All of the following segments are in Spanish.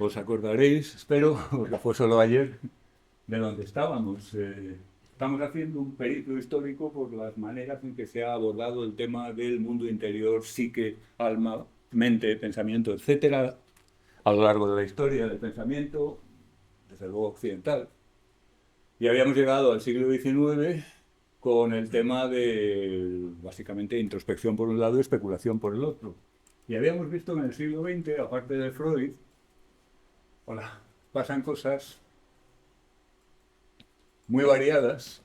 Os acordaréis, espero, porque fue solo ayer, de donde estábamos. Estamos haciendo un periplo histórico por las maneras en que se ha abordado el tema del mundo interior, psique, alma, mente, pensamiento, etcétera, a lo largo de la historia del pensamiento, desde luego occidental. Y habíamos llegado al siglo XIX con el tema de, básicamente, introspección por un lado y especulación por el otro. Y habíamos visto en el siglo XX, aparte de Freud, hola, pasan cosas muy variadas.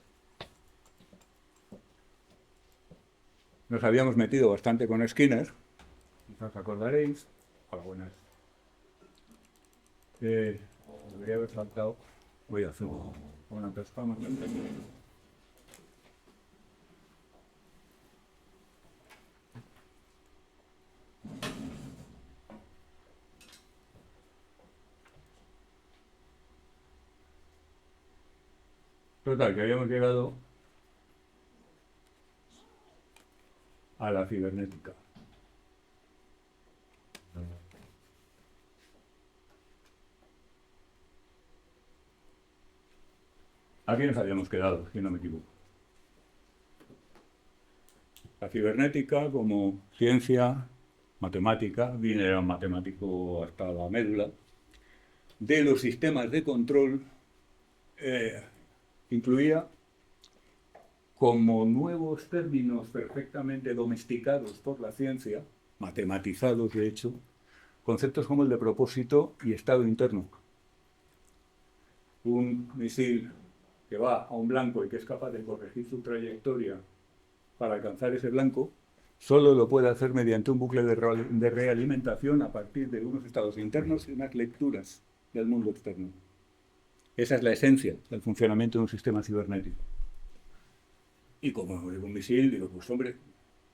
Nos habíamos metido bastante con Skinner, os acordaréis. Hola, buenas. Debería haber saltado. Voy a hacer una transforma. Total, que habíamos llegado a la cibernética. Aquí nos habíamos quedado, si no me equivoco. La cibernética como ciencia matemática, viene era un matemático hasta la médula, de los sistemas de control, eh, incluía como nuevos términos perfectamente domesticados por la ciencia, matematizados de hecho, conceptos como el de propósito y estado interno. Un misil que va a un blanco y que es capaz de corregir su trayectoria para alcanzar ese blanco, solo lo puede hacer mediante un bucle de realimentación a partir de unos estados internos y unas lecturas del mundo externo. Esa es la esencia del funcionamiento de un sistema cibernético. Y como digo un misil, digo, pues hombre,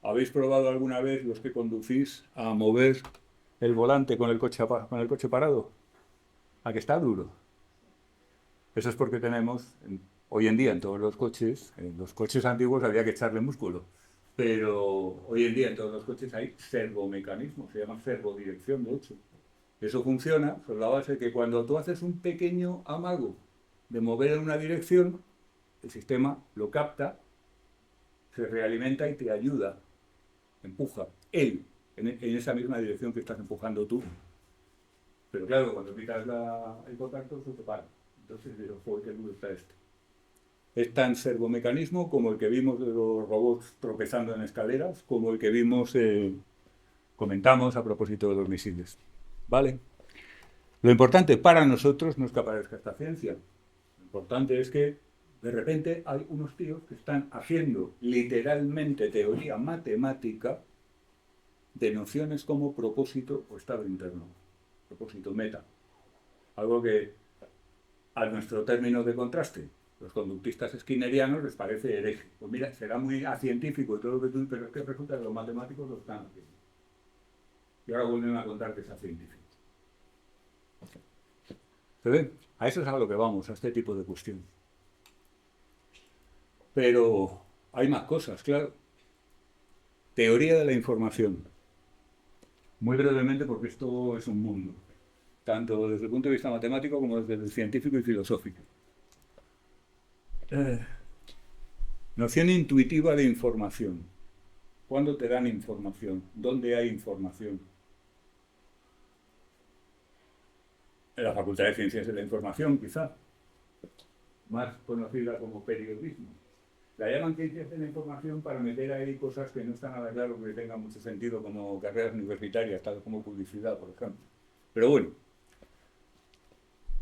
¿habéis probado alguna vez los que conducís a mover el volante con el coche parado? ¿A que está duro? Eso es porque tenemos, hoy en día en todos en los coches antiguos había que echarle músculo, pero hoy en día en todos los coches hay servomecanismos, se llama servodirección de hecho. Eso funciona sobre la base de que cuando tú haces un pequeño amago de mover en una dirección, el sistema lo capta, se realimenta y te ayuda, empuja, él, en esa misma dirección que estás empujando tú. Pero claro, cuando quitas el contacto, eso se para. Entonces, ¿por qué duro está esto? Es tan servomecanismo como el que vimos de los robots tropezando en escaleras, como el que vimos, comentamos a propósito de los misiles. ¿Vale? Lo importante para nosotros no es que aparezca esta ciencia. Lo importante es que de repente hay unos tíos que están haciendo literalmente teoría matemática de nociones como propósito o estado interno. Propósito meta. Algo que a nuestro término de contraste, los conductistas skinnerianos les parece hereje. Pues mira, será muy científico y todo lo que tú, pero es que resulta que los matemáticos lo están haciendo. Y ahora vuelven a contar que es científico. ¿Se ve? A eso es a lo que vamos, a este tipo de cuestiones. Pero hay más cosas, claro. Teoría de la información. Muy brevemente, porque esto es un mundo, tanto desde el punto de vista matemático como desde el científico y filosófico. Noción intuitiva de información. ¿Cuándo te dan información? ¿Dónde hay información? En la Facultad de Ciencias de la Información, quizá, más conocida como periodismo. La llaman ciencias de la información para meter ahí cosas que no están nada claro que tengan mucho sentido, como carreras universitarias, tal como publicidad, por ejemplo. Pero bueno,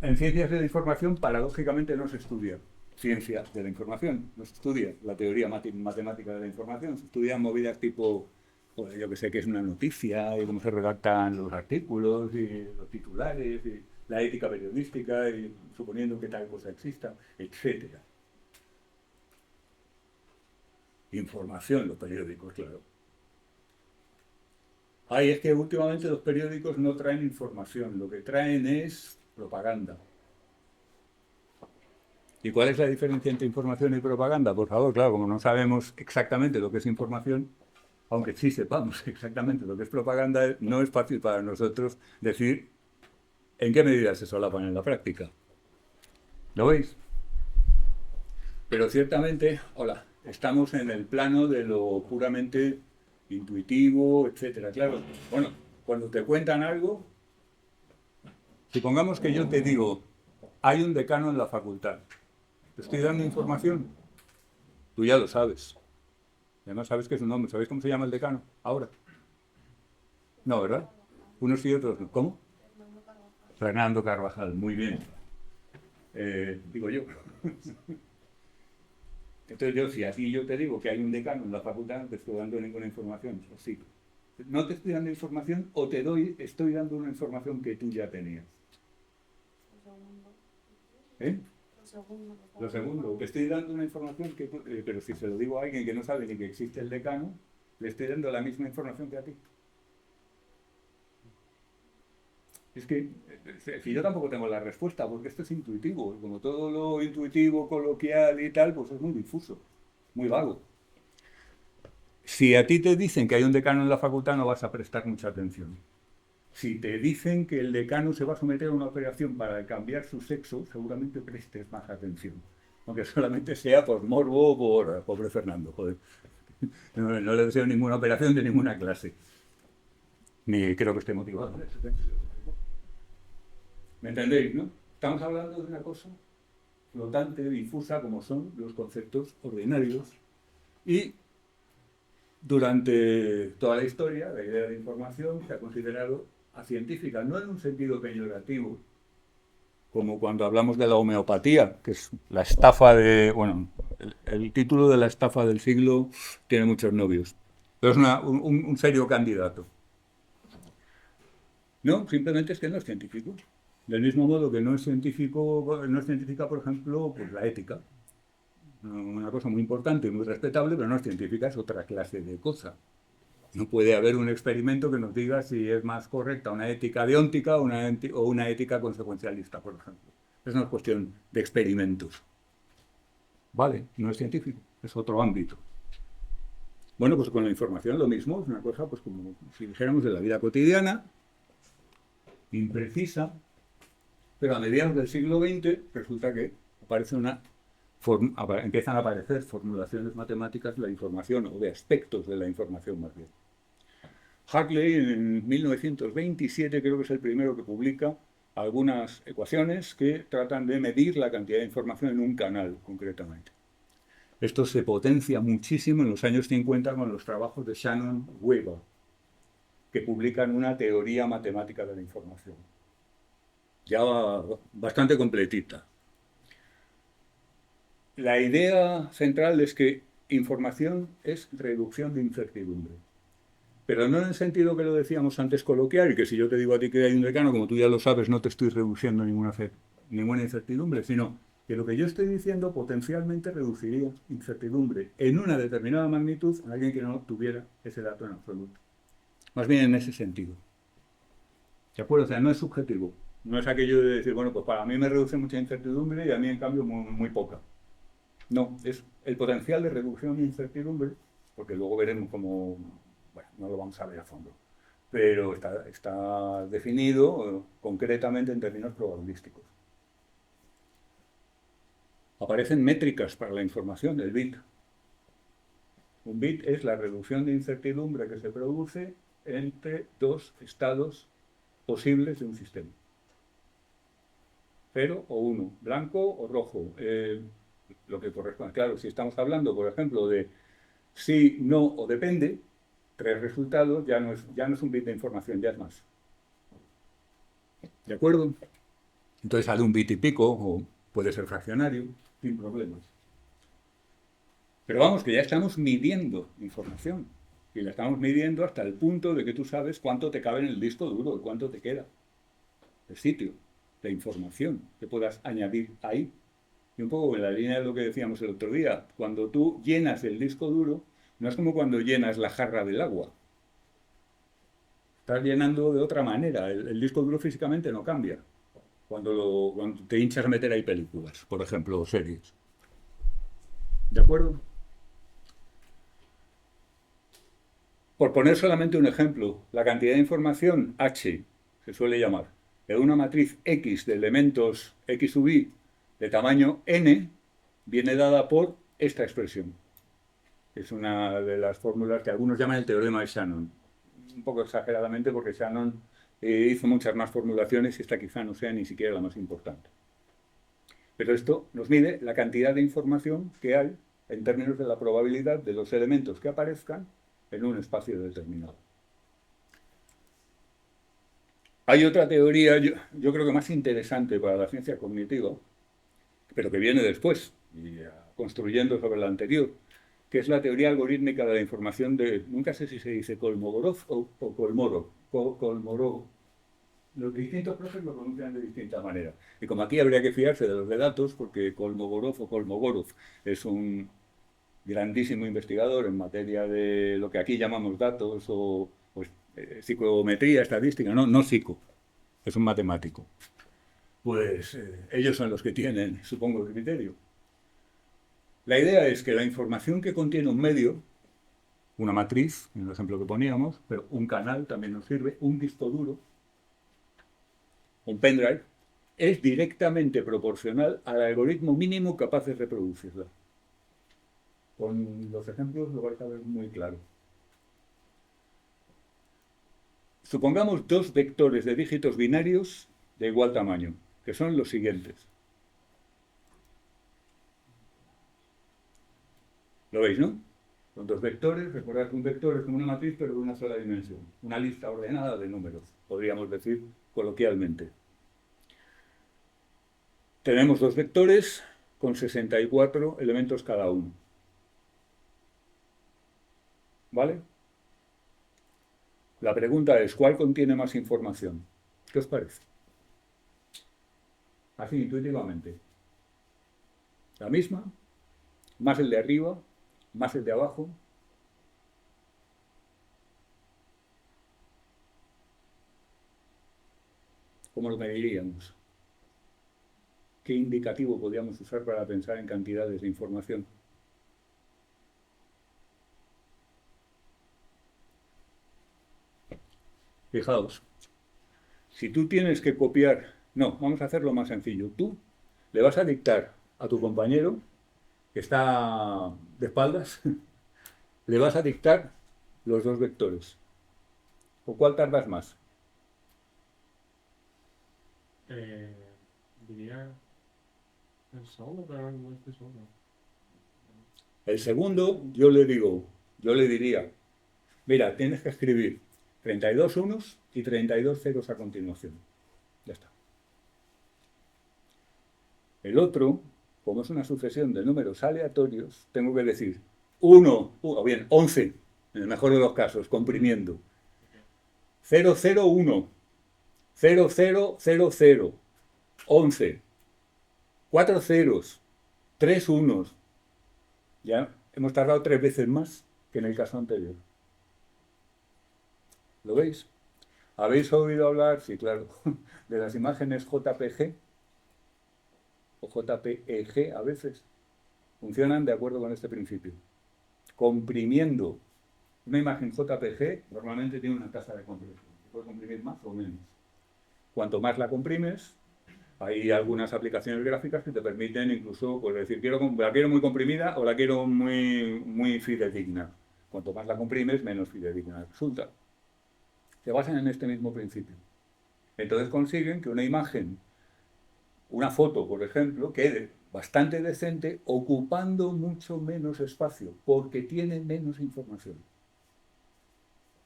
en ciencias de la información, paradójicamente, no se estudia ciencia de la información, no se estudia la teoría matemática de la información, se estudian movidas tipo, pues, yo que sé, qué es una noticia, y cómo se redactan los artículos, y los titulares, y la ética periodística, y suponiendo que tal cosa exista, etcétera. Información, los periódicos, claro. Ay, es que últimamente los periódicos no traen información, lo que traen es propaganda. ¿Y cuál es la diferencia entre información y propaganda? Por favor, claro, como no sabemos exactamente lo que es información, aunque sí sepamos exactamente lo que es propaganda, no es fácil para nosotros decir ¿En qué medida se solapan en la práctica? ¿Lo veis? Pero ciertamente, hola, estamos en el plano de lo puramente intuitivo, etcétera. Claro, bueno, cuando te cuentan algo, supongamos que yo te digo, hay un decano en la facultad. Te estoy dando información, tú ya lo sabes. Además sabes que es un nombre. ¿Sabéis cómo se llama el decano? Ahora. No, ¿verdad? Unos y otros no. ¿Cómo? Fernando Carvajal, muy bien. Digo yo. Entonces yo, si así yo te digo que hay un decano en la facultad, no te estoy dando ninguna información. ¿O sí? No te estoy dando información o estoy dando una información que tú ya tenías. ¿Eh? Lo segundo, te estoy dando una información que pero si se lo digo a alguien que no sabe ni que existe el decano, le estoy dando la misma información que a ti. Es que si yo tampoco tengo la respuesta, porque esto es intuitivo, como todo lo intuitivo, coloquial y tal, pues es muy difuso, muy vago. Si a ti te dicen que hay un decano en la facultad, no vas a prestar mucha atención. Si te dicen que el decano se va a someter a una operación para cambiar su sexo, seguramente prestes más atención. Aunque solamente sea por morbo o por pobre Fernando, joder. No le deseo ninguna operación de ninguna clase. Ni creo que esté motivado. ¿Me entendéis, no? Estamos hablando de una cosa flotante, difusa, como son los conceptos ordinarios. Y durante toda la historia, la idea de información se ha considerado científica, no en un sentido peyorativo, como cuando hablamos de la homeopatía, que es la estafa de... Bueno, el título de la estafa del siglo tiene muchos novios, pero es un serio candidato. No, simplemente es que no es científico. Del mismo modo que no es científico, no es científica, por ejemplo, pues la ética. Una cosa muy importante y muy respetable, pero no es científica, es otra clase de cosa. No puede haber un experimento que nos diga si es más correcta una ética deóntica o una ética consecuencialista, por ejemplo. Es una cuestión de experimentos. Vale, no es científico, es otro ámbito. Bueno, pues con la información lo mismo, es una cosa pues como si dijéramos de la vida cotidiana, imprecisa, pero a mediados del siglo XX resulta que empiezan a aparecer formulaciones matemáticas de la información, o de aspectos de la información más bien. Hartley en 1927 creo que es el primero que publica algunas ecuaciones que tratan de medir la cantidad de información en un canal, concretamente. Esto se potencia muchísimo en los años 50 con los trabajos de Shannon Weber, que publican una teoría matemática de la información. Ya bastante completita. La idea central es que información es reducción de incertidumbre. Pero no en el sentido que lo decíamos antes coloquial, y que si yo te digo a ti que hay un decano, como tú ya lo sabes, no te estoy reduciendo ninguna incertidumbre, sino que lo que yo estoy diciendo potencialmente reduciría incertidumbre en una determinada magnitud a alguien que no tuviera ese dato en absoluto. Más bien en ese sentido. ¿De acuerdo? O sea, no es subjetivo. No es aquello de decir, bueno, pues para mí me reduce mucha incertidumbre y a mí en cambio muy poca. No, es el potencial de reducción de incertidumbre, porque luego veremos cómo, bueno, no lo vamos a ver a fondo, pero está definido concretamente en términos probabilísticos. Aparecen métricas para la información, el bit. Un bit es la reducción de incertidumbre que se produce entre dos estados posibles de un sistema. 0 o 1, blanco o rojo. Lo que corresponde. Claro, si estamos hablando, por ejemplo, de sí, no o depende, 3 resultados, ya no es un bit de información, ya es más. ¿De acuerdo? Entonces sale un bit y pico, o puede ser fraccionario, sin problemas. Pero vamos, que ya estamos midiendo información. Y la estamos midiendo hasta el punto de que tú sabes cuánto te cabe en el disco duro y cuánto te queda. El sitio, la información que puedas añadir ahí. Y un poco en la línea de lo que decíamos el otro día, cuando tú llenas el disco duro, no es como cuando llenas la jarra del agua. Estás llenando de otra manera. El disco duro físicamente no cambia. Cuando te hinchas a meter ahí películas, por ejemplo, o series. ¿De acuerdo? Por poner solamente un ejemplo, la cantidad de información H, se suele llamar, en una matriz X de elementos X sub I de tamaño n viene dada por esta expresión. Es una de las fórmulas que algunos llaman el teorema de Shannon. Un poco exageradamente porque Shannon hizo muchas más formulaciones y esta quizá no sea ni siquiera la más importante. Pero esto nos mide la cantidad de información que hay en términos de la probabilidad de los elementos que aparezcan en un espacio determinado. Hay otra teoría, yo creo que más interesante para la ciencia cognitiva, pero que viene después, y construyendo sobre la anterior, que es la teoría algorítmica de la información de, nunca sé si se dice Kolmogorov o Kolmogorov. Los distintos profes lo pronuncian de distinta manera. Y como aquí habría que fiarse de los de datos, porque Kolmogorov o Kolmogorov es un grandísimo investigador en materia de lo que aquí llamamos datos o psicometría, estadística, no psico, es un matemático. Pues ellos son los que tienen, supongo, el criterio. La idea es que la información que contiene un medio, una matriz, en el ejemplo que poníamos, pero un canal también nos sirve, un disco duro, un pendrive, es directamente proporcional al algoritmo mínimo capaz de reproducirla. Con los ejemplos lo vais a ver muy claro. Supongamos dos vectores de dígitos binarios de igual tamaño, que son los siguientes. ¿Lo veis, no? Son dos vectores, recordad que un vector es como una matriz, pero de una sola dimensión. Una lista ordenada de números, podríamos decir coloquialmente. Tenemos dos vectores con 64 elementos cada uno. ¿Vale? La pregunta es, ¿cuál contiene más información? ¿Qué os parece? Así, intuitivamente. ¿La misma? ¿Más el de arriba? ¿Más el de abajo? ¿Cómo lo mediríamos? ¿Qué indicativo podríamos usar para pensar en cantidades de información? Fijaos, si tú tienes que copiar... No, vamos a hacerlo más sencillo. Tú le vas a dictar a tu compañero, que está de espaldas, le vas a dictar los dos vectores. ¿O cuál tardas más? Diría el segundo, pero no estoy seguro. El segundo, yo le diría, mira, tienes que escribir 32 unos y 32 ceros a continuación. Ya está. El otro, como es una sucesión de números aleatorios, tengo que decir 1, o bien 11, en el mejor de los casos, comprimiendo. 001, 0000, 11, 4 ceros, 3 unos. Ya hemos tardado 3 veces más que en el caso anterior. ¿Lo veis? ¿Habéis oído hablar, sí, claro, de las imágenes JPG o JPEG a veces? Funcionan de acuerdo con este principio. Comprimiendo una imagen JPG, normalmente tiene una tasa de compresión. Puede comprimir más o menos. Cuanto más la comprimes, hay algunas aplicaciones gráficas que te permiten incluso pues, decir, la quiero muy comprimida o la quiero muy fidedigna. Cuanto más la comprimes, menos fidedigna resulta. Se basan en este mismo principio. Entonces consiguen que una imagen, una foto, por ejemplo, quede bastante decente ocupando mucho menos espacio, porque tiene menos información.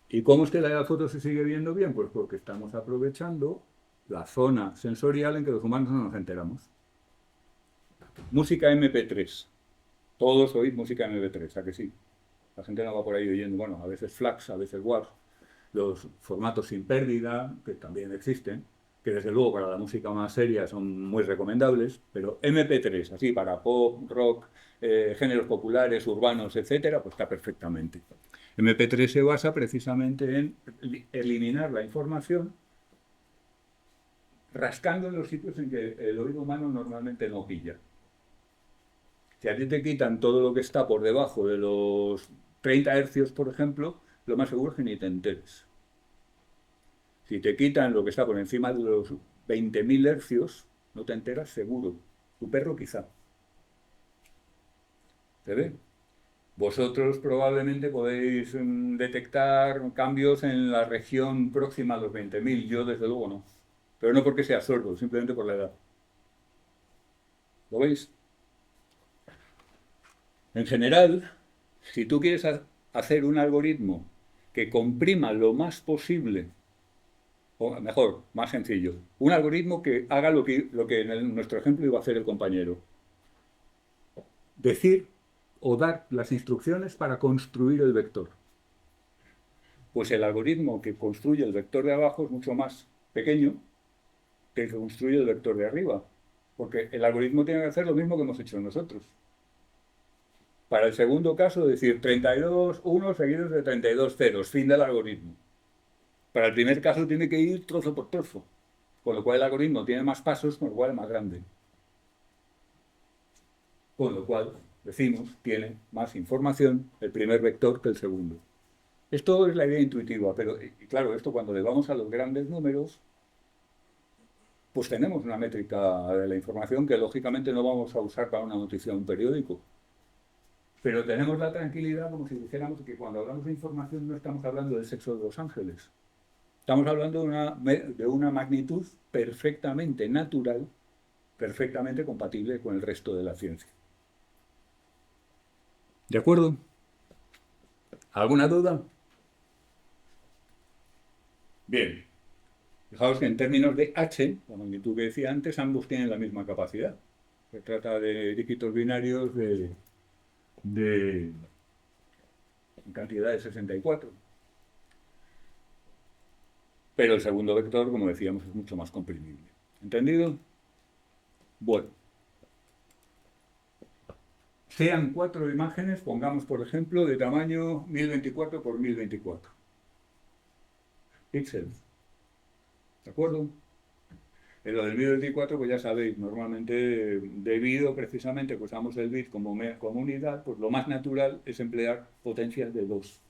¿Y cómo es que la foto se sigue viendo bien? Pues porque estamos aprovechando la zona sensorial en que los humanos no nos enteramos. Música MP3. Todos oís música MP3, ¿a que sí? La gente no va por ahí oyendo, bueno, a veces FLAC, a veces WAV, los formatos sin pérdida, que también existen, que desde luego para la música más seria son muy recomendables, pero MP3, así para pop, rock, géneros populares, urbanos, etcétera, pues está perfectamente. MP3 se basa precisamente en eliminar la información rascando en los sitios en que el oído humano normalmente no pilla. Si a ti te quitan todo lo que está por debajo de los 30 hercios, por ejemplo, lo más seguro es que ni te enteres. Si te quitan lo que está por encima de los 20.000 hercios, no te enteras seguro. Tu perro quizá. ¿Se ve? Vosotros probablemente podéis detectar cambios en la región próxima a los 20.000. Yo desde luego no. Pero no porque sea sordo, simplemente por la edad. ¿Lo veis? En general, si tú quieres hacer un algoritmo que comprima lo más posible, o mejor, más sencillo, un algoritmo que haga lo que en nuestro ejemplo iba a hacer el compañero, decir o dar las instrucciones para construir el vector. Pues el algoritmo que construye el vector de abajo es mucho más pequeño que el que construye el vector de arriba, porque el algoritmo tiene que hacer lo mismo que hemos hecho nosotros. Para el segundo caso, decir 32 1 seguidos de 32 ceros, fin del algoritmo. Para el primer caso tiene que ir trozo por trozo, con lo cual el algoritmo tiene más pasos, con lo cual es más grande. Con lo cual, decimos, tiene más información el primer vector que el segundo. Esto es la idea intuitiva, pero claro, esto cuando le vamos a los grandes números, pues tenemos una métrica de la información que lógicamente no vamos a usar para una noticia de un periódico. Pero tenemos la tranquilidad como si dijéramos que cuando hablamos de información no estamos hablando del sexo de los ángeles. Estamos hablando de una magnitud perfectamente natural, perfectamente compatible con el resto de la ciencia. ¿De acuerdo? ¿Alguna duda? Bien. Fijaos que en términos de h, la magnitud que decía antes, ambos tienen la misma capacidad. Se trata de dígitos binarios de cantidad de 64. Pero el segundo vector, como decíamos, es mucho más comprimible. ¿Entendido? Bueno. Sean 4 imágenes, pongamos por ejemplo, de tamaño 1024 por 1024 píxeles. ¿De acuerdo? En lo del 1024, pues ya sabéis, normalmente debido precisamente que usamos el bit como unidad, pues lo más natural es emplear potencias de 2.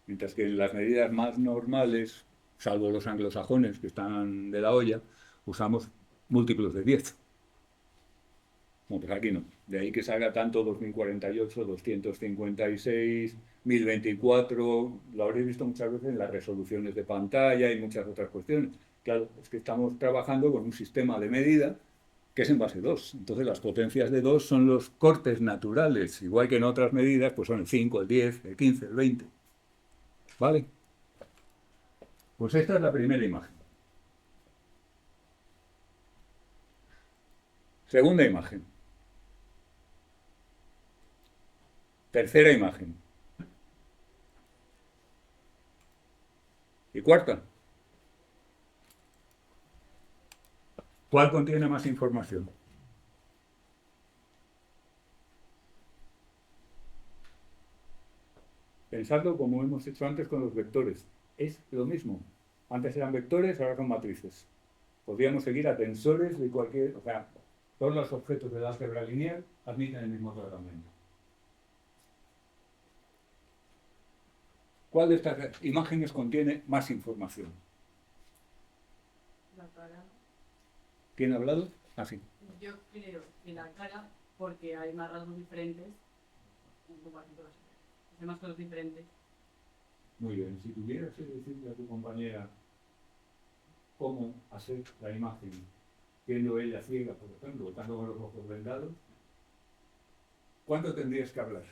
Mientras que en las medidas más normales, salvo los anglosajones que están de la olla, usamos múltiplos de 10. Bueno, pues aquí no. De ahí que salga tanto 2048, 256, 1024. Lo habréis visto muchas veces en las resoluciones de pantalla y muchas otras cuestiones. Claro, es que estamos trabajando con un sistema de medida que es en base 2. Entonces las potencias de 2 son los cortes naturales. Igual que en otras medidas, pues son el 5, el 10, el 15, el 20. ¿Vale? Pues esta es la primera imagen. Segunda imagen. Tercera imagen. Y cuarta. ¿Cuál contiene más información? Pensadlo como hemos hecho antes con los vectores. Es lo mismo. Antes eran vectores, ahora son matrices. Podríamos seguir a tensores de cualquier... O sea, todos los objetos del álgebra lineal admiten el mismo tratamiento. ¿Cuál de estas imágenes contiene más información? La cara. ¿Quién ha hablado? Ah, sí. Yo creo que la cara, porque hay más rasgos diferentes, hay más cosas diferentes. Muy bien. Si tuvieras que decirle a tu compañera cómo hacer la imagen, siendo ella ciega, por ejemplo, estando con los ojos vendados, ¿cuánto tendrías que hablar?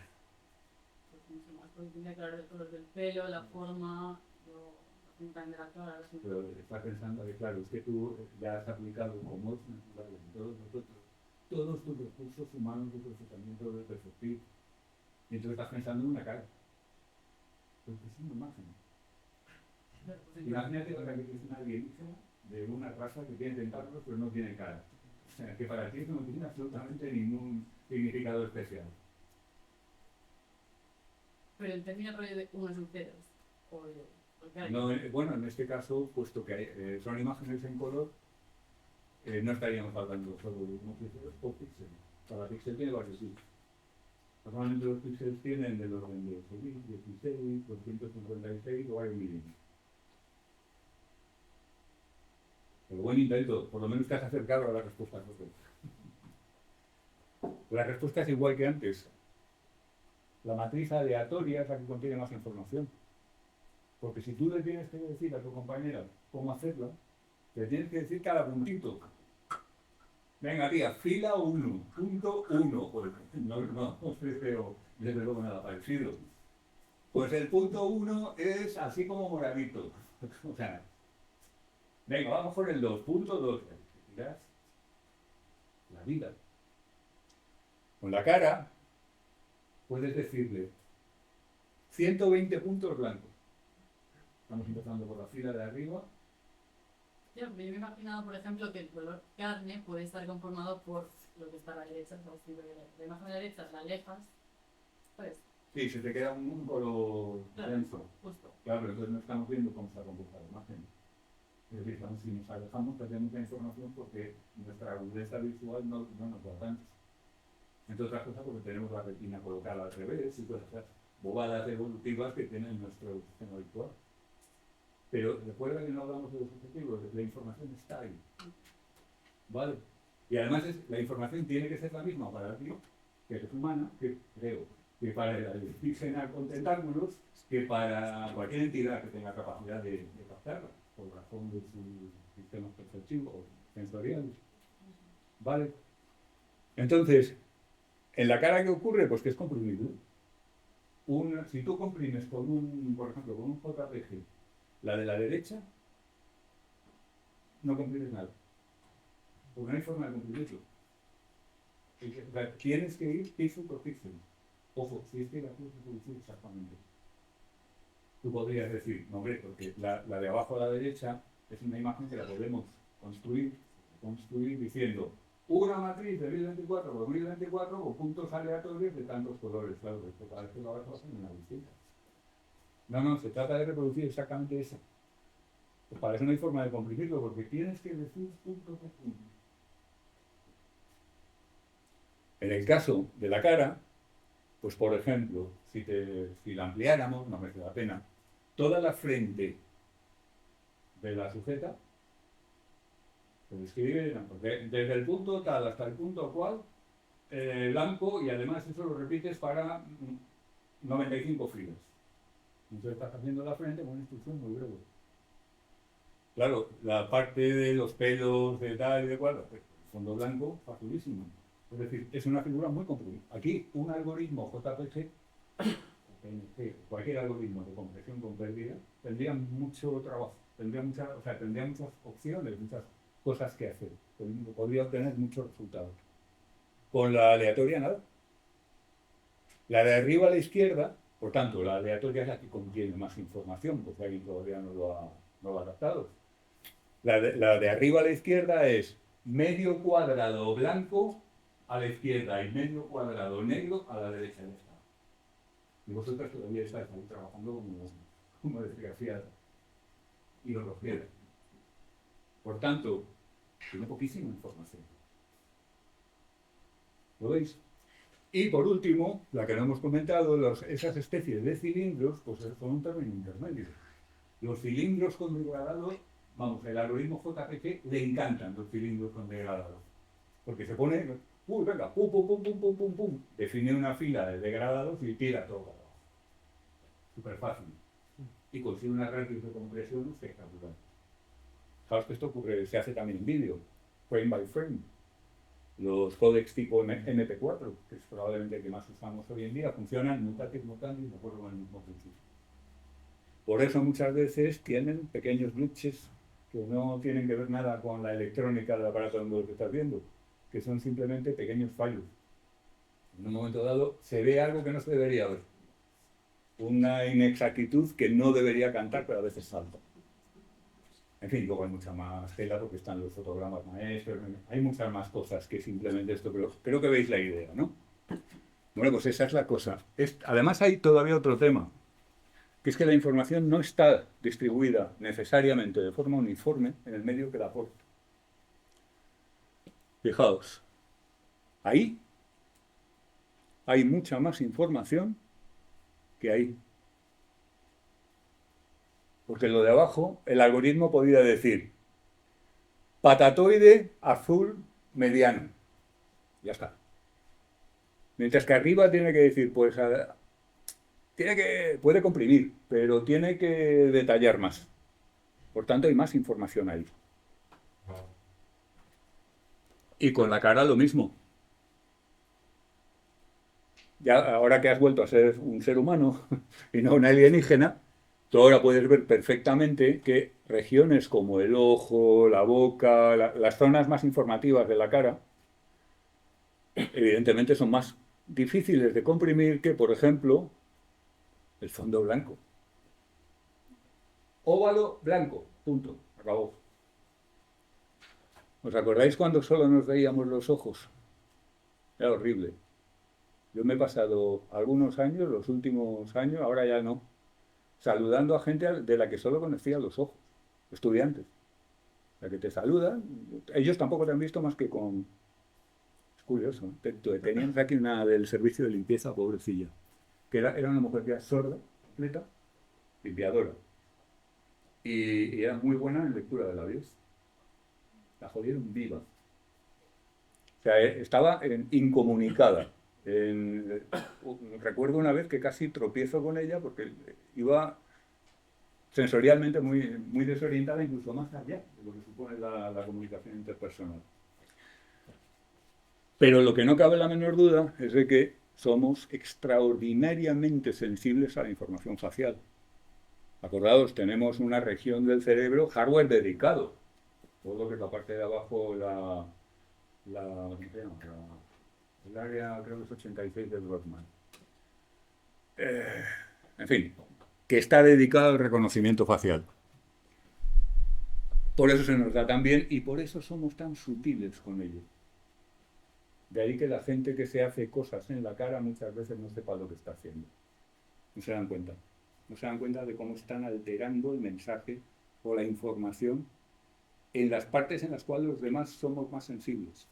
Pues mucho más, porque tendría que hablar del color del pelo, la forma, la pinta de la cara. Pero estás pensando que, claro, es que tú ya has aplicado como es natural en todos nosotros, todos tus recursos humanos de procesamiento de perceptir. Y entonces estás pensando en una cara. Pues es una imagen. Imagínate que es una alienígena de una raza que tiene tentáculos pero no tiene cara. O sea, que para ti eso no tiene absolutamente ningún significado especial. Pero en términos de unos y ceros, o de... No, bueno, en este caso, puesto que son imágenes en color, no estaríamos hablando solo de unos píxeles o píxeles. Cada píxel tiene varios bits. Normalmente los píxeles tienen del orden de 8 bits, 16, 256 o varios milímetros. Pero buen intento, por lo menos te has acercado a la respuesta correcta. La respuesta es igual que antes. La matriz aleatoria es la que contiene más información. Porque si tú le tienes que decir a tu compañera cómo hacerla, le tienes que decir cada puntito. Venga, tía, fila 1, punto 1. Pues no os deseo desde luego nada parecido. Pues el punto 1 es así como moradito. O sea, venga, vamos por el 2, punto 2. Mirad, la vida. Con la cara puedes decirle 120 puntos blancos. Estamos empezando por la fila de arriba. Yo me he imaginado, por ejemplo, que el color carne puede estar conformado por lo que está a la derecha. O sea, si la imagen de la derecha la alejas, pues, Sí, se te queda un color claro, denso. justo. Claro, entonces no estamos viendo cómo está compuesta la imagen. Es decir, si nos alejamos perdemos la información porque nuestra agudeza visual no nos da tanto. Entre otras cosas porque tenemos la retina colocada al revés y todas esas bobadas evolutivas que tiene nuestro sistema visual. Pero recuerda que no hablamos de los objetivos, la información está ahí. ¿Vale? Y además la información tiene que ser la misma para ti, que eres humana, que creo, que para el alienígena con tentáculos, que para cualquier entidad que tenga capacidad de captarla, por razón de sus sistemas perceptivos o sensoriales. ¿Vale? Entonces, en la cara, ¿qué ocurre? Pues que es comprimido. Si tú comprimes con por ejemplo, con un JPG, la de la derecha, no comprimes nada. Porque no hay forma de comprimirlo. Tienes que ir píxel por píxel. Ojo, si es que la puedes reproducir exactamente. Tú podrías decir, no, hombre, porque la de abajo a la derecha es una imagen que la podemos construir diciendo una matriz de 1024 por 1024 con puntos aleatorios de tantos colores. Claro, esto cada vez que lo hagas va a ser una distinta. No, se trata de reproducir exactamente eso. Pues para eso no hay forma de comprimirlo, porque tienes que decir punto por punto. En el caso de la cara, pues por ejemplo, si la ampliáramos, no merece la pena, toda la frente de la sujeta se describe desde el punto tal hasta el punto cual, blanco, y además eso lo repites para 95 filas. Entonces estás haciendo la frente con una instrucción muy breve. Claro, la parte de los pelos, de tal y de cual, fondo blanco, facilísimo. Es decir, es una figura muy complicada. Aquí, un algoritmo JPG, PNG, cualquier algoritmo de compresión con pérdida, tendría mucho trabajo, tendría muchas opciones, muchas cosas que hacer. Podría obtener muchos resultados. Con la aleatoria, nada. La de arriba a la izquierda, por tanto, la aleatoria es la que contiene más información, porque alguien todavía no lo ha adaptado. La de arriba a la izquierda es medio cuadrado blanco a la izquierda y medio cuadrado negro a la derecha. Y vosotros todavía estáis ahí trabajando como desgraciados y os lo quieren. Por tanto, tiene poquísima información. ¿Lo veis? Y por último, la que no hemos comentado, esas especies de cilindros, pues son un término intermedio. Los cilindros con degradado, vamos, el algoritmo JPG le encantan los cilindros con degradado. Porque se pone, venga, pum, pum, pum, pum, pum, pum, pum, define una fila de degradados y tira todo para abajo. Súper fácil. Y consigue una ratios de compresión espectacular. Sabes que esto ocurre, se hace también en vídeo, frame by frame. Los códecs tipo MP4, que es probablemente el que más usamos hoy en día, funcionan mutatis mutandis de acuerdo con el mismo principio. Por eso muchas veces tienen pequeños glitches que no tienen que ver nada con la electrónica del aparato en el que estás viendo, que son simplemente pequeños fallos. En un momento dado se ve algo que no se debería ver. Una inexactitud que no debería cantar, pero a veces salta. En fin, luego hay mucha más tela porque están los fotogramas maestros, hay muchas más cosas que simplemente esto, pero creo que veis la idea, ¿no? Bueno, pues esa es la cosa. Además hay todavía otro tema, que es que la información no está distribuida necesariamente de forma uniforme en el medio que la aporta. Fijaos, ahí hay mucha más información que ahí. Porque lo de abajo, el algoritmo podría decir, patatoide azul mediano. Ya está. Mientras que arriba tiene que decir, pues, puede comprimir, pero tiene que detallar más. Por tanto, hay más información ahí. Y con la cara lo mismo. Ya, ahora que has vuelto a ser un ser humano y no un alienígena, tú ahora puedes ver perfectamente que regiones como el ojo, la boca, las zonas más informativas de la cara, evidentemente son más difíciles de comprimir que, por ejemplo, el fondo blanco. Óvalo blanco, punto, acabó. ¿Os acordáis cuando solo nos veíamos los ojos? Era horrible. Yo me he pasado algunos años, los últimos años, ahora ya no, saludando a gente de la que solo conocía los ojos, estudiantes. La que te saludan, ellos tampoco te han visto más que con... Es curioso, ¿eh? Teníamos aquí una del servicio de limpieza, pobrecilla, que era una mujer que era sorda, completa, limpiadora, y era muy buena en lectura de labios. La jodieron viva. O sea, estaba incomunicada. Recuerdo una vez que casi tropiezo con ella porque iba sensorialmente muy desorientada, incluso más allá de lo que supone la comunicación interpersonal. Pero lo que no cabe la menor duda es de que somos extraordinariamente sensibles a la información facial. Acordaos, tenemos una región del cerebro, hardware dedicado. Todo lo que es la parte de abajo, ¿cómo se llama? El área, creo que es 86 del Brodmann. En fin, que está dedicado al reconocimiento facial. Por eso se nos da tan bien y por eso somos tan sutiles con ello. De ahí que la gente que se hace cosas en la cara muchas veces no sepa lo que está haciendo. No se dan cuenta. No se dan cuenta de cómo están alterando el mensaje o la información en las partes en las cuales los demás somos más sensibles.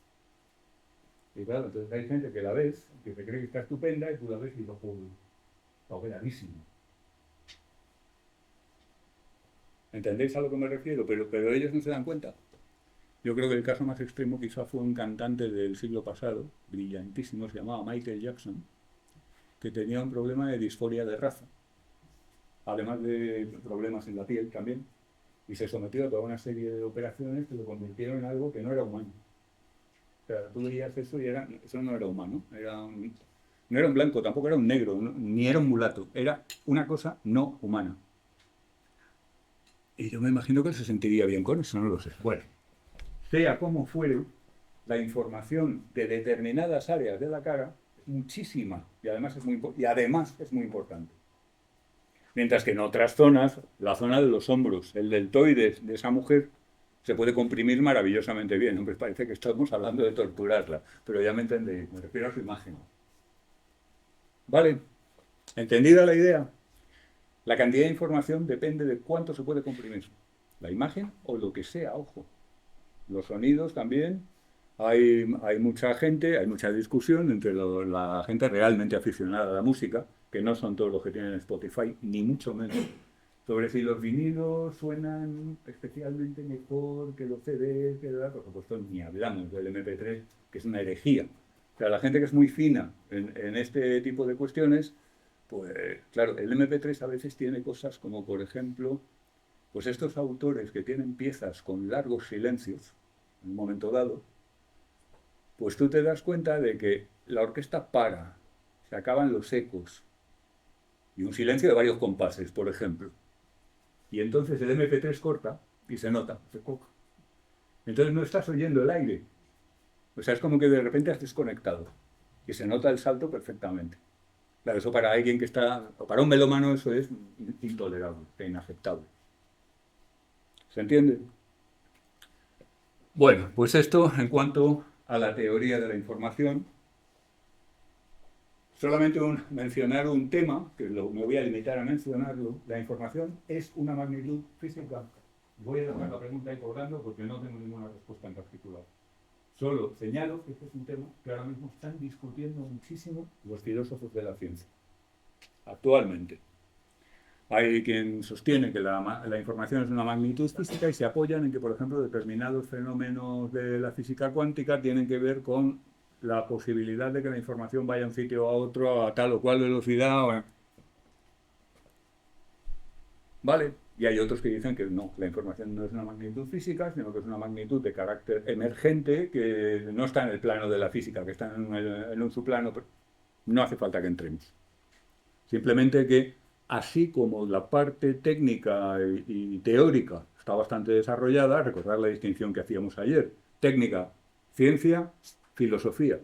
Y claro, entonces hay gente que la ves, que se cree que está estupenda, y tú la ves y dices, está operadísimo. ¿Entendéis a lo que me refiero? Pero ellos no se dan cuenta. Yo creo que el caso más extremo quizá fue un cantante del siglo pasado, brillantísimo, se llamaba Michael Jackson, que tenía un problema de disforia de raza, además de problemas en la piel también, y se sometió a toda una serie de operaciones que lo convirtieron en algo que no era humano. O sea, tú veías eso y eso no era humano, no era un blanco, tampoco era un negro, ni era un mulato, era una cosa no humana. Y yo me imagino que él se sentiría bien con eso, no lo sé. Bueno, sea como fuere, la información de determinadas áreas de la cara es muchísima y además es muy importante. Mientras que en otras zonas, la zona de los hombros, el deltoide de esa mujer, se puede comprimir maravillosamente bien. Hombre, parece que estamos hablando de torturarla, pero ya me entendéis, me refiero a su imagen. ¿Vale? ¿Entendida la idea? La cantidad de información depende de cuánto se puede comprimir. La imagen o lo que sea, ojo. Los sonidos también. Hay mucha gente, hay mucha discusión entre la gente realmente aficionada a la música, que no son todos los que tienen Spotify, ni mucho menos, sobre si los vinilos suenan especialmente mejor que los CDs, por supuesto ni hablamos del MP3, que es una herejía. O sea, la gente que es muy fina en este tipo de cuestiones, pues claro, el MP3 a veces tiene cosas como, por ejemplo, pues estos autores que tienen piezas con largos silencios, en un momento dado, pues tú te das cuenta de que la orquesta para, se acaban los ecos, y un silencio de varios compases, por ejemplo. Y entonces el MP3 corta y se nota, se coja. Entonces no estás oyendo el aire. O sea, es como que de repente has desconectado y se nota el salto perfectamente. Claro, eso para alguien que está, o para un melómano eso es intolerable, inaceptable. ¿Se entiende? Bueno, pues esto en cuanto a la teoría de la información. Solamente mencionar un tema, que me voy a limitar a mencionarlo. La información es una magnitud física. Voy a dejar la pregunta ahí colgando porque no tengo ninguna respuesta en particular. Solo señalo que este es un tema que ahora mismo están discutiendo muchísimo los filósofos de la ciencia, actualmente. Hay quien sostiene que la información es una magnitud física y se apoyan en que, por ejemplo, determinados fenómenos de la física cuántica tienen que ver con la posibilidad de que la información vaya de un sitio a otro a tal o cual velocidad. ¿Vale? Y hay otros que dicen que no, la información no es una magnitud física, sino que es una magnitud de carácter emergente que no está en el plano de la física, que está en un subplano. No hace falta que entremos. Simplemente que, así como la parte técnica y teórica está bastante desarrollada, recordar la distinción que hacíamos ayer, técnica, ciencia, filosofía.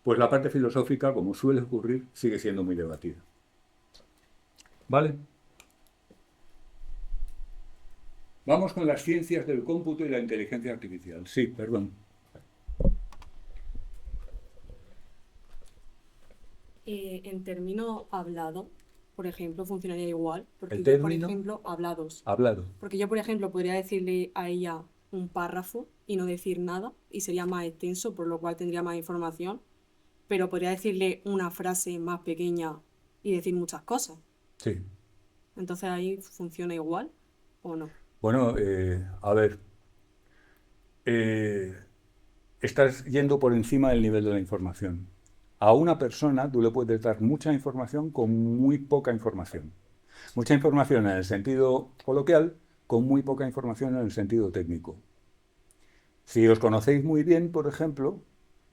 Pues la parte filosófica, como suele ocurrir, sigue siendo muy debatida. ¿Vale? Vamos con las ciencias del cómputo y la inteligencia artificial. Sí, perdón. En término hablado, por ejemplo, funcionaría igual. Porque ¿El yo, por término? ejemplo, hablados. Hablado. Porque yo, por ejemplo, podría decirle a ella un párrafo y no decir nada, y sería más extenso, por lo cual tendría más información. Pero podría decirle una frase más pequeña y decir muchas cosas. Sí. Entonces ahí funciona igual o no. Bueno, a ver. Estás yendo por encima del nivel de la información. A una persona tú le puedes dar mucha información con muy poca información. Mucha información en el sentido coloquial, con muy poca información en el sentido técnico. Si os conocéis muy bien, por ejemplo,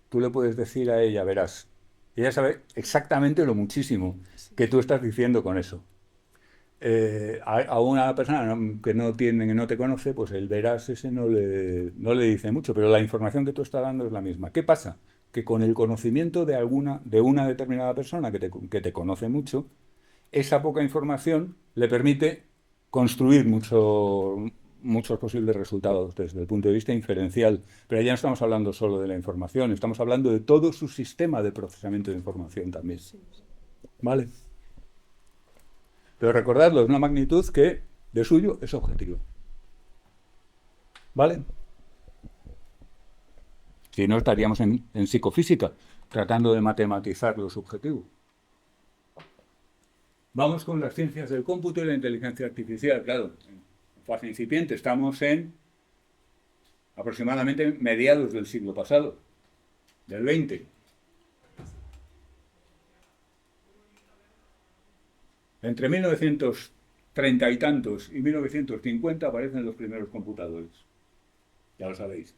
tú le puedes decir a ella, verás, ella sabe exactamente lo muchísimo que tú estás diciendo con eso. A una persona que no te conoce, pues el verás ese no le dice mucho, pero la información que tú estás dando es la misma. ¿Qué pasa? Que con el conocimiento de una determinada persona que te conoce mucho, esa poca información le permite construir muchos posibles resultados desde el punto de vista inferencial. Pero ya no estamos hablando solo de la información, estamos hablando de todo su sistema de procesamiento de información también. ¿Vale? Pero recordadlo, es una magnitud que de suyo es objetivo. ¿Vale? Si no, estaríamos en psicofísica, tratando de matematizar lo subjetivo. Vamos con las ciencias del cómputo y la inteligencia artificial. Claro, en fase incipiente, estamos en aproximadamente mediados del siglo pasado, del 20. Entre 1930 y tantos y 1950 aparecen los primeros computadores. Ya lo sabéis.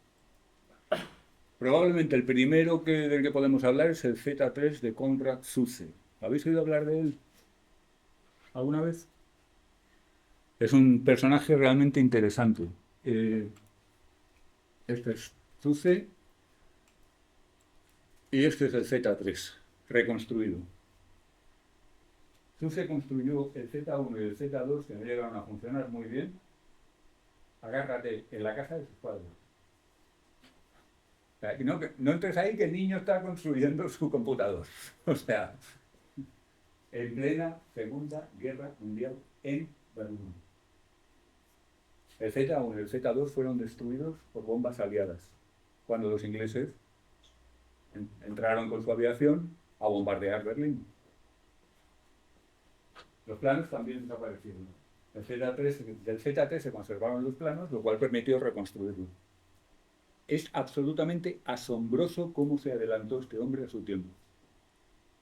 Probablemente el primero del que podemos hablar es el Z3 de Konrad Zuse. ¿Habéis oído hablar de él alguna vez? Es un personaje realmente interesante. Este es Zuse y este es el Z3, reconstruido. Zuse construyó el Z1 y el Z2 que no llegaron a funcionar muy bien. Agárrate, en la casa de sus padres. O sea, no entres ahí que el niño está construyendo su computador. O sea, en plena Segunda Guerra Mundial en Berlín. El Z1 y el Z2 fueron destruidos por bombas aliadas, cuando los ingleses entraron con su aviación a bombardear Berlín. Los planos también desaparecieron. Del Z3 se conservaron los planos, lo cual permitió reconstruirlo. Es absolutamente asombroso cómo se adelantó este hombre a su tiempo.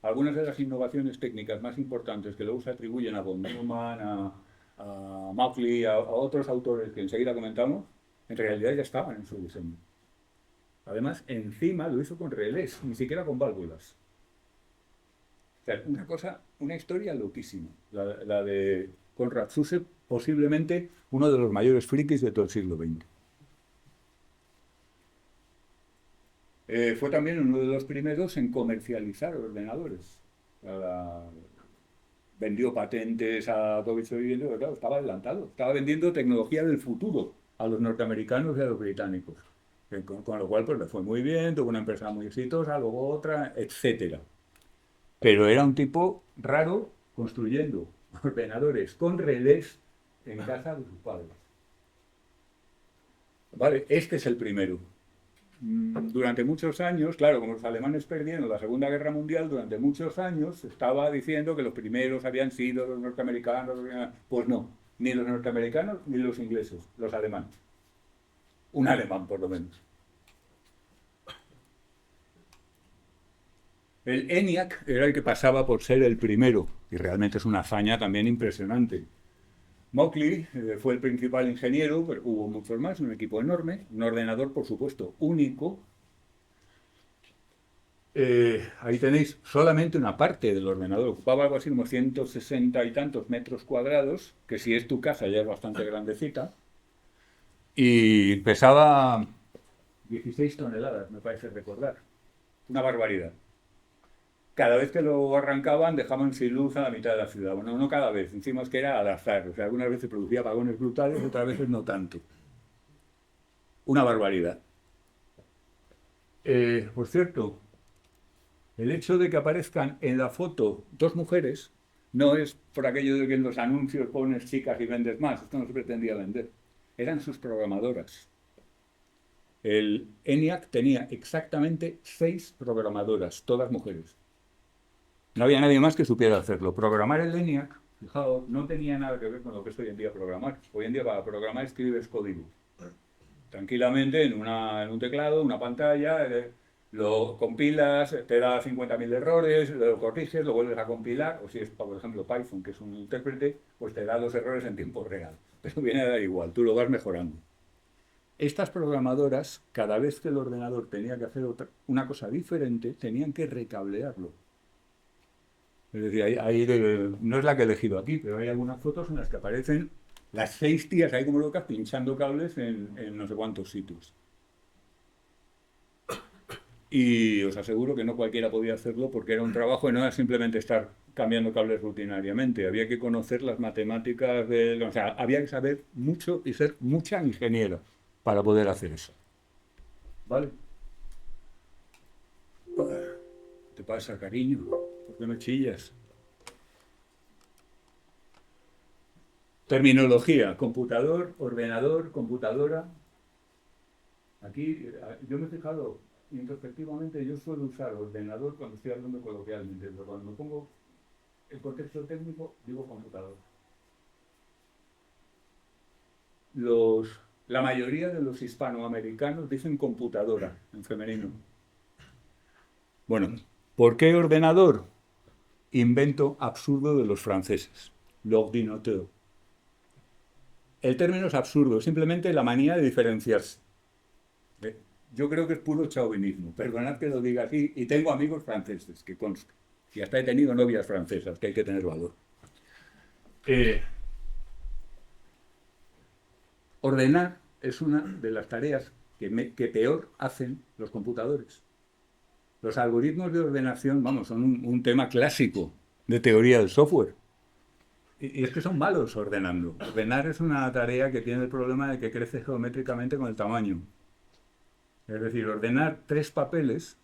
Algunas de las innovaciones técnicas más importantes que luego se atribuyen a von Neumann, a Mauchly, a otros autores que enseguida comentamos, en realidad ya estaban en su diseño. Además, encima lo hizo con relés, ni siquiera con válvulas. O sea, una historia loquísima, la de Konrad Zuse, posiblemente uno de los mayores frikis de todo el siglo XX. Fue también uno de los primeros en comercializar ordenadores. Vendió patentes a todo eso viviendo, pero claro, estaba adelantado. Estaba vendiendo tecnología del futuro a los norteamericanos y a los británicos. Con lo cual pues, le fue muy bien, tuvo una empresa muy exitosa, luego otra, etc. Pero era un tipo raro construyendo ordenadores con relés en casa de sus padres. Vale, este es el primero. durante muchos años, claro, como los alemanes perdieron la Segunda Guerra Mundial, durante muchos años se estaba diciendo que los primeros habían sido los norteamericanos. Pues no, ni los norteamericanos ni los ingleses, los alemanes. Un alemán, por lo menos. El ENIAC era el que pasaba por ser el primero, y realmente es una hazaña también impresionante. Mauchly fue el principal ingeniero, pero hubo muchos más, un equipo enorme, un ordenador, por supuesto, único. Ahí tenéis solamente una parte del ordenador, ocupaba algo así como 160 y tantos metros cuadrados, que si es tu casa ya es bastante grandecita, y pesaba 16 toneladas, me parece recordar. Una barbaridad. Cada vez que lo arrancaban dejaban sin luz a la mitad de la ciudad. Bueno, no cada vez, encima es que era al azar. O sea, algunas veces producía apagones brutales, otras veces no tanto. Una barbaridad. Por cierto, el hecho de que aparezcan en la foto dos mujeres no es por aquello de que en los anuncios pones chicas y vendes más. Esto no se pretendía vender. Eran sus programadoras. El ENIAC tenía exactamente 6 programadoras, todas mujeres. No había nadie más que supiera hacerlo. Programar el ENIAC, fijaos, no tenía nada que ver con lo que es hoy en día programar. Hoy en día para programar escribes código. Tranquilamente en un teclado, una pantalla, lo compilas, te da 50.000 errores, lo corriges, lo vuelves a compilar, o si es, por ejemplo, Python, que es un intérprete, pues te da los errores en tiempo real. Pero viene a dar igual, tú lo vas mejorando. Estas programadoras, cada vez que el ordenador tenía que hacer una cosa diferente, tenían que recablearlo. Es decir, no es la que he elegido aquí, pero hay algunas fotos en las que aparecen las 6 tías ahí como locas pinchando cables en no sé cuántos sitios. Y os aseguro que no cualquiera podía hacerlo porque era un trabajo y no era simplemente estar cambiando cables rutinariamente. Había que conocer las matemáticas, o sea, había que saber mucho y ser mucha ingeniera para poder hacer eso. ¿Vale? ¿Qué te pasa, cariño? ¿Por qué me chillas? Terminología, computador, ordenador, computadora. Aquí, yo me he fijado, introspectivamente, yo suelo usar ordenador cuando estoy hablando coloquialmente, pero cuando me pongo el contexto técnico, digo computador. La mayoría de los hispanoamericanos dicen computadora en femenino. Bueno, ¿por qué ordenador? Invento absurdo de los franceses. L'ordinateur. El término es absurdo, simplemente la manía de diferenciarse. Yo creo que es puro chauvinismo, perdonad que lo diga así, y tengo amigos franceses, que consta. Y hasta he tenido novias francesas, que hay que tener valor. Ordenar es una de las tareas que peor hacen los computadores. Los algoritmos de ordenación, vamos, son un tema clásico de teoría del software. Y es que son malos ordenando. Ordenar es una tarea que tiene el problema de que crece geométricamente con el tamaño. Es decir, ordenar 3 papeles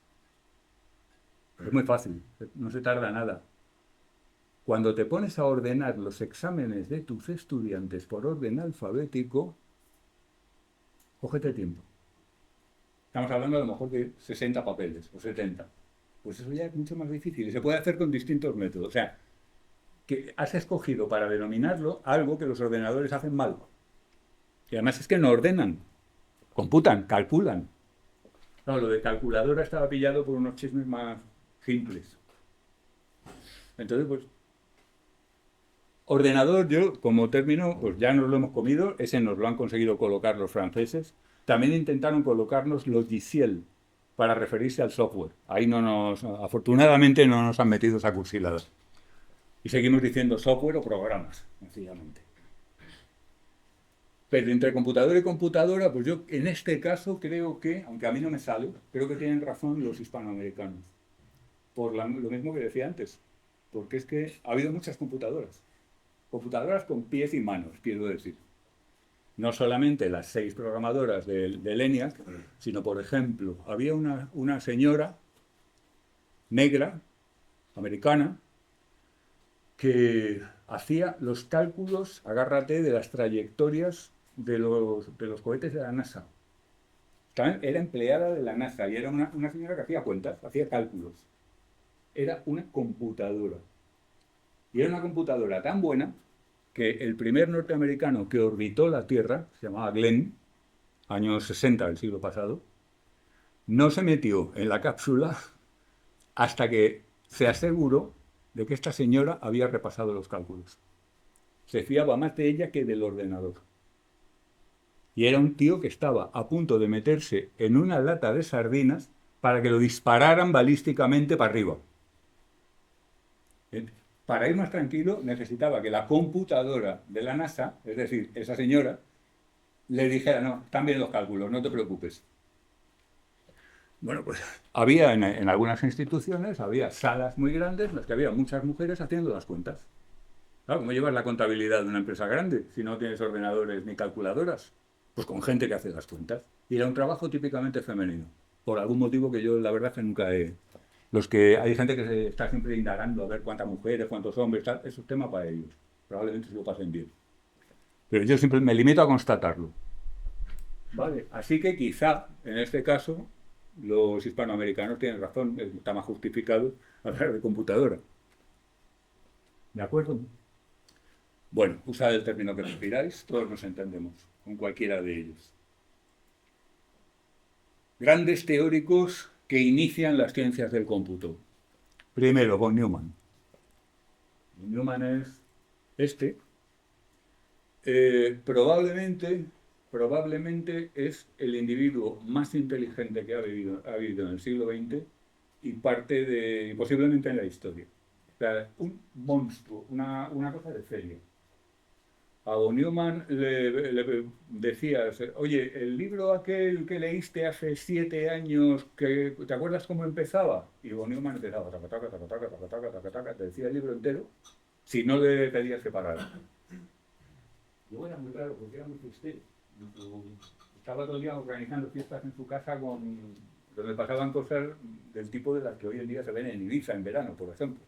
es muy fácil, no se tarda nada. Cuando te pones a ordenar los exámenes de tus estudiantes por orden alfabético, cógete tiempo. Estamos hablando a lo mejor de 60 papeles o 70. Pues eso ya es mucho más difícil y se puede hacer con distintos métodos. O sea, que has escogido para denominarlo algo que los ordenadores hacen mal. Y además es que no ordenan, computan, calculan. No, lo de calculadora estaba pillado por unos chismes más simples. Entonces, pues, ordenador, yo como término, pues ya nos lo hemos comido, ese nos lo han conseguido colocar los franceses. También intentaron colocarnos logiciel para referirse al software. Ahí afortunadamente no nos han metido esa cursilada. Y seguimos diciendo software o programas, sencillamente. Pero entre computador y computadora, pues yo en este caso creo que, aunque a mí no me sale, creo que tienen razón los hispanoamericanos. Por lo mismo que decía antes. Porque es que ha habido muchas computadoras. Computadoras con pies y manos, quiero decir. No solamente las 6 programadoras del ENIAC, sino, por ejemplo, había una señora negra, americana, que hacía los cálculos, agárrate, de las trayectorias de los cohetes de la NASA. Era empleada de la NASA y era una señora que hacía cuentas, hacía cálculos. Era una computadora. Y era una computadora tan buena que el primer norteamericano que orbitó la Tierra, se llamaba Glenn, años 60 del siglo pasado, no se metió en la cápsula hasta que se aseguró de que esta señora había repasado los cálculos. Se fiaba más de ella que del ordenador. Y era un tío que estaba a punto de meterse en una lata de sardinas para que lo dispararan balísticamente para arriba. Para ir más tranquilo necesitaba que la computadora de la NASA, es decir, esa señora, le dijera, no, están bien los cálculos, no te preocupes. Bueno, pues había en algunas instituciones, había salas muy grandes en las que había muchas mujeres haciendo las cuentas. Claro, ¿cómo llevas la contabilidad de una empresa grande si no tienes ordenadores ni calculadoras? Pues con gente que hace las cuentas. Y era un trabajo típicamente femenino. Por algún motivo que yo, la verdad, que nunca he... Hay gente que se está siempre indagando a ver cuántas mujeres, cuántos hombres, tal. Eso es tema para ellos. Probablemente se lo pasen bien. Pero yo siempre me limito a constatarlo. Vale, así que quizá, en este caso, los hispanoamericanos tienen razón, está más justificado hablar de computadora. ¿De acuerdo? Bueno, usad el término que prefiráis, todos nos entendemos con cualquiera de ellos. Grandes teóricos que inician las ciencias del cómputo. Primero, von Neumann. Von Neumann es este. Probablemente es el individuo más inteligente que ha vivido en el siglo XX y posiblemente en la historia. O sea, un monstruo, una cosa de serie. A von Neumann le decías, oye, el libro aquel que leíste hace 7 años, ¿te acuerdas cómo empezaba? Y von Neumann empezaba, taca, taca, taca, taca, taca, taca, taca, taca, te decía el libro entero, si no le pedías que parara. Yo era muy raro, porque era muy triste. Estaba todo el día organizando fiestas en su casa donde pasaban cosas del tipo de las que hoy en día se ven en Ibiza en verano, por ejemplo.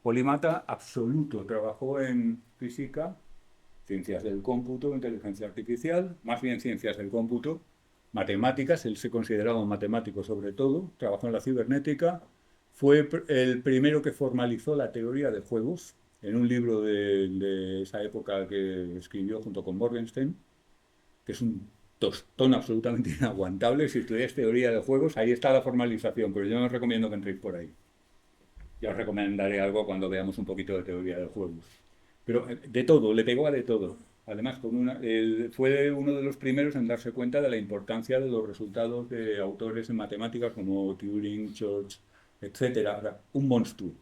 Polímata absoluto, trabajó en física, ciencias del cómputo, inteligencia artificial, más bien ciencias del cómputo, matemáticas, él se consideraba un matemático sobre todo, trabajó en la cibernética, fue el primero que formalizó la teoría de juegos, en un libro de esa época que escribió junto con Morgenstern, que es un tostón absolutamente inaguantable. Si estudiáis teoría de juegos, ahí está la formalización, pero yo no os recomiendo que entréis por ahí. Ya os recomendaré algo cuando veamos un poquito de teoría de juegos. Pero de todo, le pegó a de todo. Además, fue uno de los primeros en darse cuenta de la importancia de los resultados de autores en matemáticas como Turing, Church, etc. Un monstruo.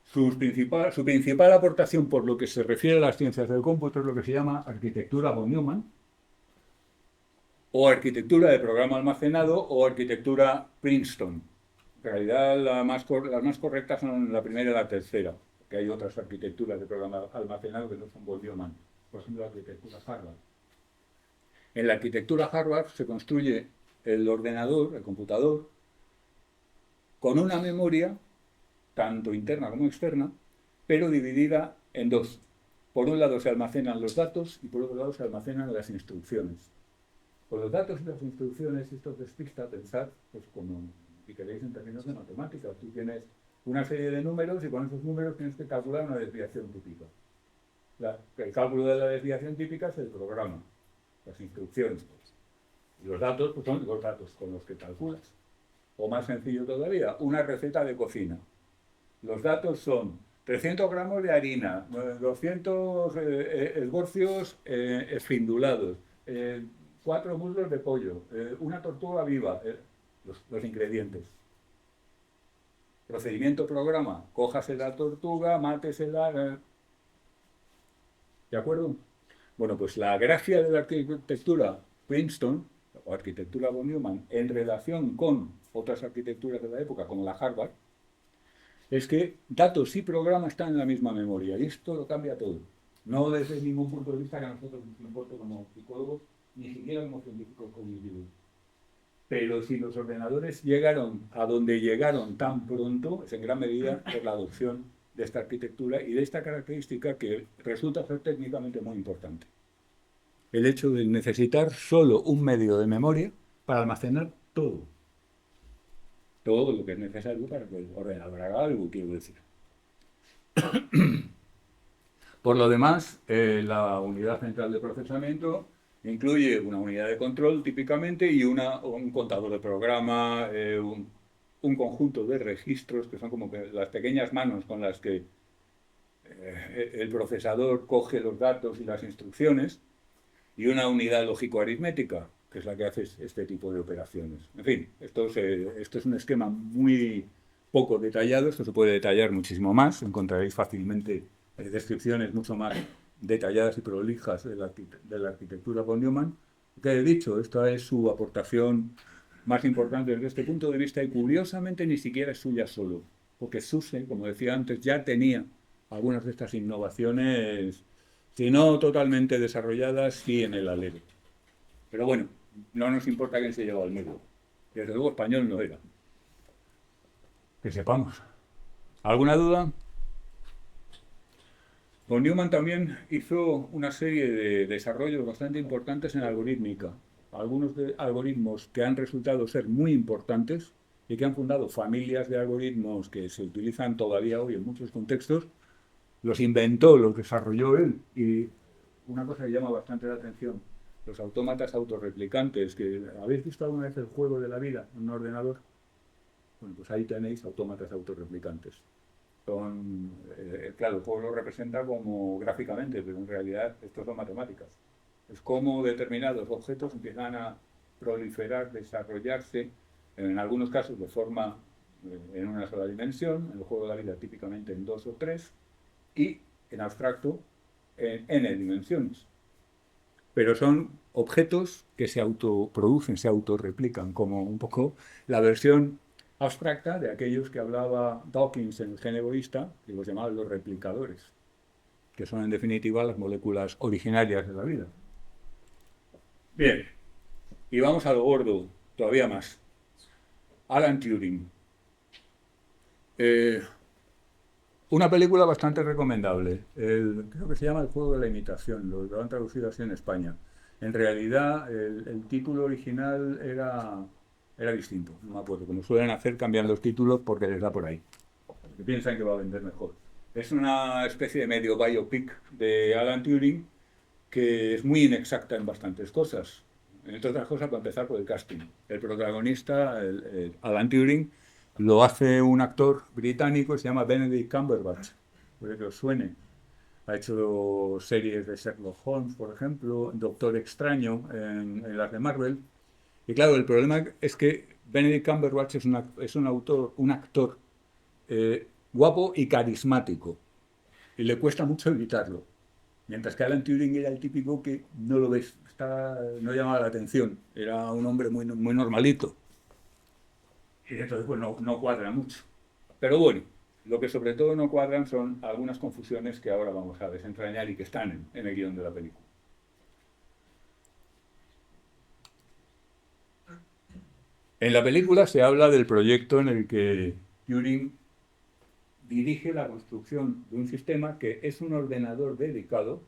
Su principal aportación por lo que se refiere a las ciencias del cómputo es lo que se llama arquitectura von Neumann, o arquitectura de programa almacenado, o arquitectura Princeton. En realidad las más correctas son la primera y la tercera, porque hay otras arquitecturas de programa almacenado que no son von Neumann, por ejemplo la arquitectura Harvard. En la arquitectura Harvard se construye el ordenador, el computador, con una memoria tanto interna como externa, pero dividida en dos. Por un lado se almacenan los datos y por otro lado se almacenan las instrucciones. Con los datos y las instrucciones, esto os despista, pensad, pues como si queréis en términos de matemáticas, tú tienes una serie de números y con esos números tienes que calcular una desviación típica. El cálculo de la desviación típica es el programa, las instrucciones. Y los datos pues son los datos con los que calculas. O más sencillo todavía, una receta de cocina. Los datos son 300 gramos de harina, 200 esborcios esfindulados, 4 muslos de pollo, una tortuga viva, los ingredientes. Procedimiento programa, cójase la tortuga, mátesela. ¿De acuerdo? Bueno, pues la gracia de la arquitectura Princeton, o arquitectura von Neumann, en relación con otras arquitecturas de la época, como la Harvard, es que datos y programa están en la misma memoria, y esto lo cambia todo. No desde ningún punto de vista que a nosotros nos importe como psicólogos, ni siquiera como científicos cognitivos. Pero si los ordenadores llegaron a donde llegaron tan pronto, es en gran medida por la adopción de esta arquitectura y de esta característica que resulta ser técnicamente muy importante. el hecho de necesitar solo un medio de memoria para almacenar todo. Todo lo que es necesario para que el ordenador haga algo, quiero decir. Por lo demás, la unidad central de procesamiento incluye una unidad de control típicamente y un contador de programa, un conjunto de registros que son como que las pequeñas manos con las que el procesador coge los datos y las instrucciones, y una unidad lógico-aritmética, que es la que hace este tipo de operaciones. En fin, esto es un esquema muy poco detallado, esto se puede detallar muchísimo más, encontraréis fácilmente descripciones mucho más detalladas y prolijas de la arquitectura von Neumann. Que he dicho, esta es su aportación más importante desde este punto de vista y curiosamente ni siquiera es suya solo, porque SUSE, como decía antes, ya tenía algunas de estas innovaciones, si no totalmente desarrolladas, sí en el alero. Pero bueno, no nos importa quién se llevó al medio. Desde luego español no era. Que sepamos. ¿Alguna duda? Von Neumann también hizo una serie de desarrollos bastante importantes en algorítmica. Algunos de algoritmos que han resultado ser muy importantes y que han fundado familias de algoritmos que se utilizan todavía hoy en muchos contextos, los inventó, los desarrolló él. Y una cosa que llama bastante la atención, los autómatas autorreplicantes, que ¿habéis visto alguna vez el juego de la vida en un ordenador? Bueno, pues ahí tenéis autómatas autorreplicantes. Claro, el juego lo representa como gráficamente, pero en realidad esto son matemáticas. Es como determinados objetos empiezan a proliferar, desarrollarse, en algunos casos de forma en una sola dimensión, en el juego de la vida típicamente en 2 o 3, y en abstracto en n dimensiones. Pero son objetos que se autoproducen, se autorreplican, como un poco la versión abstracta de aquellos que hablaba Dawkins en el gen egoísta, que los llamaban los replicadores, que son en definitiva las moléculas originarias de la vida. Bien, y vamos a lo gordo, todavía más. Alan Turing. Una película bastante recomendable, creo que se llama El juego de la imitación, lo han traducido así en España. En realidad, el título original era distinto, no me acuerdo. Como suelen hacer, cambian los títulos porque les da por ahí, porque piensan que va a vender mejor. Es una especie de medio biopic de Alan Turing que es muy inexacta en bastantes cosas. Entre otras cosas, para empezar por el casting. El protagonista, Alan Turing, lo hace un actor británico que se llama Benedict Cumberbatch, puede que os suene. Ha hecho series de Sherlock Holmes, por ejemplo, Doctor Extraño en las de Marvel. Y claro, el problema es que Benedict Cumberbatch es un actor guapo y carismático. Y le cuesta mucho evitarlo. Mientras que Alan Turing era el típico que no lo ves, no llamaba la atención. Era un hombre muy, muy normalito. Y entonces pues no cuadra mucho. Pero bueno, lo que sobre todo no cuadran son algunas confusiones que ahora vamos a desentrañar y que están en el guión de la película. En la película se habla del proyecto en el que Turing dirige la construcción de un sistema que es un ordenador dedicado,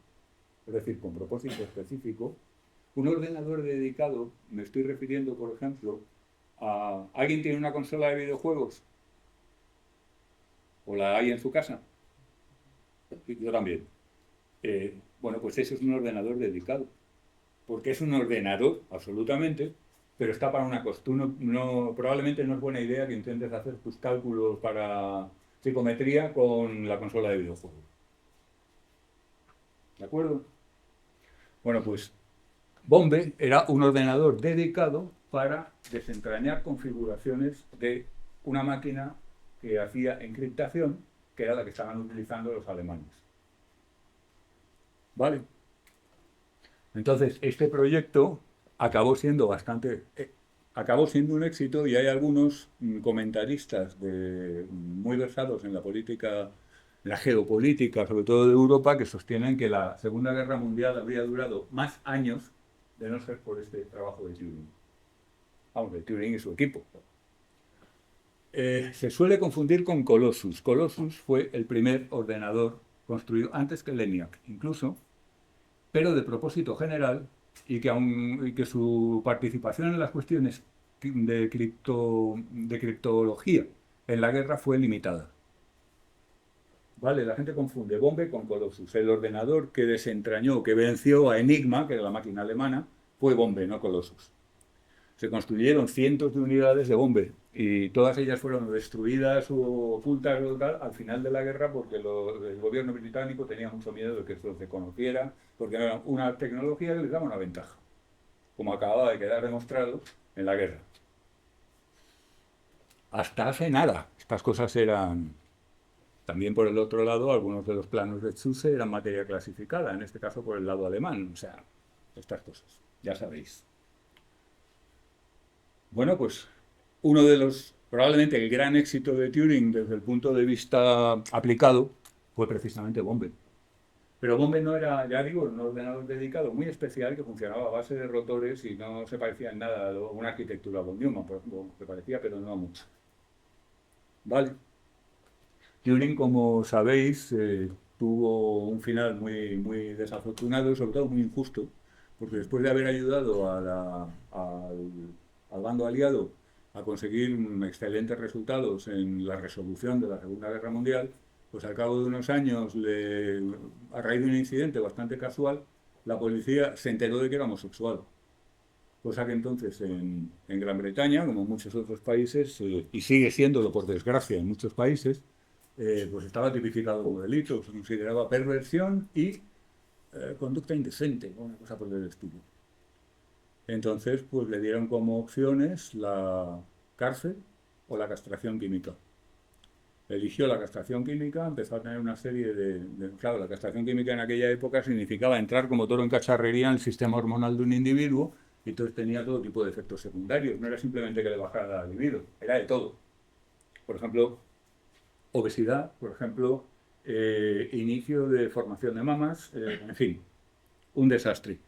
es decir, con propósito específico. Un ordenador dedicado, me estoy refiriendo, por ejemplo, a alguien tiene una consola de videojuegos o la hay en su casa. Yo también. Bueno, pues eso es un ordenador dedicado, porque es un ordenador, absolutamente, pero está para una cosa. Probablemente no es buena idea que intentes hacer tus cálculos para psicometría con la consola de videojuegos. ¿De acuerdo? Bueno, pues Bombe era un ordenador dedicado para desentrañar configuraciones de una máquina que hacía encriptación, que era la que estaban utilizando los alemanes. ¿Vale? Entonces, este proyecto acabó siendo un éxito y hay algunos comentaristas muy versados en la política, la geopolítica, sobre todo de Europa, que sostienen que la Segunda Guerra Mundial habría durado más años de no ser por este trabajo de Turing. Vamos, de Turing y su equipo. Se suele confundir con Colossus. Colossus fue el primer ordenador construido antes que el ENIAC, incluso. pero de propósito general, y que su participación en las cuestiones de criptología en la guerra fue limitada. ¿Vale? La gente confunde Bombe con Colossus. El ordenador que desentrañó, que venció a Enigma, que era la máquina alemana, fue Bombe, no Colossus. Se construyeron cientos de unidades de Bombe y todas ellas fueron destruidas o ocultas o tal al final de la guerra porque el gobierno británico tenía mucho miedo de que esto se conociera, porque era una tecnología que les daba una ventaja, como acababa de quedar demostrado en la guerra. Hasta hace nada, estas cosas eran... También por el otro lado, algunos de los planos de Zuse eran materia clasificada, en este caso por el lado alemán, o sea, estas cosas, ya sabéis. Bueno, pues probablemente el gran éxito de Turing desde el punto de vista aplicado fue precisamente Bombe. Pero Bombe no era, ya digo, un ordenador dedicado muy especial que funcionaba a base de rotores y no se parecía en nada a una arquitectura von Neumann, por ejemplo, se parecía, pero no mucho. Vale. Turing, como sabéis, tuvo un final muy desafortunado y sobre todo muy injusto, porque después de haber ayudado al bando aliado a conseguir excelentes resultados en la resolución de la Segunda Guerra Mundial, pues al cabo de unos años, a raíz de un incidente bastante casual, la policía se enteró de que era homosexual. Cosa que entonces en Gran Bretaña, como en muchos otros países, y sigue siéndolo por desgracia en muchos países, pues estaba tipificado como delito, se consideraba perversión y conducta indecente, o una cosa por el estilo. Entonces, pues le dieron como opciones la cárcel o la castración química. Eligió la castración química, empezó a tener una serie Claro, la castración química en aquella época significaba entrar como toro en cacharrería en el sistema hormonal de un individuo, y entonces tenía todo tipo de efectos secundarios. No era simplemente que le bajara la libido, era de todo. Por ejemplo, obesidad, por ejemplo, inicio de formación de mamas, en fin, un desastre.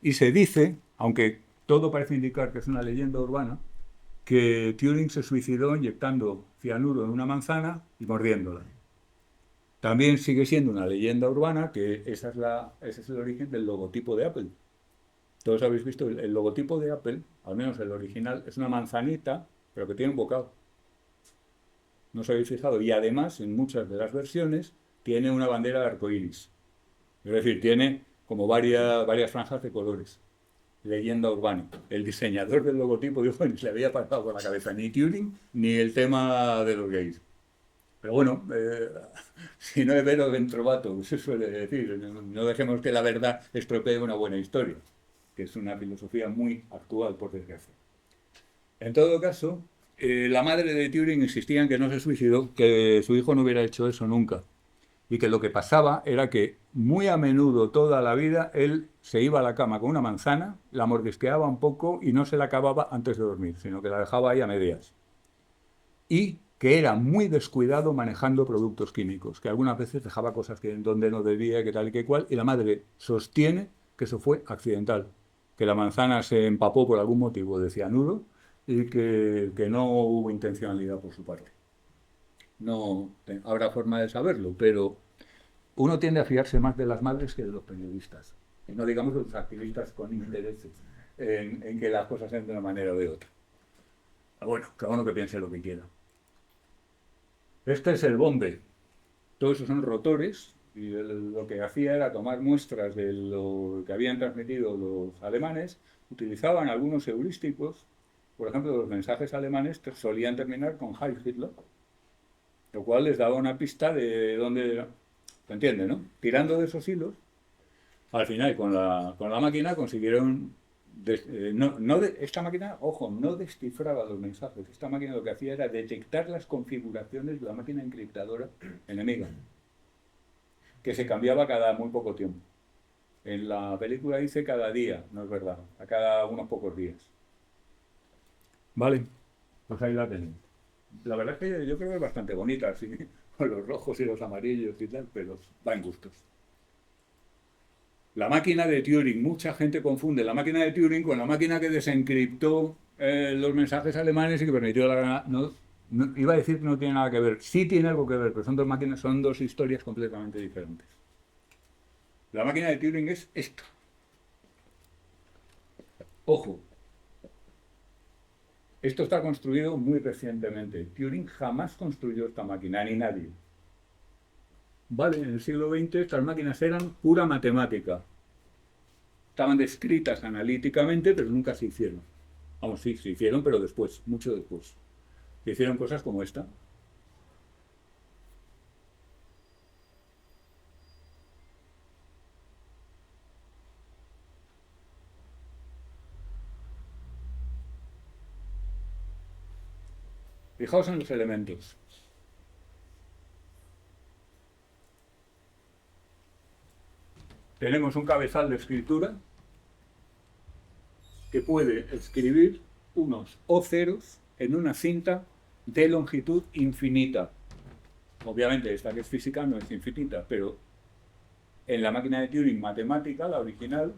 Y se dice, aunque todo parece indicar que es una leyenda urbana, que Turing se suicidó inyectando cianuro en una manzana y mordiéndola. También sigue siendo una leyenda urbana que ese es el origen del logotipo de Apple. Todos habéis visto el logotipo de Apple, al menos el original, es una manzanita, pero que tiene un bocado. ¿No os habéis fijado? Y además, en muchas de las versiones, tiene una bandera de arcoíris. Es decir, tiene como varias franjas de colores. Leyenda urbana. El diseñador del logotipo dijo ni se le había pasado por la cabeza ni Turing ni el tema de los gays. Pero bueno, si no es vero, dentro vato, se suele decir. No dejemos que la verdad estropee una buena historia, que es una filosofía muy actual, por desgracia. En todo caso, la madre de Turing insistía en que no se suicidó, que su hijo no hubiera hecho eso nunca. Y que lo que pasaba era que muy a menudo, toda la vida, él se iba a la cama con una manzana, la mordisqueaba un poco y no se la acababa antes de dormir, sino que la dejaba ahí a medias. Y que era muy descuidado manejando productos químicos, que algunas veces dejaba cosas donde no debía, que tal y que cual, y la madre sostiene que eso fue accidental, que la manzana se empapó por algún motivo de cianuro y que no hubo intencionalidad por su parte. No habrá forma de saberlo, pero uno tiende a fiarse más de las madres que de los periodistas. Y no digamos de los activistas con intereses en que las cosas sean de una manera o de otra. Bueno, cada uno que piense lo que quiera. Este es el Bombe. Todos esos son rotores y lo que hacía era tomar muestras de lo que habían transmitido los alemanes. Utilizaban algunos heurísticos. Por ejemplo, los mensajes alemanes solían terminar con Heil Hitler, lo cual les daba una pista de dónde... ¿Se entiende, no? Tirando de esos hilos, al final con la máquina consiguieron... esta máquina, ojo, no descifraba los mensajes. Esta máquina lo que hacía era detectar las configuraciones de la máquina encriptadora enemiga, que se cambiaba cada muy poco tiempo. En la película dice cada día, no es verdad, a cada unos pocos días. Vale, pues ahí la tenéis. La verdad es que yo creo que es bastante bonita, así, con los rojos y los amarillos y tal, pero va en gustos. La máquina de Turing, mucha gente confunde la máquina de Turing con la máquina que desencriptó los mensajes alemanes y que permitió la... No, iba a decir que no tiene nada que ver, sí tiene algo que ver, pero son dos máquinas, son dos historias completamente diferentes. La máquina de Turing es esto. Ojo, esto está construido muy recientemente. Turing jamás construyó esta máquina, ni nadie. Vale, en el siglo XX estas máquinas eran pura matemática. Estaban descritas analíticamente, pero nunca se hicieron. Vamos, sí, se hicieron, pero después, mucho después. Se hicieron cosas como esta. Fijaos en los elementos. Tenemos un cabezal de escritura que puede escribir unos o ceros en una cinta de longitud infinita. Obviamente esta que es física no es infinita, pero en la máquina de Turing matemática, la original,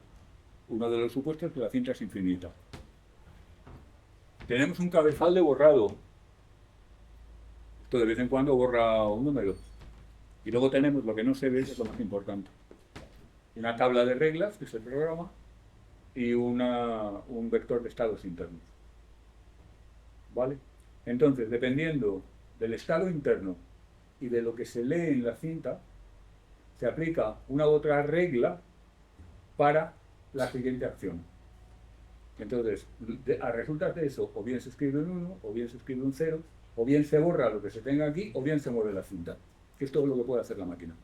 uno de los supuestos es que la cinta es infinita. Tenemos un cabezal de borrado. Esto de vez en cuando borra un número. Y luego tenemos lo que no se ve, que es lo más importante. Una tabla de reglas, que es el programa, y un vector de estados internos. ¿Vale? Entonces, dependiendo del estado interno y de lo que se lee en la cinta, se aplica una u otra regla para la siguiente acción. Entonces, a resultas de eso, o bien se escribe un 1, o bien se escribe un 0, o bien se borra lo que se tenga aquí, o bien se mueve la cinta. Que es todo lo que puede hacer la máquina.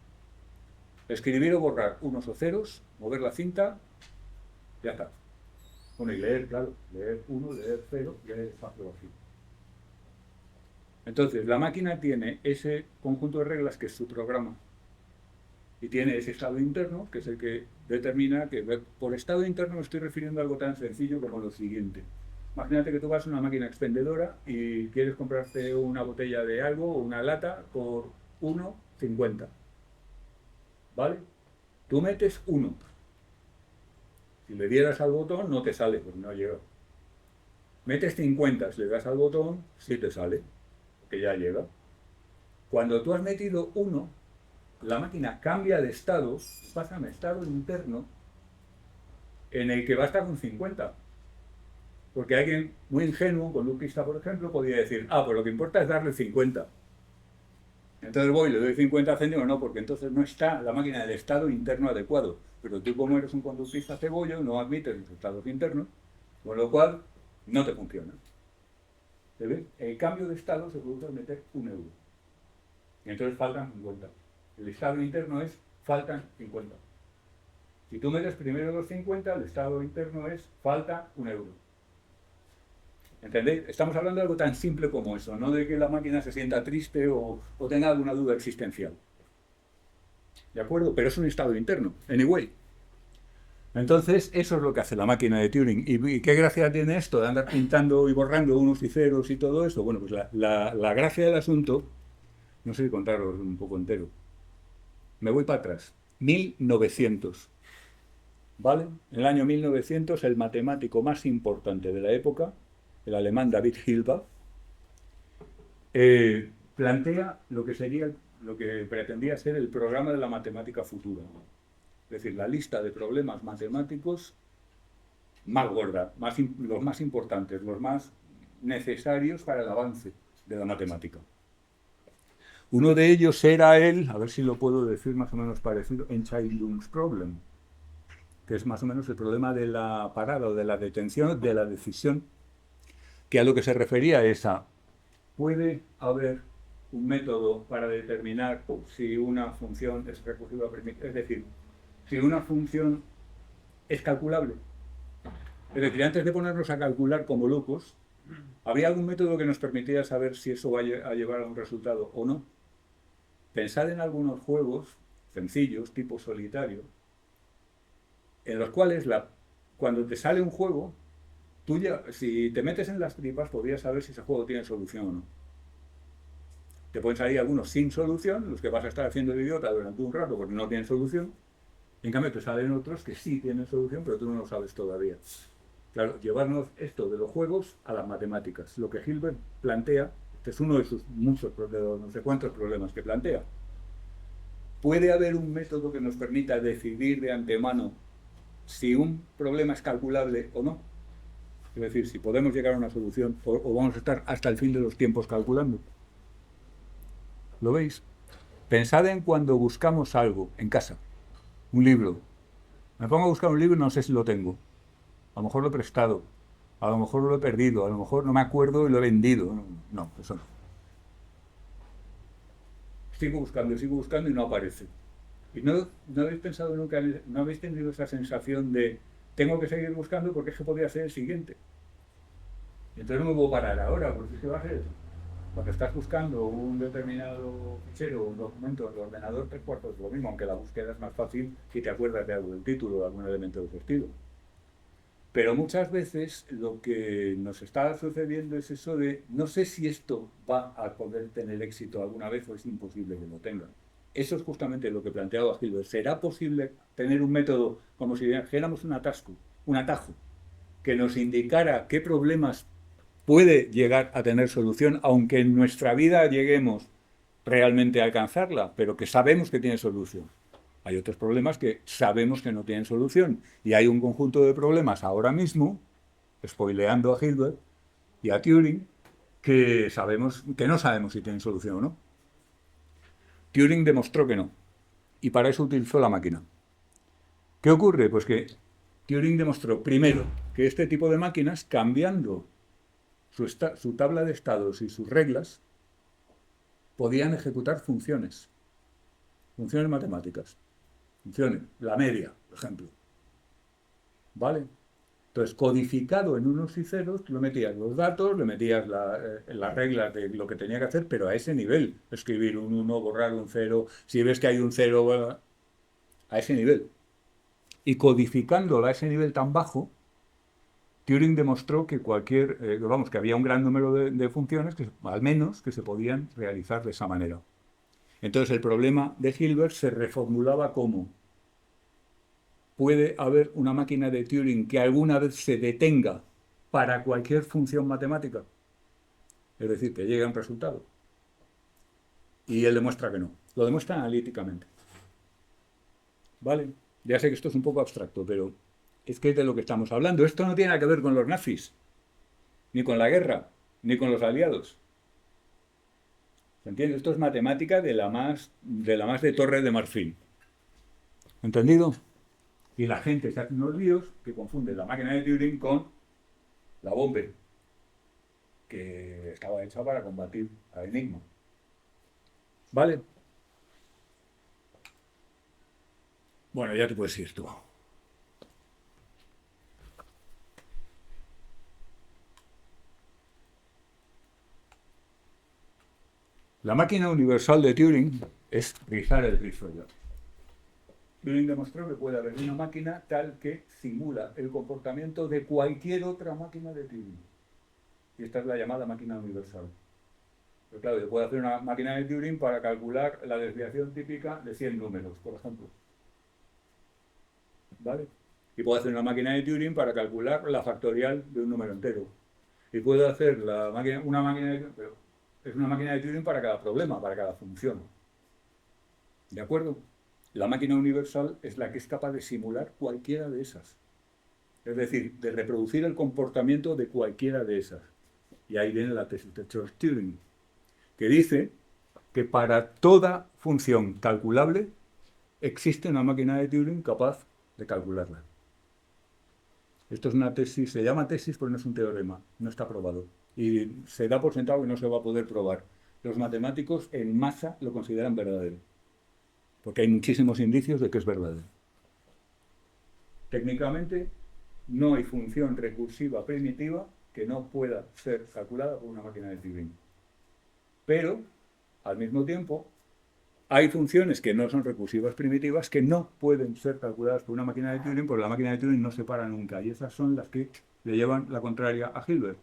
Escribir o borrar unos o ceros, mover la cinta, ya está. Bueno, y leer, claro, leer 1, leer 0, leer espacio vacío. Entonces, la máquina tiene ese conjunto de reglas que es su programa, y tiene ese estado interno, que es el que determina que por estado interno me estoy refiriendo a algo tan sencillo como lo siguiente. Imagínate que tú vas a una máquina expendedora y quieres comprarte una botella de algo o una lata por 1,50. ¿Vale? Tú metes 1. Si le dieras al botón no te sale, porque no ha llegado. Metes 50, si le das al botón, sí te sale, porque ya llega. Cuando tú has metido 1, la máquina cambia de estado, pasa a un estado interno en el que va a estar con 50. Porque alguien muy ingenuo, conductista por ejemplo, podría decir, pues lo que importa es darle 50. Entonces voy, le doy 50 céntimos, no, porque entonces no está la máquina del estado interno adecuado. Pero tú, como eres un conductista cebollo, no admites los estados internos, con lo cual no te funciona. ¿Se ve? El cambio de estado se produce al meter 1 euro. Y entonces faltan 50. El estado interno es faltan 50. Si tú metes primero los 50, el estado interno es falta 1 euro. ¿Entendéis? Estamos hablando de algo tan simple como eso, no de que la máquina se sienta triste o tenga alguna duda existencial. ¿De acuerdo? Pero es un estado interno, anyway. Entonces, eso es lo que hace la máquina de Turing. ¿Y qué gracia tiene esto de andar pintando y borrando unos y ceros y todo eso? Bueno, pues la gracia del asunto, no sé si contaros un poco entero. Me voy para atrás. 1900. ¿Vale? En el año 1900, el matemático más importante de la época, el alemán David Hilbert, plantea lo que pretendía ser el programa de la matemática futura. Es decir, la lista de problemas matemáticos más gorda, los más importantes, los más necesarios para el avance de la matemática. Uno de ellos era a ver si lo puedo decir más o menos parecido, Entscheidungsproblem, Problem, que es más o menos el problema de la parada o de la detención, de la decisión, que a lo que se refería es ¿puede haber un método para determinar si una función es recursiva? Es decir, si una función es calculable. Es decir, antes de ponernos a calcular como locos, ¿habría algún método que nos permitiera saber si eso va a llevar a un resultado o no? Pensad en algunos juegos sencillos, tipo solitario, en los cuales cuando te sale un juego, tú si te metes en las tripas, podrías saber si ese juego tiene solución o no. Te pueden salir algunos sin solución, los que vas a estar haciendo el idiota durante un rato porque no tienen solución. En cambio, te salen otros que sí tienen solución, pero tú no lo sabes todavía. Claro, llevarnos esto de los juegos a las matemáticas. Lo que Hilbert plantea, este es uno de sus muchos problemas, no sé cuántos problemas que plantea. ¿Puede haber un método que nos permita decidir de antemano si un problema es calculable o no? Es decir, si podemos llegar a una solución o vamos a estar hasta el fin de los tiempos calculando. ¿Lo veis? Pensad en cuando buscamos algo en casa, un libro. Me pongo a buscar un libro y no sé si lo tengo. A lo mejor lo he prestado, a lo mejor lo he perdido, a lo mejor no me acuerdo y lo he vendido. No, eso no. Sigo buscando y no aparece. ¿Y no habéis pensado nunca, no habéis tenido esa sensación de tengo que seguir buscando porque eso podría ser el siguiente? Y entonces no me puedo parar ahora, porque ¿qué va a ser eso? Cuando estás buscando un determinado fichero o un documento en el ordenador, 3/4 es lo mismo, aunque la búsqueda es más fácil si te acuerdas de algo del título o de algún elemento de ese estilo. Pero muchas veces lo que nos está sucediendo es eso de no sé si esto va a poder tener éxito alguna vez o es imposible que lo tenga. Eso es justamente lo que planteaba Hilbert. ¿Será posible tener un método como si dijéramos un atajo, que nos indicara qué problemas puede llegar a tener solución, aunque en nuestra vida lleguemos realmente a alcanzarla, pero que sabemos que tiene solución? Hay otros problemas que sabemos que no tienen solución. Y hay un conjunto de problemas ahora mismo, spoileando a Hilbert y a Turing, que no sabemos si tienen solución o no. Turing demostró que no. Y para eso utilizó la máquina. ¿Qué ocurre? Pues que Turing demostró, primero, que este tipo de máquinas, cambiando su tabla de estados y sus reglas, podían ejecutar funciones matemáticas. Funciones, la media, por ejemplo. ¿Vale? Entonces, codificado en unos y ceros, tú le metías los datos, le metías las reglas de lo que tenía que hacer, pero a ese nivel. Escribir un 1, borrar un 0, si ves que hay un 0, a ese nivel. Y codificándola a ese nivel tan bajo, Turing demostró que que había un gran número de funciones, al menos, que se podían realizar de esa manera. Entonces el problema de Hilbert se reformulaba como: ¿puede haber una máquina de Turing que alguna vez se detenga para cualquier función matemática? Es decir, que llegue a un resultado. Y él demuestra que no. Lo demuestra analíticamente. ¿Vale? Ya sé que esto es un poco abstracto, pero es que es de lo que estamos hablando. Esto no tiene nada que ver con los nazis, ni con la guerra, ni con los aliados. ¿Se entiende? Esto es matemática de la más de Torre de Marfil. ¿Entendido? Y la gente se hace unos líos que confunden la máquina de Turing con la bomba, que estaba hecha para combatir a Enigma. ¿Vale? Bueno, ya te puedes ir tú. La máquina universal de Turing es rizar el rizo ya. Turing demostró que puede haber una máquina tal que simula el comportamiento de cualquier otra máquina de Turing. Y esta es la llamada máquina universal. Pero claro, yo puedo hacer una máquina de Turing para calcular la desviación típica de 100 números, por ejemplo. ¿Vale? Y puedo hacer una máquina de Turing para calcular la factorial de un número entero. Y puedo hacer una máquina de Turing, pero es una máquina de Turing para cada problema, para cada función. ¿De acuerdo? La máquina universal es la que es capaz de simular cualquiera de esas. Es decir, de reproducir el comportamiento de cualquiera de esas. Y ahí viene la tesis de Church-Turing, que dice que para toda función calculable existe una máquina de Turing capaz de calcularla. Esto es una tesis, se llama tesis porque no es un teorema, no está probado. Y se da por sentado que no se va a poder probar. Los matemáticos en masa lo consideran verdadero, porque hay muchísimos indicios de que es verdadero. Técnicamente, no hay función recursiva primitiva que no pueda ser calculada por una máquina de Turing. Pero, al mismo tiempo, hay funciones que no son recursivas primitivas que no pueden ser calculadas por una máquina de Turing, porque la máquina de Turing no se para nunca. Y esas son las que le llevan la contraria a Hilbert.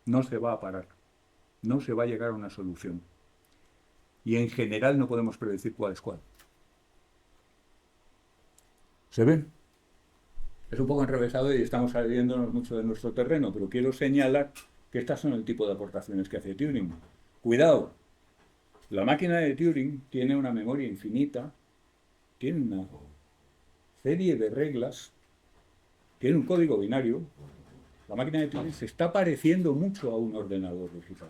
No se va a parar. No se va a llegar a una solución. Y en general no podemos predecir cuál es cuál. ¿Se ven? Es un poco enrevesado y estamos saliéndonos mucho de nuestro terreno, pero quiero señalar que estas son el tipo de aportaciones que hace Turing. Cuidado, la máquina de Turing tiene una memoria infinita tiene una serie de reglas, tiene un código binario. La máquina de Turing se está pareciendo mucho a un ordenador digital.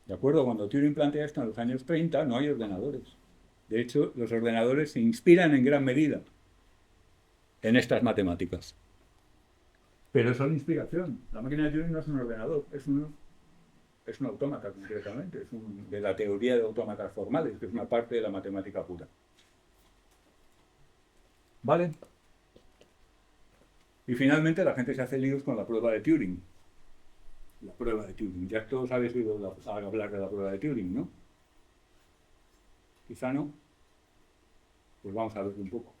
¿De acuerdo? Cuando Turing plantea esto en los años 30, no hay ordenadores. De hecho, los ordenadores se inspiran en gran medida en estas matemáticas. Pero es solo inspiración. La máquina de Turing no es un ordenador, es un autómata concretamente, es de la teoría de autómatas formales, que es una parte de la matemática pura. ¿Vale? Y finalmente la gente se hace líos con la prueba de Turing. La prueba de Turing. Ya todos habéis oído hablar de la prueba de Turing, ¿no? Quizá no. Pues vamos a ver un poco.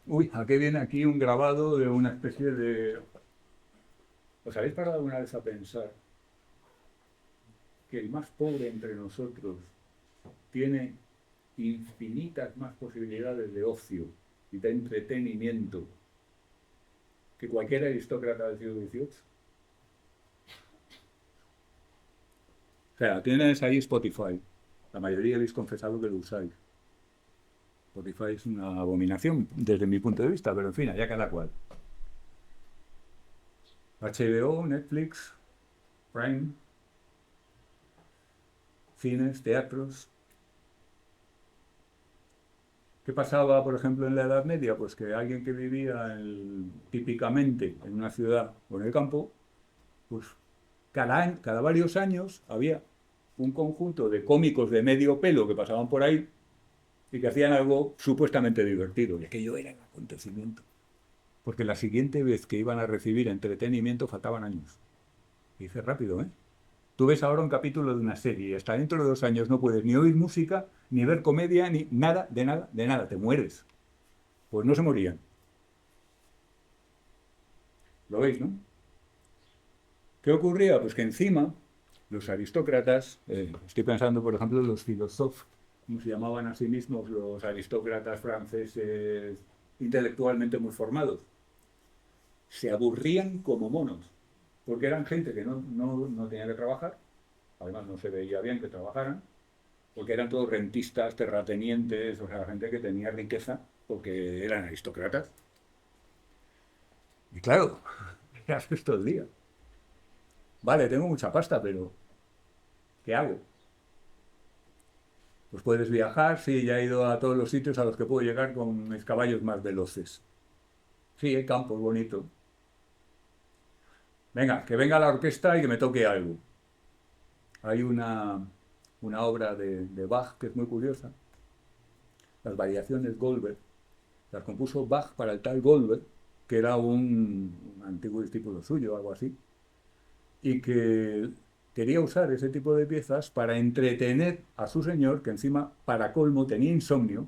Uy, ¿a qué viene aquí un grabado de una especie de... ¿Os habéis parado alguna vez a pensar que el más pobre entre nosotros tiene infinitas más posibilidades de ocio y de entretenimiento que cualquier aristócrata del siglo XVIII? O sea, tienes ahí Spotify. La mayoría habéis confesado que lo usáis. Spotify es una abominación desde mi punto de vista, pero en fin, allá cada cual. HBO, Netflix, Prime, cines, teatros. ¿Qué pasaba, por ejemplo, en la Edad Media? Pues que alguien que vivía típicamente en una ciudad o en el campo, pues cada varios años había un conjunto de cómicos de medio pelo que pasaban por ahí y que hacían algo supuestamente divertido. Y aquello era el acontecimiento. Porque la siguiente vez que iban a recibir entretenimiento faltaban años. Y dice rápido, ¿eh? Tú ves ahora un capítulo de una serie y hasta dentro de 2 años no puedes ni oír música, ni ver comedia, ni nada, de nada, de nada. Te mueres. Pues no se morían. ¿Lo veis, no? ¿Qué ocurría? Pues que encima los aristócratas, estoy pensando por ejemplo en los filósofos, como se llamaban a sí mismos los aristócratas franceses intelectualmente muy formados, se aburrían como monos, porque eran gente que no tenía que trabajar, además no se veía bien que trabajaran, porque eran todos rentistas, terratenientes, o sea, gente que tenía riqueza porque eran aristócratas. Y claro, ¿qué haces todo el día? Vale, tengo mucha pasta, pero ¿qué hago? Pues puedes viajar, sí, ya he ido a todos los sitios a los que puedo llegar con mis caballos más veloces. Sí, el campo es bonito. Venga, que venga la orquesta y que me toque algo. Hay una obra de Bach que es muy curiosa. Las variaciones Goldberg. Las compuso Bach para el tal Goldberg, que era un antiguo discípulo suyo, algo así, y que quería usar ese tipo de piezas para entretener a su señor, que encima, para colmo, tenía insomnio,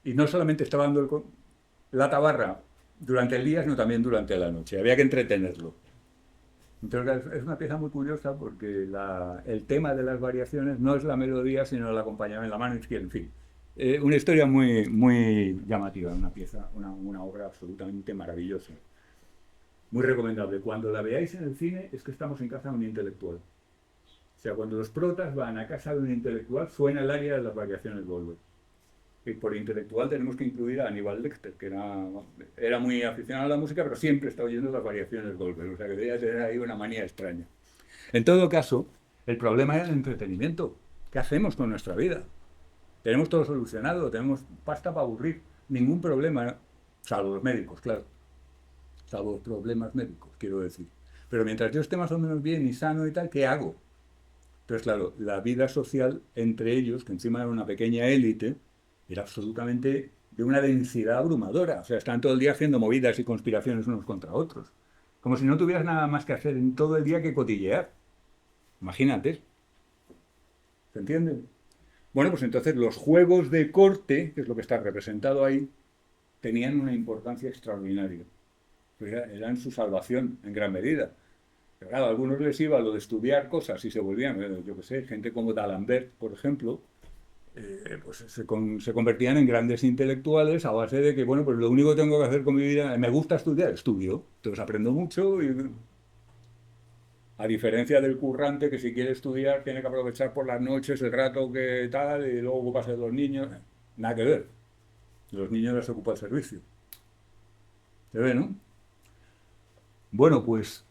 y no solamente estaba dando la tabarra durante el día, sino también durante la noche. Había que entretenerlo. Entonces es una pieza muy curiosa porque el tema de las variaciones no es la melodía, sino el acompañamiento en la mano izquierda, en fin. Una historia muy, muy llamativa, una pieza, una obra absolutamente maravillosa. Muy recomendable. Cuando la veáis en el cine es que estamos en casa de un intelectual. O sea, cuando los protas van a casa de un intelectual, suena el área de las variaciones Goldberg. Y por intelectual tenemos que incluir a Aníbal Lecter, que era muy aficionado a la música, pero siempre está oyendo las variaciones Goldberg. O sea, que debería tener ahí una manía extraña. En todo caso, el problema era el entretenimiento. ¿Qué hacemos con nuestra vida? Tenemos todo solucionado, tenemos pasta para aburrir. Ningún problema, salvo los médicos, claro. Salvo los problemas médicos, quiero decir. Pero mientras yo esté más o menos bien y sano y tal, ¿qué hago? Entonces, claro, la vida social entre ellos, que encima era una pequeña élite, era absolutamente de una densidad abrumadora. O sea, estaban todo el día haciendo movidas y conspiraciones unos contra otros. Como si no tuvieras nada más que hacer en todo el día que cotillear. Imagínate. ¿Se entiende? Bueno, pues entonces los juegos de corte, que es lo que está representado ahí, tenían una importancia extraordinaria. Eran su salvación en gran medida. Pero claro, a algunos les iba lo de estudiar cosas y se volvían, yo qué sé, gente como D'Alembert, por ejemplo, pues se convertían en grandes intelectuales a base de que, bueno, pues lo único que tengo que hacer con mi vida, me gusta estudiar, estudio, entonces aprendo mucho y... A diferencia del currante que si quiere estudiar tiene que aprovechar por las noches el rato que tal y luego ocuparse de los niños. Nada que ver. Los niños les ocupa el servicio. ¿Se ve, no? Bueno, pues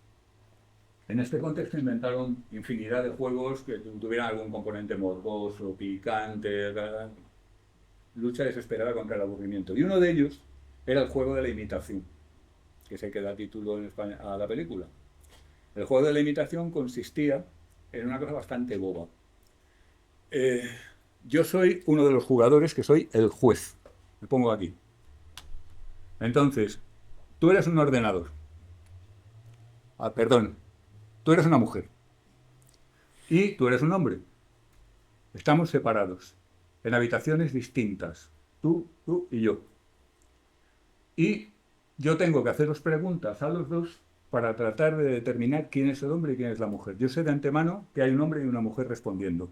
en este contexto inventaron infinidad de juegos que tuvieran algún componente morboso, picante, lucha desesperada contra el aburrimiento. Y uno de ellos era el juego de la imitación, que es el que da título en España a la película. El juego de la imitación consistía en una cosa bastante boba. Yo soy uno de los jugadores que soy el juez. Me pongo aquí. Entonces, tú eres un ordenador. Perdón, tú eres una mujer. Y tú eres un hombre. Estamos separados, en habitaciones distintas. Tú y yo. Y yo tengo que haceros preguntas a los dos para tratar de determinar quién es el hombre y quién es la mujer. Yo sé de antemano que hay un hombre y una mujer respondiendo.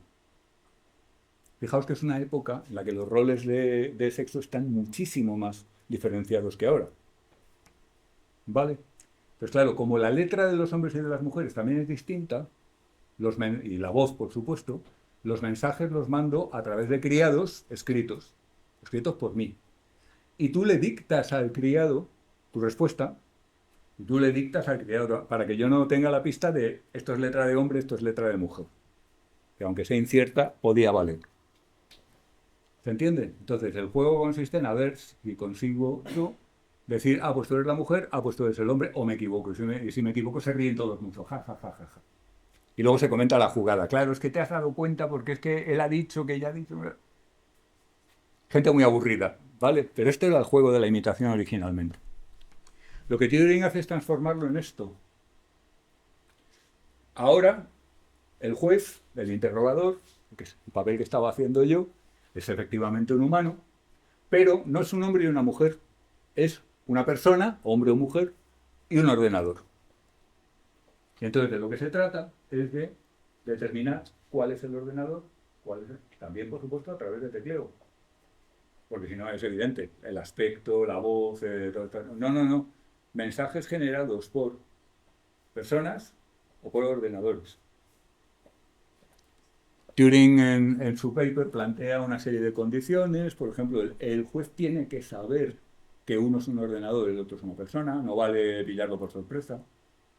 Fijaos que es una época en la que los roles de sexo están muchísimo más diferenciados que ahora. ¿Vale? Pues claro, como la letra de los hombres y de las mujeres también es distinta, y la voz, por supuesto, los mensajes los mando a través de criados escritos por mí. Y tú le dictas al criado tu respuesta, y tú le dictas al criado para que yo no tenga la pista de esto es letra de hombre, esto es letra de mujer. Que aunque sea incierta, podía valer. ¿Se entiende? Entonces, el juego consiste en a ver si consigo yo decir, pues tú eres la mujer, pues tú eres el hombre, o me equivoco. Y si me equivoco, se ríen todos mucho. Ja, ja, ja, ja, ja. Y luego se comenta la jugada. Claro, es que te has dado cuenta porque es que él ha dicho que ella ha dicho. Gente muy aburrida, ¿vale? Pero este era el juego de la imitación originalmente. Lo que Turing hace es transformarlo en esto. Ahora, el juez, el interrogador, que es el papel que estaba haciendo yo, es efectivamente un humano, pero no es un hombre y una mujer, es una persona, hombre o mujer, y un ordenador. Y entonces de lo que se trata es de determinar cuál es el ordenador, también por supuesto a través de tecleo. Porque si no es evidente, el aspecto, la voz, todo esto. No. Mensajes generados por personas o por ordenadores. Turing en su paper plantea una serie de condiciones, por ejemplo, el juez tiene que saber que uno es un ordenador y el otro es una persona, no vale pillarlo por sorpresa,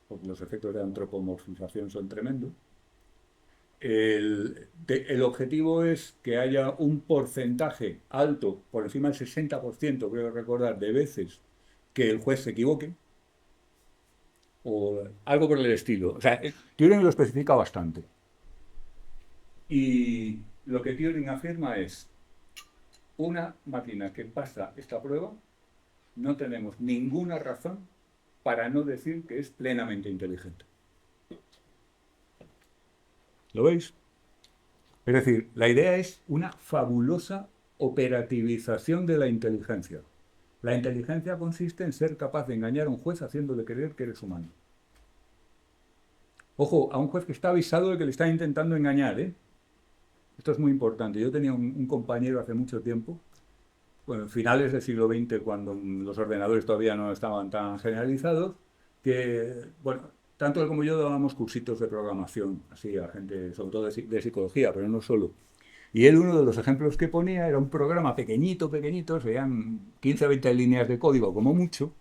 porque los efectos de antropomorfización son tremendos. El objetivo es que haya un porcentaje alto, por encima del 60%, creo recordar, de veces que el juez se equivoque, o algo por el estilo. O sea, Turing lo especifica bastante. Y lo que Turing afirma es, una máquina que pasa esta prueba, no tenemos ninguna razón para no decir que es plenamente inteligente. ¿Lo veis? Es decir, la idea es una fabulosa operativización de la inteligencia. La inteligencia consiste en ser capaz de engañar a un juez haciéndole creer que eres humano. Ojo, a un juez que está avisado de que le está intentando engañar, ¿eh? Esto es muy importante. Yo tenía un compañero hace mucho tiempo, bueno, finales del siglo XX, cuando los ordenadores todavía no estaban tan generalizados, que, bueno, tanto él como yo dábamos cursitos de programación, así a gente, sobre todo de psicología, pero no solo. Y él, uno de los ejemplos que ponía era un programa pequeñito, serían 15 o 20 líneas de código, como mucho,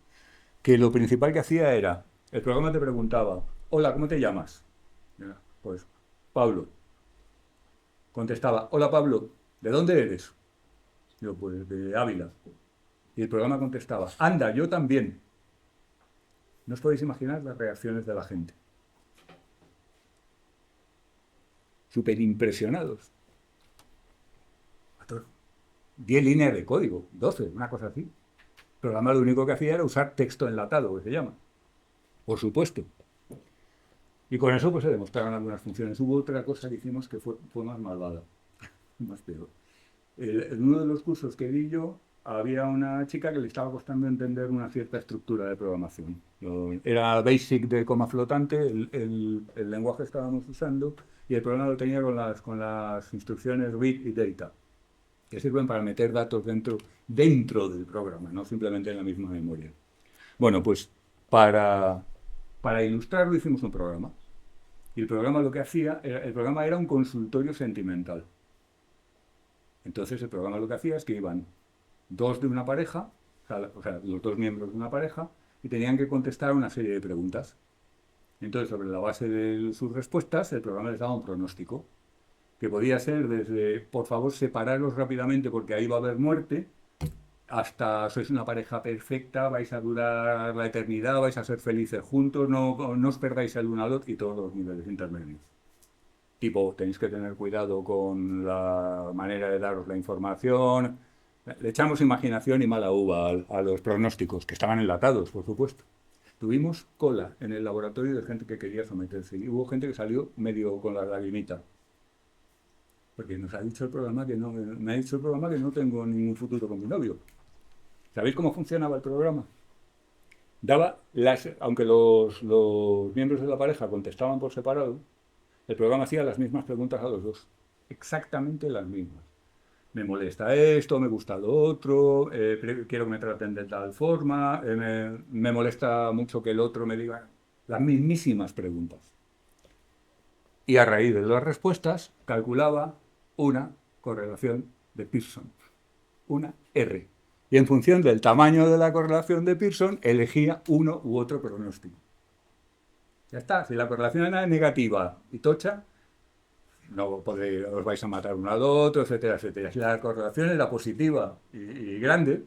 que lo principal que hacía era, el programa te preguntaba, hola, ¿cómo te llamas? Pues, Pablo. Contestaba, hola Pablo, ¿de dónde eres? Yo, pues de Ávila. Y el programa contestaba, anda, yo también. No os podéis imaginar las reacciones de la gente. Súper impresionados. 10 líneas de código, 12, una cosa así. El programa lo único que hacía era usar texto enlatado, que se llama. Por supuesto. Y con eso pues se demostraron algunas funciones. Hubo otra cosa que hicimos que fue más malvada, más peor. En uno de los cursos que di yo, había una chica que le estaba costando entender una cierta estructura de programación. Era Basic de coma flotante, el lenguaje que estábamos usando, y el programa lo tenía con las instrucciones read y data, que sirven para meter datos dentro del programa, no simplemente en la misma memoria. Bueno, pues para ilustrarlo hicimos un programa. Y el programa lo que hacía, el programa era un consultorio sentimental. Entonces el programa lo que hacía es que iban dos de una pareja, o sea, los dos miembros de una pareja, y tenían que contestar una serie de preguntas. Entonces, sobre la base de sus respuestas, el programa les daba un pronóstico, que podía ser desde, por favor, separaros rápidamente porque ahí va a haber muerte, hasta sois una pareja perfecta, vais a durar la eternidad, vais a ser felices juntos, no os perdáis el uno al otro, y todos los niveles intermedios. Tipo, tenéis que tener cuidado con la manera de daros la información. Le echamos imaginación y mala uva a los pronósticos, que estaban enlatados, por supuesto. Tuvimos cola en el laboratorio de gente que quería someterse, y hubo gente que salió medio con la lagrimita. Porque nos ha dicho el programa que no, me ha dicho el programa que no tengo ningún futuro con mi novio. ¿Sabéis cómo funcionaba el programa? Aunque los miembros de la pareja contestaban por separado, el programa hacía las mismas preguntas a los dos. Exactamente las mismas. Me molesta esto, me gusta lo otro, quiero que me traten de tal forma, me molesta mucho que el otro me diga las mismísimas preguntas. Y a raíz de las respuestas calculaba una correlación de Pearson, una R. Y en función del tamaño de la correlación de Pearson, elegía uno u otro pronóstico. Ya está, si la correlación era negativa y tocha, no os vais a matar uno al otro, etcétera, etcétera. Si la correlación era positiva y grande,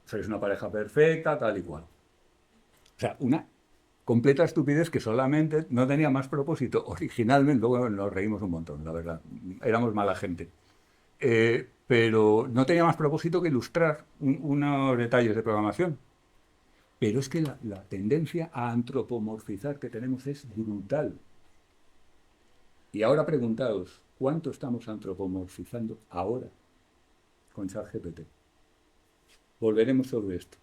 sois una pareja perfecta, tal y cual. O sea, una completa estupidez que solamente no tenía más propósito. Originalmente, luego nos reímos un montón, la verdad. Éramos mala gente. Pero no tenía más propósito que ilustrar unos detalles de programación. Pero es que la tendencia a antropomorfizar que tenemos es brutal. Y ahora preguntaos, ¿cuánto estamos antropomorfizando ahora con ChatGPT? Volveremos sobre esto.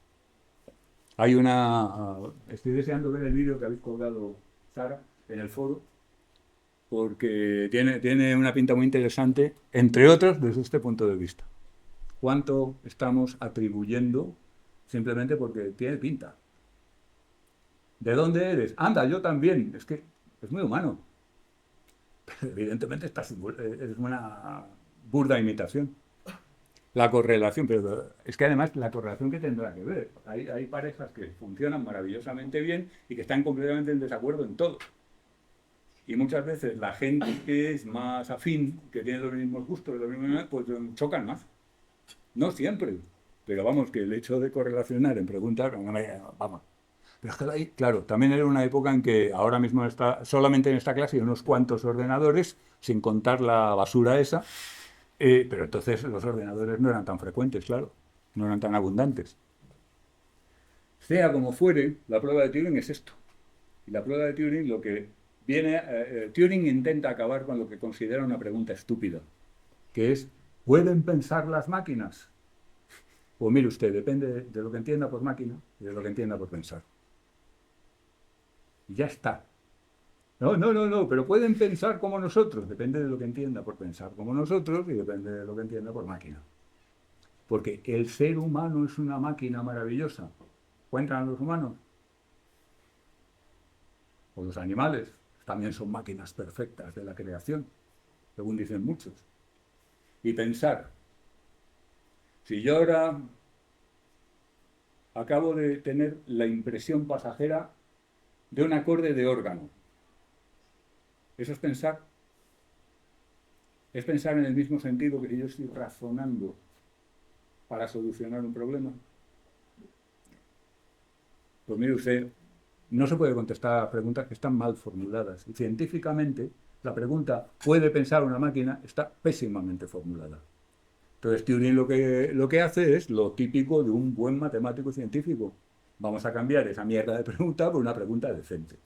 Estoy deseando ver el vídeo que habéis colgado, Sara, en el foro, porque tiene una pinta muy interesante, entre otras, desde este punto de vista. ¿Cuánto estamos atribuyendo simplemente porque tiene pinta? ¿De dónde eres? Anda, yo también. Es que es muy humano. Pero evidentemente es una burda imitación. La correlación, pero es que además la correlación que tendrá que ver. Hay parejas que funcionan maravillosamente bien y que están completamente en desacuerdo en todo. Y muchas veces la gente que es más afín, que tiene los mismos gustos, pues chocan más. No siempre, pero vamos, que el hecho de correlacionar en preguntas, vamos. Pero es que ahí, claro, también era una época en que ahora mismo solamente en esta clase hay unos cuantos ordenadores, sin contar la basura esa, pero entonces los ordenadores no eran tan frecuentes, claro, no eran tan abundantes. Sea como fuere, la prueba de Turing es esto. Y la prueba de Turing lo que Turing intenta acabar con lo que considera una pregunta estúpida, que es, ¿pueden pensar las máquinas? Pues mire usted, depende de lo que entienda por máquina y de lo que entienda por pensar. Y ya está. No, pero pueden pensar como nosotros, depende de lo que entienda por pensar como nosotros y depende de lo que entienda por máquina. Porque el ser humano es una máquina maravillosa. ¿Cuentan los humanos? O los animales también son máquinas perfectas de la creación, según dicen muchos. Y pensar, si yo ahora acabo de tener la impresión pasajera de un acorde de órgano, ¿eso es pensar? ¿Es pensar en el mismo sentido que si yo estoy razonando para solucionar un problema? Pues mire usted, no se puede contestar a preguntas que están mal formuladas. Y científicamente, la pregunta ¿puede pensar una máquina? Está pésimamente formulada. Entonces, Turing lo que hace es lo típico de un buen matemático científico. Vamos a cambiar esa mierda de pregunta por una pregunta decente.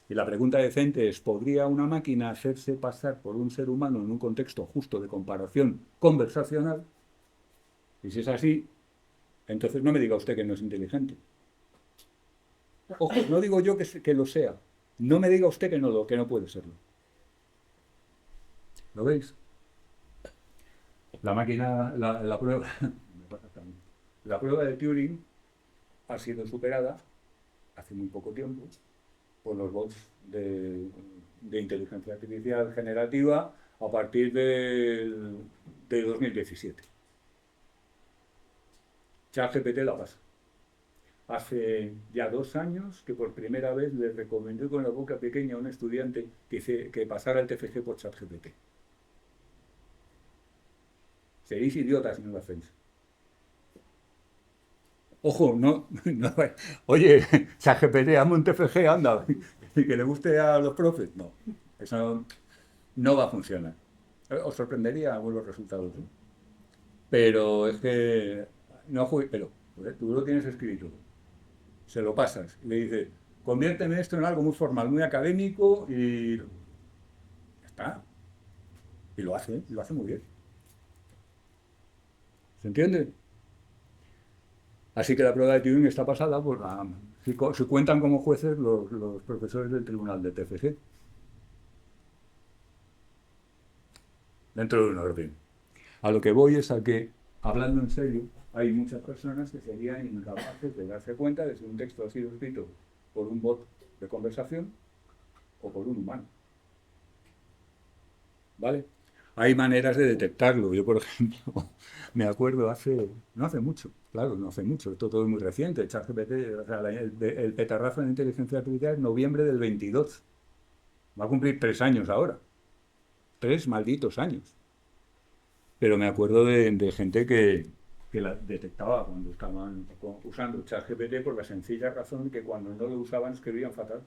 Y la pregunta decente es, ¿podría una máquina hacerse pasar por un ser humano en un contexto justo de comparación conversacional? Y si es así, entonces no me diga usted que no es inteligente. Ojo, no digo yo que lo sea. No me diga usted que no puede serlo. ¿Lo veis? La máquina, la prueba, la prueba de Turing ha sido superada hace muy poco tiempo Pues los bots de inteligencia artificial generativa a partir de 2017. ChatGPT la pasa. Hace ya 2 años que por primera vez le recomendé con la boca pequeña a un estudiante que pasara el TFG por ChatGPT. Seréis idiotas si no lo hacéis. Ojo, no, oye, ChatGPT, hazme un TFG, anda, y que le guste a los profes. No, eso no va a funcionar. Os sorprendería algunos resultados, ¿eh? Pero es que no pero joder, tú lo tienes escrito, se lo pasas y le dices, conviérteme esto en algo muy formal, muy académico y ya está. Y lo hace muy bien. ¿Se entiende? Así que la prueba de Turing está pasada por si cuentan como jueces los profesores del tribunal de TFG. Dentro de un orden. A lo que voy es a que, hablando en serio, hay muchas personas que serían incapaces de darse cuenta de si un texto ha sido escrito por un bot de conversación o por un humano. ¿Vale? Hay maneras de detectarlo. Yo, por ejemplo, me acuerdo no hace mucho, claro, no hace mucho, esto todo es muy reciente. ChatGPT, o sea, el petardazo de inteligencia artificial es noviembre del 22. Va a cumplir 3 años ahora. 3 malditos años. Pero me acuerdo de gente que la detectaba cuando estaban usando ChatGPT por la sencilla razón de que cuando no lo usaban escribían fatal.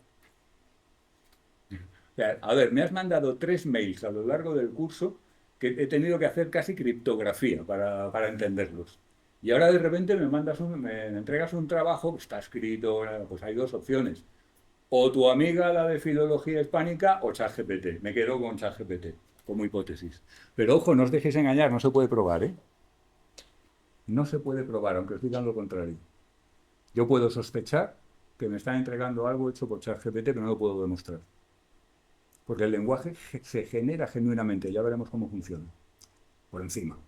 O sea, a ver, me has mandado 3 mails a lo largo del curso que he tenido que hacer casi criptografía para entenderlos. Y ahora de repente me entregas un trabajo que está escrito, pues hay 2 opciones. O tu amiga, la de filología hispánica, o ChatGPT. Me quedo con ChatGPT, como hipótesis. Pero ojo, no os dejéis engañar, no se puede probar, ¿eh? No se puede probar, aunque os digan lo contrario. Yo puedo sospechar que me están entregando algo hecho por ChatGPT, pero no lo puedo demostrar. Porque el lenguaje se genera genuinamente, ya veremos cómo funciona. Por encima.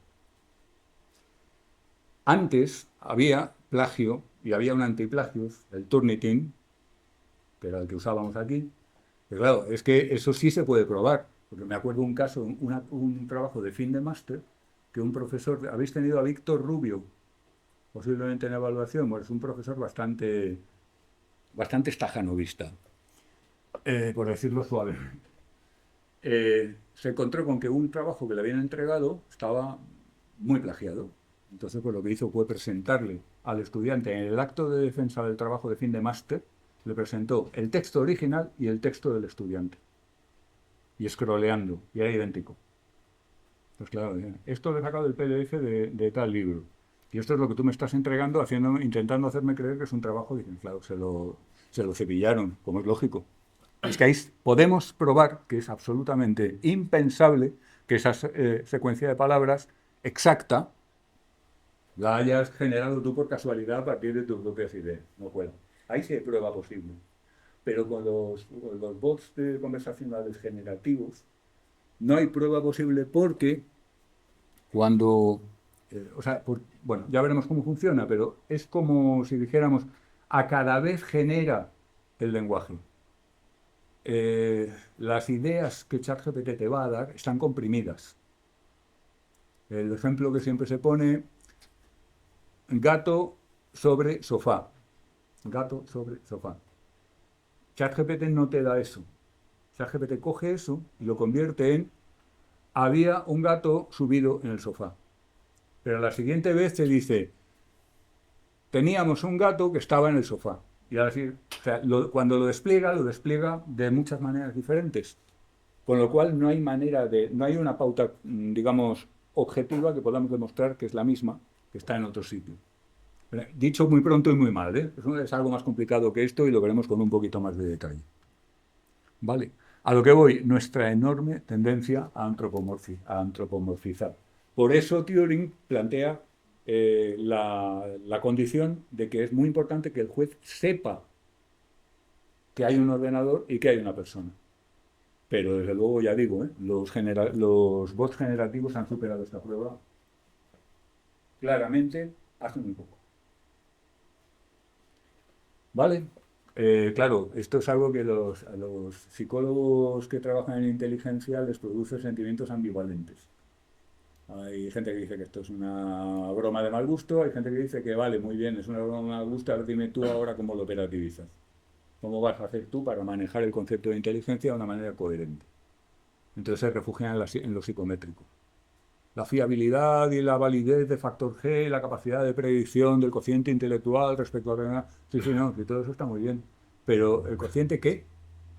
Antes había plagio y había un antiplagios, el Turnitin, que era el que usábamos aquí. Pero claro, es que eso sí se puede probar. Porque me acuerdo un caso, un trabajo de fin de máster, que un profesor, habéis tenido a Víctor Rubio, posiblemente en evaluación, bueno, es un profesor bastante estajanovista, por decirlo suavemente. Se encontró con que un trabajo que le habían entregado estaba muy plagiado. Entonces, pues lo que hizo fue presentarle al estudiante en el acto de defensa del trabajo de fin de máster, le presentó el texto original y el texto del estudiante. Y scrolleando, y era idéntico. Pues claro, esto lo he sacado del PDF de tal libro. Y esto es lo que tú me estás entregando, intentando hacerme creer que es un trabajo. Dicen, claro, se lo cepillaron, como es lógico. Es que ahí podemos probar que es absolutamente impensable que esa secuencia de palabras exacta la hayas generado tú por casualidad a partir de tus propias ideas. No puedo. Ahí sí hay prueba posible. Pero con los bots conversacionales generativos no hay prueba posible porque cuando... bueno, ya veremos cómo funciona, pero es como si dijéramos, a cada vez genera el lenguaje. Las ideas que ChatGPT te va a dar están comprimidas. El ejemplo que siempre se pone, gato sobre sofá. Gato sobre sofá. ChatGPT no te da eso. ChatGPT coge eso y lo convierte en había un gato subido en el sofá. Pero la siguiente vez te dice teníamos un gato que estaba en el sofá. Y ahora sí, o sea, cuando lo despliega de muchas maneras diferentes. Con lo cual no hay no hay una pauta, digamos, objetiva que podamos demostrar que es la misma, que está en otro sitio. Dicho muy pronto y muy mal, ¿eh? Es algo más complicado que esto y lo veremos con un poquito más de detalle. ¿Vale? A lo que voy, nuestra enorme tendencia a antropomorfizar. Por eso Turing plantea la condición de que es muy importante que el juez sepa que hay un ordenador y que hay una persona. Pero desde luego, ya digo, los bots generativos han superado esta prueba claramente hace muy poco. ¿Vale? Claro, esto es algo que a los psicólogos que trabajan en inteligencia les produce sentimientos ambivalentes. Hay gente que dice que esto es una broma de mal gusto, hay gente que dice que vale, muy bien, es una broma de mal gusto, ahora dime tú ahora cómo lo operativizas. ¿Cómo vas a hacer tú para manejar el concepto de inteligencia de una manera coherente? Entonces se refugian en lo psicométrico. La fiabilidad y la validez de factor G, la capacidad de predicción del cociente intelectual respecto a la... Sí, sí, no, que todo eso está muy bien. Pero ¿el cociente qué?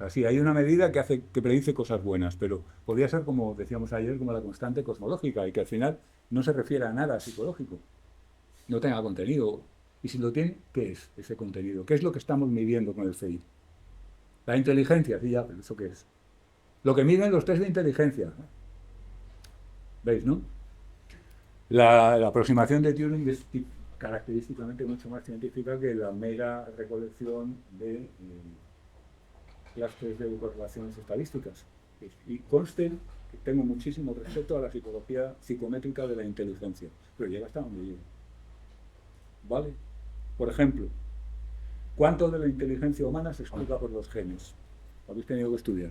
Así, hay una medida que predice cosas buenas, pero podría ser, como decíamos ayer, como la constante cosmológica, y que al final no se refiere a nada psicológico, no tenga contenido. Y si lo tiene, ¿qué es ese contenido? ¿Qué es lo que estamos midiendo con el CI? La inteligencia, sí, ya, pero ¿eso qué es? Lo que miden los test de inteligencia. ¿Veis, no? La aproximación de Turing es característicamente mucho más científica que la mera recolección de clústeres de correlaciones estadísticas. Y conste que tengo muchísimo respeto a la psicología psicométrica de la inteligencia, pero llega hasta donde llega. ¿Vale? Por ejemplo, ¿cuánto de la inteligencia humana se explica por los genes? Lo habéis tenido que estudiar.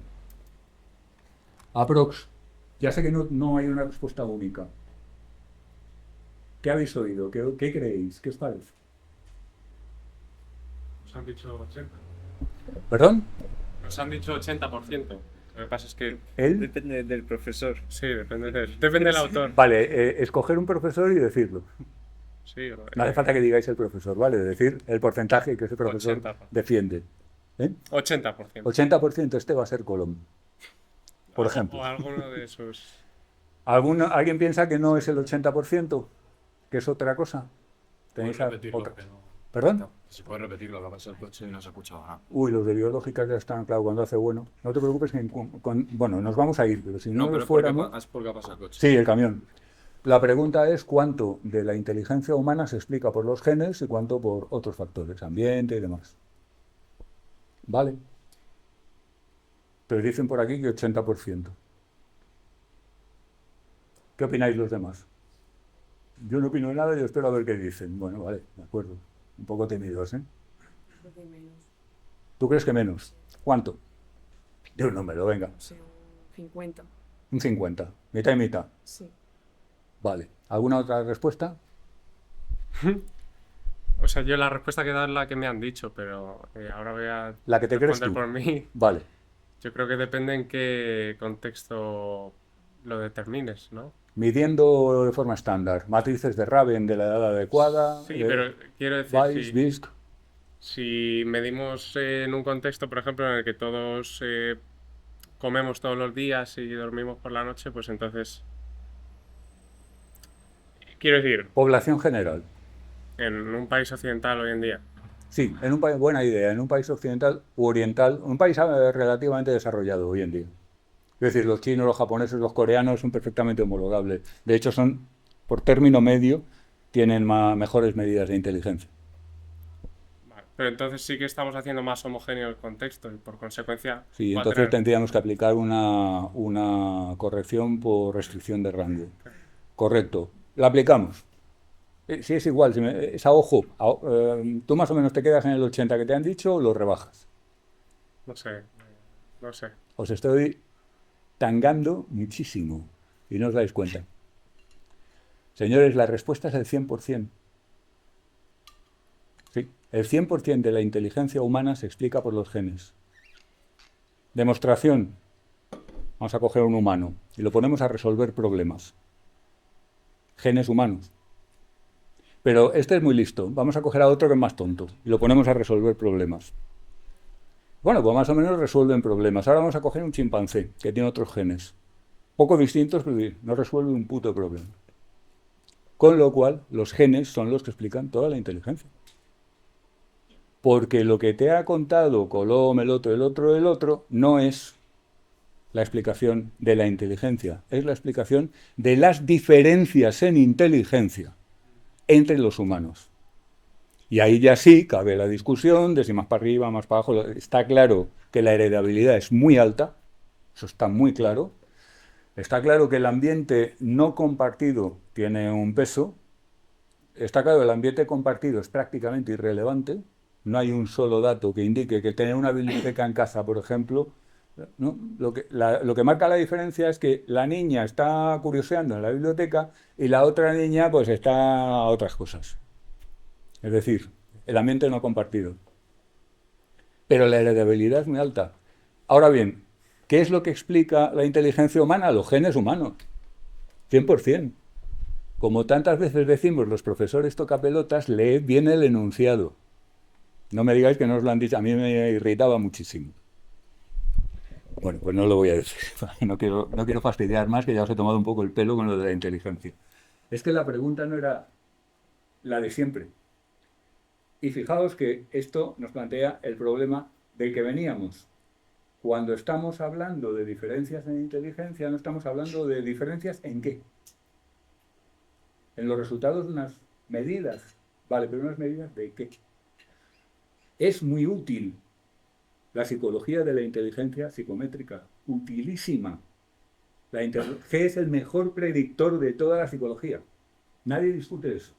Aprox. Ya sé que no hay una respuesta única. ¿Qué habéis oído? ¿Qué creéis? ¿Qué os parece? Nos han dicho 80. ¿Perdón? Nos han dicho 80%. Lo que pasa es que... ¿Él? Depende del profesor. Sí, depende del autor. Vale, escoger un profesor y decirlo. Sí, No hace falta que digáis el profesor, ¿vale? Decir el porcentaje que ese profesor 80%. defiende. ¿Eh? 80%. 80% este va a ser Colom, por ejemplo. O alguno de esos... ¿Alguien piensa que no es el 80%? ¿Que es otra cosa? ¿Puedes ¿Tenéis repetirlo? otra? Que no- ¿Perdón? Si puedes repetirlo, que pasa el coche y no se ha escuchado nada. Uy, los de biológicas ya están, claro, cuando hace bueno. No te preocupes, que bueno, nos vamos a ir, pero si no, nos pero fuéramos... es porque ha pasado el coche. Sí, el camión. La pregunta es cuánto de la inteligencia humana se explica por los genes y cuánto por otros factores, ambiente y demás. ¿Vale? Pero dicen por aquí que 80%. ¿Qué opináis los demás? Yo no opino nada y espero a ver qué dicen. Bueno, vale, de acuerdo. Un poco tímidos, ¿eh? Creo que menos. ¿Tú crees que menos? ¿Cuánto? De un número, venga. O sea, 50. Un 50. Mitad y mitad. Sí. Vale. ¿Alguna otra respuesta? O sea, yo la respuesta que he dado es la que me han dicho, pero ahora voy a La que te crees responder tú. por mí. Vale. Yo creo que depende en qué contexto lo determines, ¿no? Midiendo de forma estándar. Matrices de Raven de la edad adecuada. Sí, pero quiero decir, Weiss, BISC. si medimos en un contexto, por ejemplo, en el que todos comemos todos los días y dormimos por la noche, pues entonces... Quiero decir, Población general. en un país occidental hoy en día, Sí, en un país, buena idea, en un país occidental u oriental, un país relativamente desarrollado hoy en día. Es decir, los chinos, los japoneses, los coreanos son perfectamente homologables. De hecho, son, por término medio, tienen mejores medidas de inteligencia. vale, pero entonces sí que estamos haciendo más homogéneo el contexto y por consecuencia Sí, va a entonces tener- tendríamos que aplicar una corrección por restricción de rango. Correcto. ¿La aplicamos? Sí, es igual, es a ojo. Tú más o menos te quedas en el 80 que te han dicho o lo rebajas. no sé, no sé. Os estoy tangando muchísimo y no os dais cuenta. Señores, la respuesta es el 100%. Sí, el 100% de la inteligencia humana se explica por los genes. Demostración. Vamos a coger un humano y lo ponemos a resolver problemas. Genes humanos. Pero este es muy listo. Vamos a coger a otro que es más tonto y lo ponemos a resolver problemas. Bueno, pues más o menos resuelven problemas. Ahora vamos a coger un chimpancé que tiene otros genes. Poco distintos, pero no resuelve un puto problema. Con lo cual, los genes son los que explican toda la inteligencia. Porque lo que te ha contado Colom, el otro, no es la explicación de la inteligencia. Es la explicación de las diferencias en inteligencia entre los humanos. Y ahí ya sí cabe la discusión de si más para arriba, más para abajo. Está claro que la heredabilidad es muy alta, eso está muy claro. Está claro que el ambiente no compartido tiene un peso. Está claro que el ambiente compartido es prácticamente irrelevante. No hay un solo dato que indique que tener una biblioteca en casa, por ejemplo, ¿no? Lo que marca la diferencia es que la niña está curioseando en la biblioteca y la otra niña pues está a otras cosas. Es decir, el ambiente no compartido. Pero la heredabilidad es muy alta. Ahora bien, ¿qué es lo que explica la inteligencia humana? Los genes humanos. 100%. Como tantas veces decimos los profesores tocapelotas, leed bien el enunciado. No me digáis que no os lo han dicho, a mí me irritaba muchísimo. Bueno, pues no lo voy a decir, no quiero fastidiar más, que ya os he tomado un poco el pelo con lo de la inteligencia. Es que la pregunta no era la de siempre. Y fijaos que esto nos plantea el problema del que veníamos. Cuando estamos hablando de diferencias en inteligencia, no estamos hablando de diferencias en qué. En los resultados de unas medidas. Vale, pero unas medidas de qué. Es muy útil la psicología de la inteligencia psicométrica. Utilísima. G es el mejor predictor de toda la psicología. Nadie discute eso.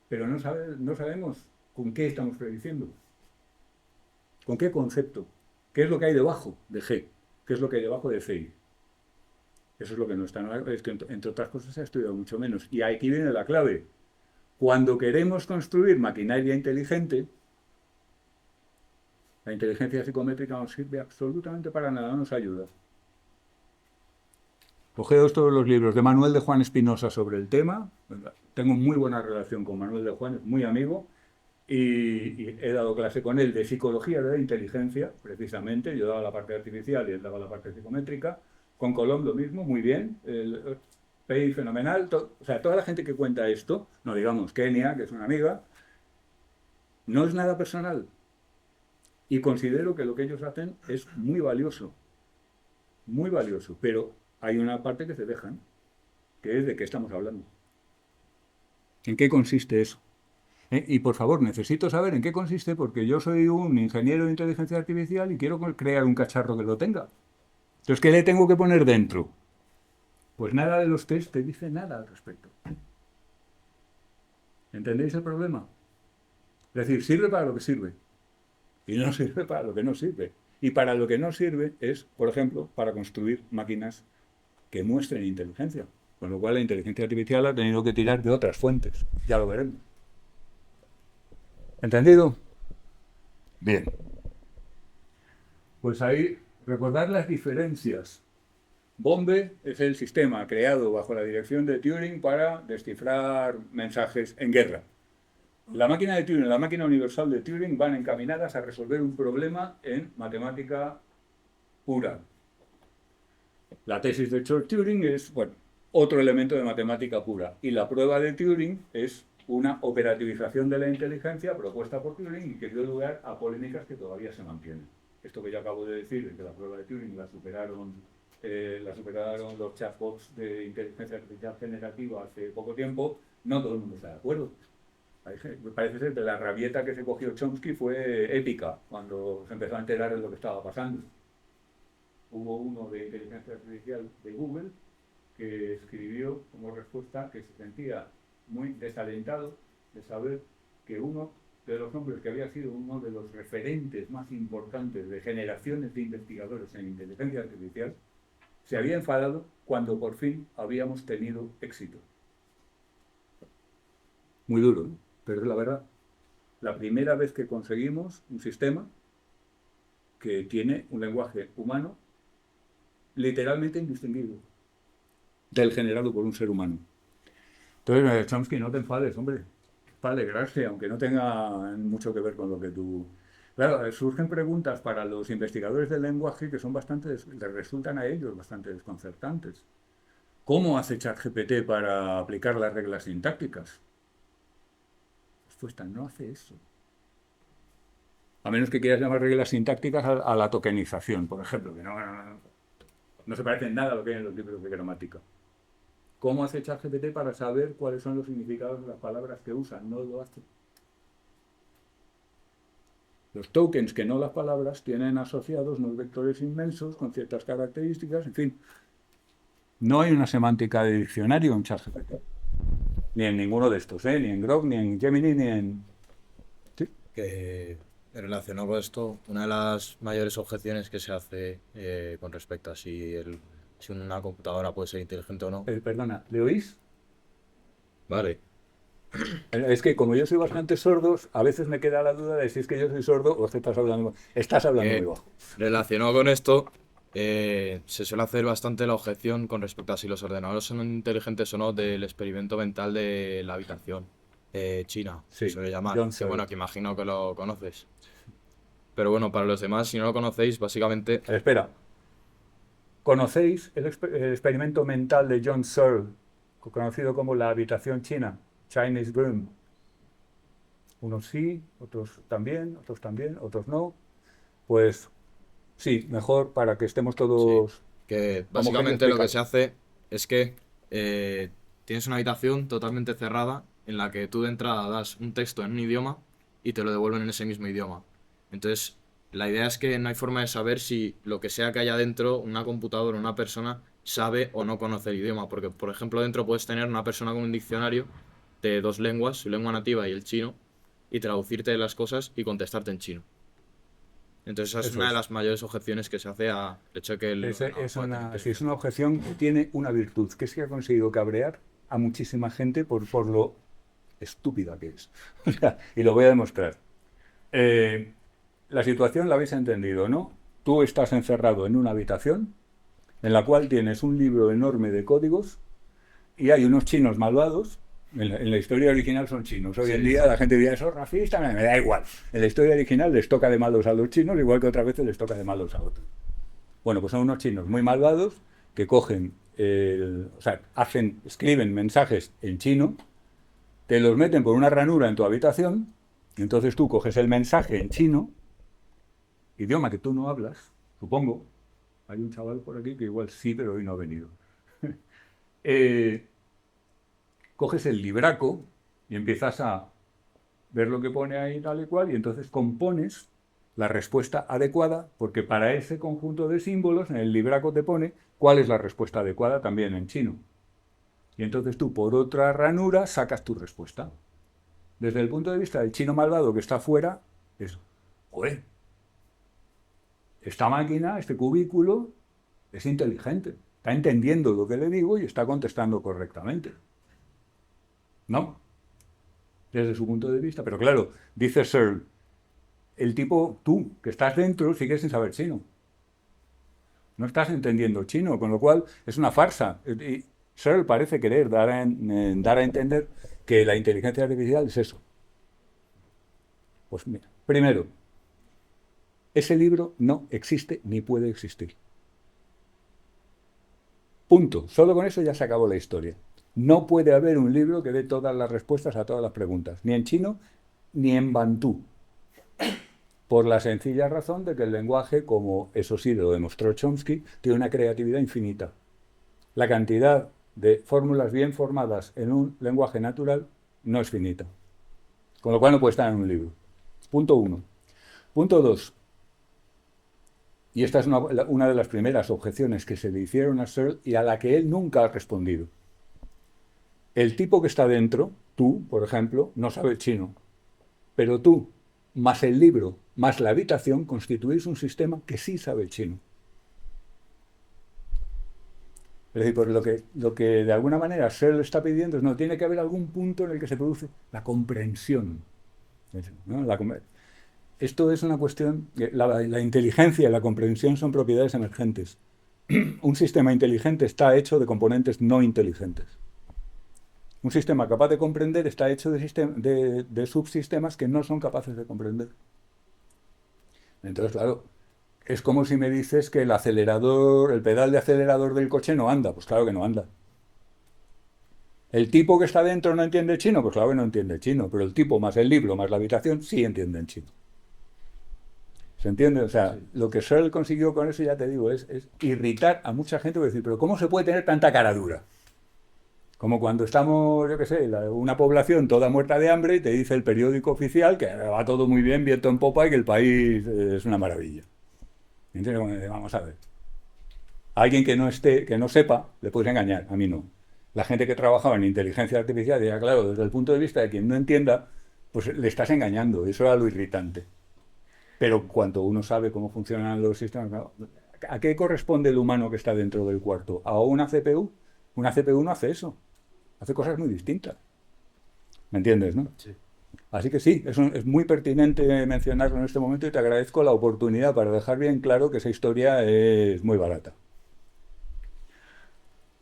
Pero no sabemos con qué estamos prediciendo. ¿Con qué concepto? ¿Qué es lo que hay debajo de G? ¿Qué es lo que hay debajo de CI? Eso es lo que no está. Es que, entre otras cosas, se ha estudiado mucho menos. Y aquí viene la clave. Cuando queremos construir maquinaria inteligente, la inteligencia psicométrica no sirve absolutamente para nada, no nos ayuda. Cogeos todos los libros de Manuel de Juan Espinosa sobre el tema. Tengo muy buena relación con Manuel de Juan, es muy amigo. Y he dado clase con él de psicología de la inteligencia, precisamente. Yo daba la parte artificial y él daba la parte psicométrica. Con Colom lo mismo, muy bien. PEI fenomenal. O sea, toda la gente que cuenta esto, no digamos Kenia, que es una amiga, no es nada personal. Y considero que lo que ellos hacen es muy valioso. Muy valioso. Pero hay una parte que se dejan, que es de qué estamos hablando. ¿En qué consiste eso? Y por favor, necesito saber en qué consiste, porque yo soy un ingeniero de inteligencia artificial y quiero crear un cacharro que lo tenga. Entonces, ¿qué le tengo que poner dentro? Pues nada de los test te dice nada al respecto. ¿Entendéis el problema? Es decir, sirve para lo que sirve. Y no sirve para lo que no sirve. Y para lo que no sirve es, por ejemplo, para construir máquinas que muestren inteligencia. Con lo cual la inteligencia artificial ha tenido que tirar de otras fuentes. Ya lo veremos. ¿Entendido? Bien. Pues ahí, recordar las diferencias. BOMBE es el sistema creado bajo la dirección de Turing para descifrar mensajes en guerra. La máquina de Turing y la máquina universal de Turing van encaminadas a resolver un problema en matemática pura. La tesis de Church-Turing es, bueno, otro elemento de matemática pura. Y la prueba de Turing es una operativización de la inteligencia propuesta por Turing y que dio lugar a polémicas que todavía se mantienen. Esto que ya acabo de decir, que la prueba de Turing la superaron los chatbots de inteligencia artificial generativa hace poco tiempo, no todo el mundo está de acuerdo. Parece ser que la rabieta que se cogió Chomsky fue épica cuando se empezó a enterar de lo que estaba pasando. Hubo uno de inteligencia artificial de Google que escribió como respuesta que se sentía muy desalentado de saber que uno de los hombres que había sido uno de los referentes más importantes de generaciones de investigadores en inteligencia artificial se había enfadado cuando por fin habíamos tenido éxito. Muy duro, ¿no? Pero es la verdad. La primera vez que conseguimos un sistema que tiene un lenguaje humano literalmente indistinguible del generado por un ser humano. Entonces, Chomsky, no te enfades, hombre. Para alegrarse, aunque no tenga mucho que ver con lo que tú... Claro, surgen preguntas para los investigadores del lenguaje que son les resultan a ellos bastante desconcertantes. ¿Cómo hace ChatGPT para aplicar las reglas sintácticas? Respuesta, no hace eso. A menos que quieras llamar reglas sintácticas a la tokenización, por ejemplo, que no se parece en nada a lo que hay en los libros de gramática. ¿Cómo hace ChatGPT para saber cuáles son los significados de las palabras que usan? No lo hace. Los tokens, que no las palabras, tienen asociados unos vectores inmensos con ciertas características, en fin. No hay una semántica de diccionario en ChatGPT. Ni en ninguno de estos, ni en Grok, ni en Gemini, ni en... ¿Sí? Que relacionado con esto, una de las mayores objeciones que se hace con respecto a si una computadora puede ser inteligente o no. Perdona, ¿le oís? Vale. Es que como yo soy bastante sordo, a veces me queda la duda de si es que yo soy sordo o estás hablando muy bajo. Relacionado con esto, se suele hacer bastante la objeción con respecto a si los ordenadores son inteligentes o no del experimento mental de la habitación china, Sí, se suele llamar. John Que Searle. bueno, que imagino que lo conoces. Pero bueno, para los demás, si no lo conocéis, básicamente Espera, ¿conocéis el experimento mental de John Searle, conocido como la habitación china, Chinese Room? Unos sí, otros también, otros no. Pues sí, mejor para que estemos todos que homogéneos. básicamente lo que se Explica. hace es que tienes una habitación totalmente cerrada en la que tú de entrada das un texto en un idioma y te lo devuelven en ese mismo idioma. Entonces, la idea es que no hay forma de saber si lo que sea que haya dentro, una computadora o una persona, sabe o no conoce el idioma. Porque, por ejemplo, dentro puedes tener una persona con un diccionario de dos lenguas, su lengua nativa y el chino, y traducirte las cosas y contestarte en chino. Entonces esa es Eso una de es. las mayores objeciones que se hace al hecho de que el ordenador pueda tener Si es inteligencia. una objeción, tiene una virtud, que es que ha conseguido cabrear a muchísima gente por lo estúpida que es. O sea, y lo voy a demostrar. Eh, la situación la habéis entendido, ¿no? Tú estás encerrado en una habitación en la cual tienes un libro enorme de códigos y hay unos chinos malvados. En la historia original son chinos. Hoy en día la gente diría, eso es racista, me da igual. En la historia original les toca de malos a los chinos, igual que otras veces les toca de malos a otros. Bueno, pues son unos chinos muy malvados que cogen, o sea, escriben mensajes en chino, te los meten por una ranura en tu habitación, y entonces tú coges el mensaje en chino, idioma que tú no hablas, supongo. Hay un chaval por aquí que igual sí, pero hoy no ha venido. Coges el libraco y empiezas a ver lo que pone ahí tal y cual, y entonces compones la respuesta adecuada, porque para ese conjunto de símbolos en el libraco te pone cuál es la respuesta adecuada también en chino. Y entonces tú por otra ranura sacas tu respuesta. Desde el punto de vista del chino malvado que está afuera, es, joder, esta máquina, este cubículo, es inteligente, está entendiendo lo que le digo y está contestando correctamente. ¿No? Desde su punto de vista. Pero claro, dice Searle, el tipo, tú, que estás dentro, sigues sin saber chino. No estás entendiendo chino, con lo cual es una farsa. Y Searle parece querer dar a entender que la inteligencia artificial es eso. Pues mira, primero, ese libro no existe ni puede existir. Punto. Solo con eso ya se acabó la historia. No puede haber un libro que dé todas las respuestas a todas las preguntas, ni en chino ni en bantú. Por la sencilla razón de que el lenguaje, como eso sí lo demostró Chomsky, tiene una creatividad infinita. La cantidad de fórmulas bien formadas en un lenguaje natural no es finita. Con lo cual no puede estar en un libro. Punto uno. Punto dos. Y esta es una de las primeras objeciones que se le hicieron a Searle y a la que él nunca ha respondido. El tipo que está dentro, tú, por ejemplo, no sabe chino. Pero tú, más el libro, más la habitación, constituís un sistema que sí sabe chino. Es decir, por lo que de alguna manera Searle está pidiendo es, no, tiene que haber algún punto en el que se produce la comprensión. ¿No? Esto es una cuestión, la inteligencia y la comprensión son propiedades emergentes. Un sistema inteligente está hecho de componentes no inteligentes. Un sistema capaz de comprender está hecho de subsistemas que no son capaces de comprender. Entonces, claro, es como si me dices que el pedal de acelerador del coche no anda. Pues claro que no anda. ¿El tipo que está dentro no entiende chino? Pues claro que no entiende chino. Pero el tipo más el libro más la habitación sí entienden chino. ¿Se entiende? O sea, lo que Searle consiguió con eso, ya te digo, es irritar a mucha gente y decir, pero ¿cómo se puede tener tanta cara dura? Como cuando estamos, yo qué sé, una población toda muerta de hambre y te dice el periódico oficial que va todo muy bien, viento en popa y que el país es una maravilla. ¿Entiendes? Vamos a ver. A alguien que no sepa, le puedes engañar, a mí no. La gente que trabajaba en inteligencia artificial, ya claro, desde el punto de vista de quien no entienda, pues le estás engañando. Eso era lo irritante. Pero cuando uno sabe cómo funcionan los sistemas, ¿a qué corresponde el humano que está dentro del cuarto? ¿A una CPU? Una CPU no hace eso. Hace cosas muy distintas. ¿Me entiendes, no? Sí. Así que sí, es muy pertinente mencionarlo en este momento y te agradezco la oportunidad para dejar bien claro que esa historia es muy barata.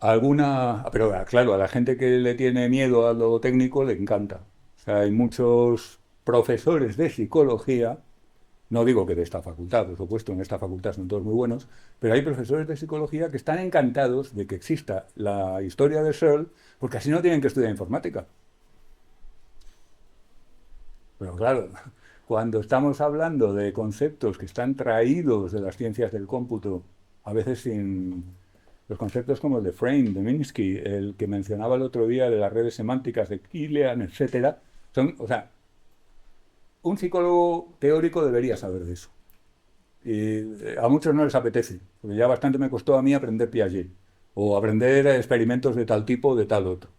Pero claro, a la gente que le tiene miedo a lo técnico le encanta. O sea, hay muchos profesores de psicología, no digo que de esta facultad, por supuesto, en esta facultad son todos muy buenos, pero hay profesores de psicología que están encantados de que exista la historia de Searle, porque así no tienen que estudiar informática. Pero claro, cuando estamos hablando de conceptos que están traídos de las ciencias del cómputo, a veces sin los conceptos como el de Frame, de Minsky, el que mencionaba el otro día de las redes semánticas de Kilian, etcétera, o sea, un psicólogo teórico debería saber de eso. Y a muchos no les apetece, porque ya bastante me costó a mí aprender Piaget, o aprender experimentos de tal tipo o de tal otro.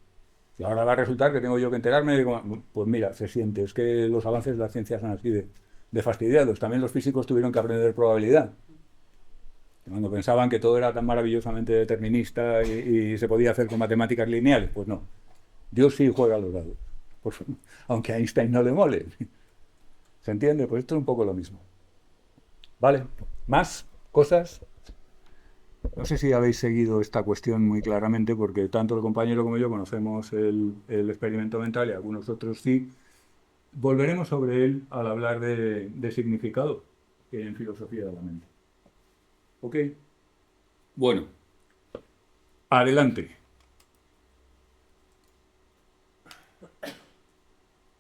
Y ahora va a resultar que tengo yo que enterarme de cómo, pues mira, se siente, es que los avances de las ciencias son así de fastidiados. También los físicos tuvieron que aprender probabilidad. Cuando pensaban que todo era tan maravillosamente determinista y se podía hacer con matemáticas lineales, pues no. Dios sí juega a los dados, pues, aunque a Einstein no le mole. ¿Se entiende? Pues esto es un poco lo mismo. ¿Vale? ¿Más cosas? No sé si habéis seguido esta cuestión muy claramente, porque tanto el compañero como yo conocemos el experimento mental y algunos otros sí. Volveremos sobre él al hablar de significado en filosofía de la mente. ¿Ok? Bueno, adelante.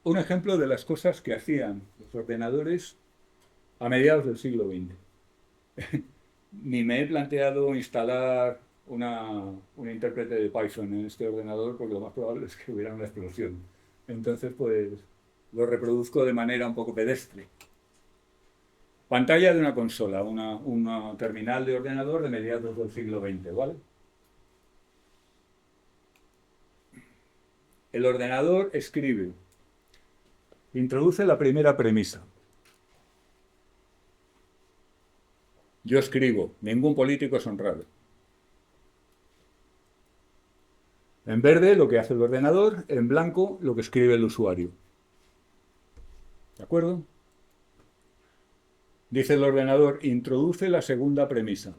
Un ejemplo de las cosas que hacían los ordenadores a mediados del siglo XX. Ni me he planteado instalar un intérprete de Python en este ordenador porque lo más probable es que hubiera una explosión. Entonces, pues, lo reproduzco de manera un poco pedestre. Pantalla de una consola, una terminal de ordenador de mediados del siglo XX, ¿vale? El ordenador escribe, introduce la primera premisa. Yo escribo, ningún político es honrado. En verde lo que hace el ordenador, en blanco lo que escribe el usuario. ¿De acuerdo? Dice el ordenador, introduce la segunda premisa.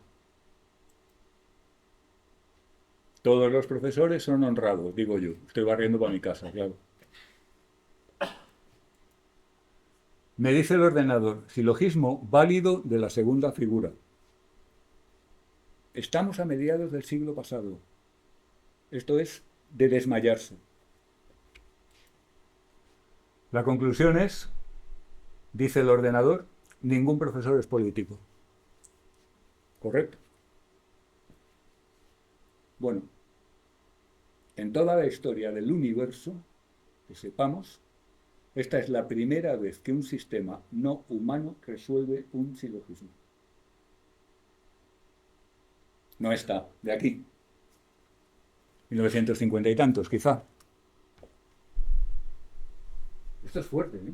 Todos los profesores son honrados, digo yo. Estoy barriendo para mi casa, claro. Me dice el ordenador, silogismo válido de la segunda figura. Estamos a mediados del siglo pasado. Esto es de desmayarse. La conclusión es, dice el ordenador, ningún profesor es político. ¿Correcto? Bueno, en toda la historia del universo, que sepamos, esta es la primera vez que un sistema no humano resuelve un silogismo. No está, de aquí. 1950 y tantos, quizá. Esto es fuerte, ¿eh?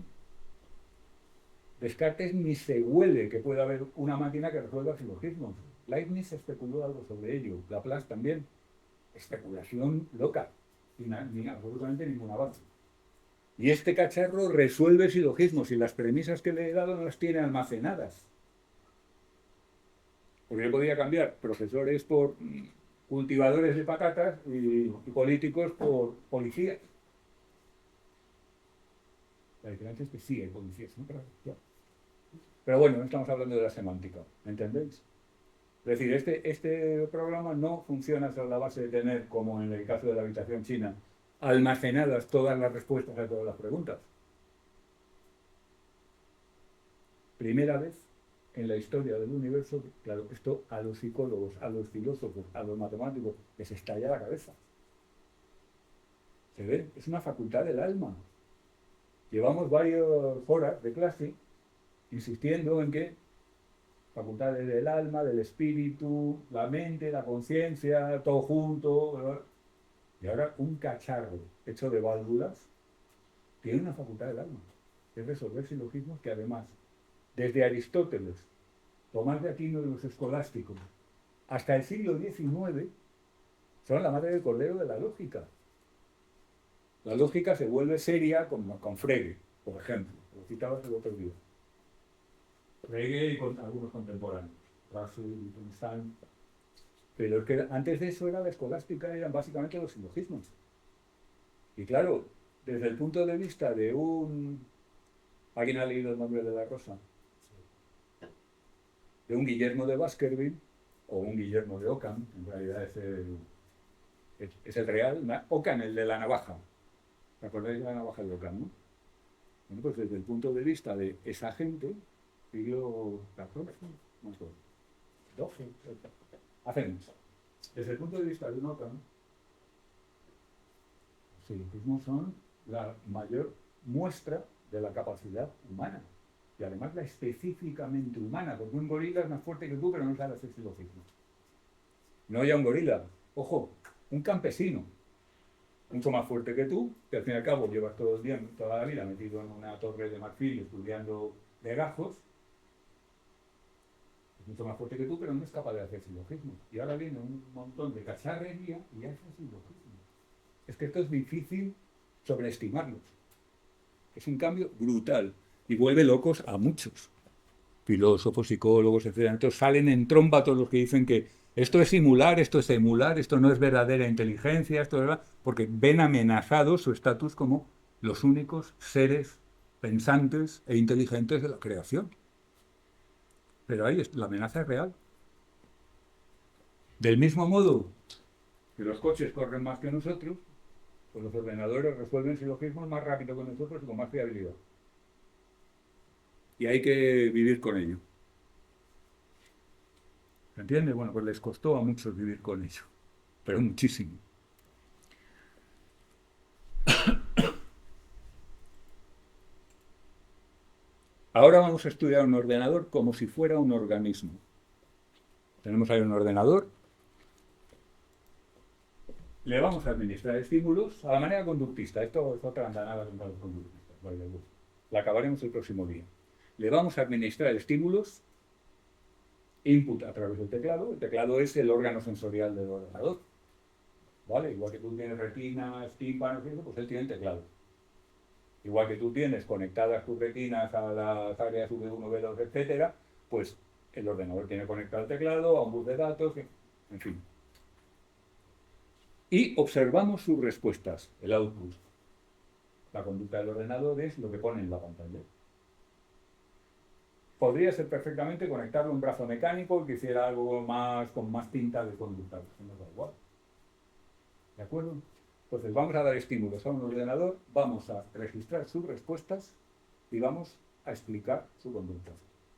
Descartes ni se huele que pueda haber una máquina que resuelva silogismos. Leibniz especuló algo sobre ello, Laplace también. Especulación loca, sin absolutamente ningún avance. Y este cacharro resuelve silogismos y las premisas que le he dado no las tiene almacenadas. Porque yo podría cambiar profesores por cultivadores de patatas y políticos por policías. La diferencia es que sí hay policías, ¿no? Pero bueno, no estamos hablando de la semántica, ¿entendéis? Es decir, este programa no funciona sobre la base de tener, como en el caso de la habitación china, almacenadas todas las respuestas a todas las preguntas. Primera vez en la historia del universo, claro, esto a los psicólogos, a los filósofos, a los matemáticos, les estalla la cabeza. ¿Se ve? Es una facultad del alma. Llevamos varias horas de clase insistiendo en que facultades del alma, del espíritu, la mente, la conciencia, todo junto, ¿verdad? Y ahora un cacharro hecho de válvulas tiene una facultad del alma. es resolver silogismos que además, desde Aristóteles, Tomás de Aquino y los escolásticos, hasta el siglo XIX, son la madre del cordero de la lógica. La lógica se vuelve seria con Frege, por ejemplo, lo citabas el otro día. Frege y con algunos contemporáneos, Russell, Wittgenstein. Pero es que antes de eso era la escolástica, eran básicamente los silogismos. Y claro, desde el punto de vista de un... ¿Alguien ha leído El nombre de la rosa? De un Guillermo de Baskerville, o un Guillermo de Ockham, en realidad es el real, Ockham, el de la navaja. ¿Te acordáis de la navaja de Ockham, no? Bueno, pues desde el punto de vista de esa gente, siglo XIV, no sé, XII, hace mucho. Desde el punto de vista de un Ockham, los silogismos son la mayor muestra de la capacidad humana. Y además la específicamente humana, porque un gorila es más fuerte que tú, pero no sabe hacer silogismos. No ya un gorila, ojo, un campesino, mucho más fuerte que tú, que al fin y al cabo llevas todo el día, toda la vida metido en una torre de marfil estudiando legajos, es mucho más fuerte que tú, pero no es capaz de hacer silogismos. Y ahora viene un montón de cacharrería y hace silogismos. Es que esto es difícil sobreestimarlos. Es un cambio brutal y vuelve locos a muchos filósofos, psicólogos, etc. Entonces salen en tromba todos los que dicen que esto es simular, esto es emular, esto no es verdadera inteligencia, esto es verdad, porque ven amenazado su estatus como los únicos seres pensantes e inteligentes de la creación. Pero ahí la amenaza es real. Del mismo modo que los coches corren más que nosotros, pues los ordenadores resuelven silogismos más rápido que nosotros y con más fiabilidad. Y hay que vivir con ello. ¿Se entiende? Bueno, pues les costó a muchos vivir con ello, pero muchísimo. Ahora vamos a estudiar un ordenador como si fuera un organismo. Tenemos ahí un ordenador. Le vamos a administrar estímulos a la manera conductista. Esto es otra andanada contra los conductistas. Vale, la acabaremos el próximo día. Le vamos a administrar estímulos, input a través del teclado. El teclado es el órgano sensorial del ordenador. ¿Vale? Igual que tú tienes retinas, tímpanos, pues él tiene el teclado. Igual que tú tienes conectadas tus retinas a las áreas V1, V2, etcétera, pues el ordenador tiene conectado el teclado a un bus de datos, en fin. Y observamos sus respuestas, el output. La conducta del ordenador es lo que pone en la pantalla. Podría ser perfectamente conectarlo a un brazo mecánico que hiciera algo más con más tinta de conducta, eso nos da igual. ¿De acuerdo? Entonces vamos a dar estímulos a un ordenador, vamos a registrar sus respuestas y vamos a explicar su conducta.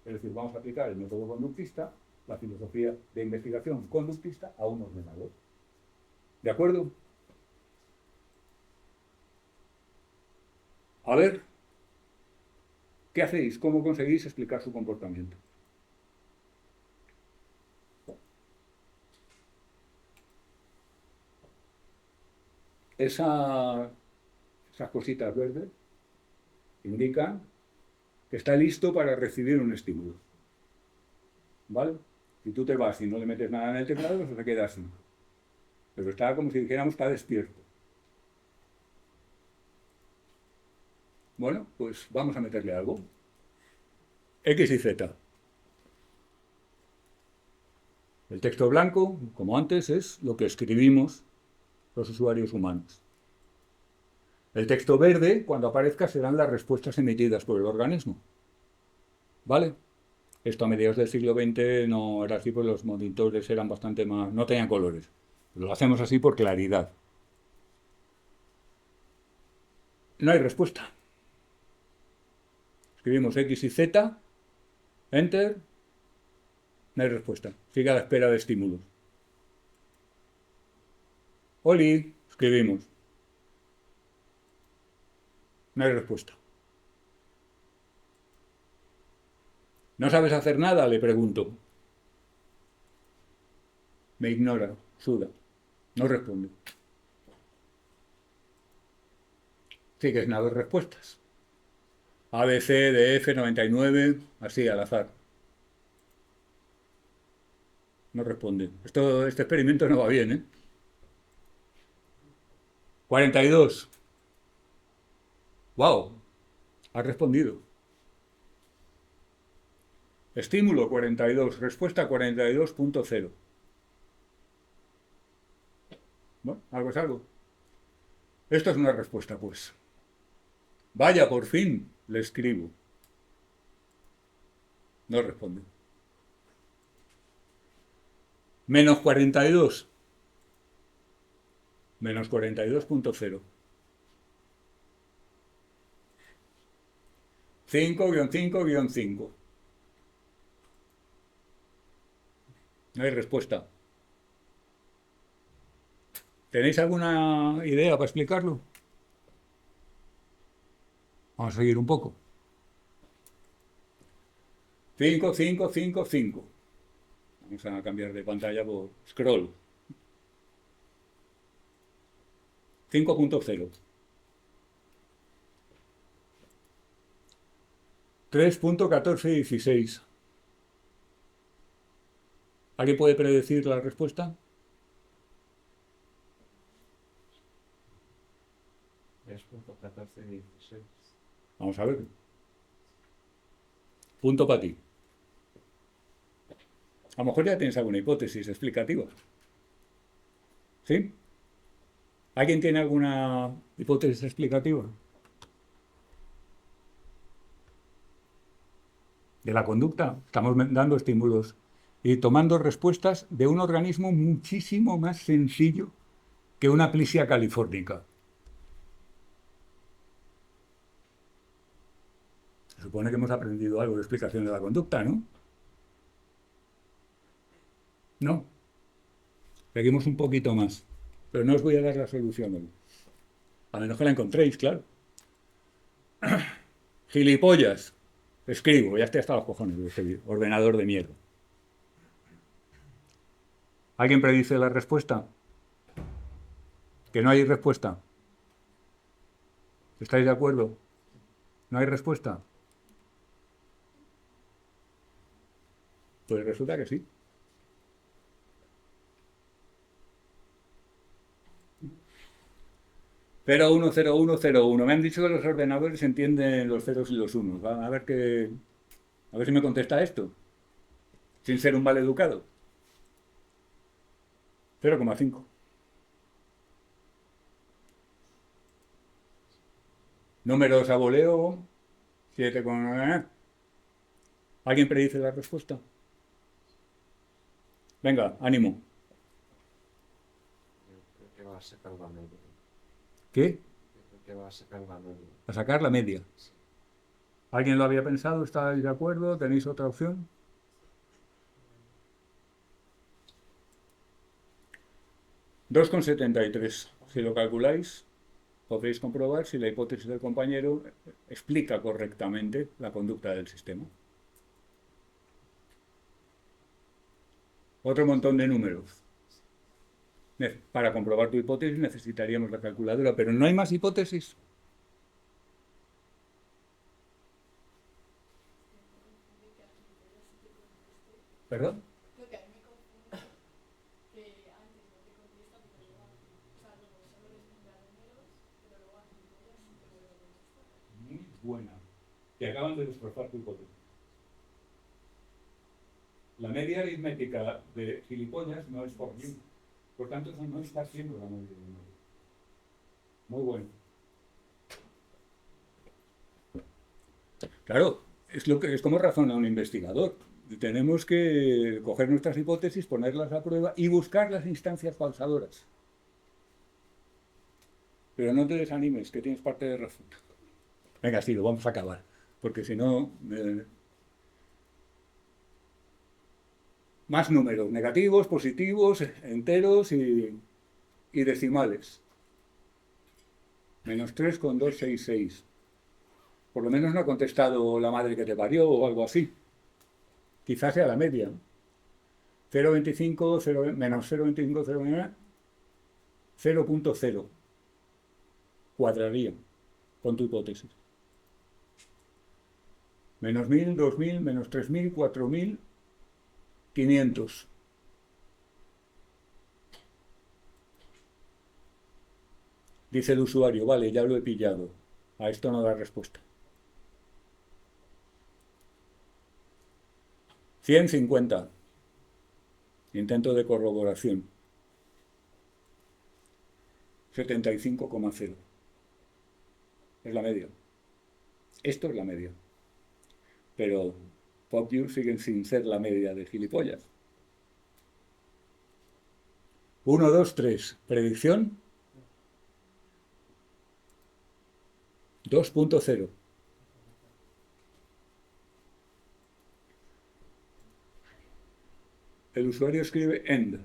Es decir, vamos a aplicar el método conductista, la filosofía de investigación conductista a un ordenador. ¿De acuerdo? A ver, ¿qué hacéis? ¿Cómo conseguís explicar su comportamiento? Esas cositas verdes indican que está listo para recibir un estímulo. ¿Vale? Si tú te vas y no le metes nada en el teclado, pues se queda así. Pero está como si dijéramos, está despierto. Bueno, pues vamos a meterle algo. X y Z. El texto blanco, como antes, es lo que escribimos los usuarios humanos. El texto verde, cuando aparezca, serán las respuestas emitidas por el organismo. ¿Vale? Esto a mediados del siglo XX no era así, pues los monitores eran bastante más... no tenían colores. Lo hacemos así por claridad. No hay respuesta. Escribimos X y Z, Enter, no hay respuesta. Sigue a la espera de estímulos. Oli, escribimos. No hay respuesta. ¿No sabes hacer nada? Le pregunto. Me ignora, suda. No responde. Sigue sin haber respuestas. ABC, DF, 99, así al azar. No responde. Este experimento no va bien, ¿eh? 42. ¡Wow! Ha respondido. Estímulo 42, respuesta 42.0. Bueno, algo es algo. Esto es una respuesta, pues. Vaya, por fin, le escribo. No responde. Menos 42. Menos 42.0. 5-5-5. No hay respuesta. ¿Tenéis alguna idea para explicarlo? Vamos a seguir un poco. 5-5-5-5. Vamos a cambiar de pantalla por scroll. 5.0. 3.1416. ¿Alguien puede predecir la respuesta? 3.1416. Vamos a ver. Punto para ti. A lo mejor ya tienes alguna hipótesis explicativa. ¿Sí? ¿Alguien tiene alguna hipótesis explicativa? De la conducta. Estamos dando estímulos y tomando respuestas de un organismo muchísimo más sencillo que una Plisia californica. Se supone que hemos aprendido algo de explicación de la conducta, ¿no? No. Seguimos un poquito más. Pero no os voy a dar la solución hoy. A menos que la encontréis, claro. Gilipollas. Escribo, ya estoy hasta los cojones de este ordenador de mierda. ¿Alguien predice la respuesta? Que no hay respuesta. ¿Estáis de acuerdo? ¿No hay respuesta? Pues resulta que sí. Cero, 1, 0, 1, 0, 1. Me han dicho que los ordenadores entienden los ceros y los unos. A ver si me contesta esto. Sin ser un maleducado. 0,5. Números a voleo. 7,9. ¿Alguien predice la respuesta? Venga, ánimo. Creo que va a sacar la media. ¿Qué? Creo que va a sacar la media. A sacar la media. ¿Alguien lo había pensado? ¿Estáis de acuerdo? ¿Tenéis otra opción? $2,73. Si lo calculáis, podréis comprobar si la hipótesis del compañero explica correctamente la conducta del sistema. Otro montón de números. Para comprobar tu hipótesis necesitaríamos la calculadora, pero no hay más hipótesis. ¿Perdón? Creo que a mí me confunde que antes no te contesta, pero luego, o sea, luego solo responde a números, pero luego a gilipollas sí te vuelve a contestar. Muy buena. Te acaban de destrozar tu hipótesis. La media aritmética de gilipollas no es por you. Por tanto, eso no está haciendo la media aritmética. Muy bueno. Claro, es como razona un investigador. Tenemos que coger nuestras hipótesis, ponerlas a prueba y buscar las instancias falsadoras. Pero no te desanimes, que tienes parte de razón. Venga, sí, lo vamos a acabar, porque si no... Más números, negativos, positivos, enteros y decimales. Menos 3,266. Por lo menos no ha contestado la madre que te parió o algo así. Quizás sea la media. 0,25, menos 0,25, 0,0. Cuadraría con tu hipótesis. Menos 1000, 2000, menos 3000, 4500. Dice el usuario, vale, ya lo he pillado. A esto no da respuesta. 150. Intento de corroboración. 75,0. Es la media. Esto es la media. Pero PopView siguen sin ser la media de gilipollas. 1, 2, 3. Predicción. 2.0. El usuario escribe end.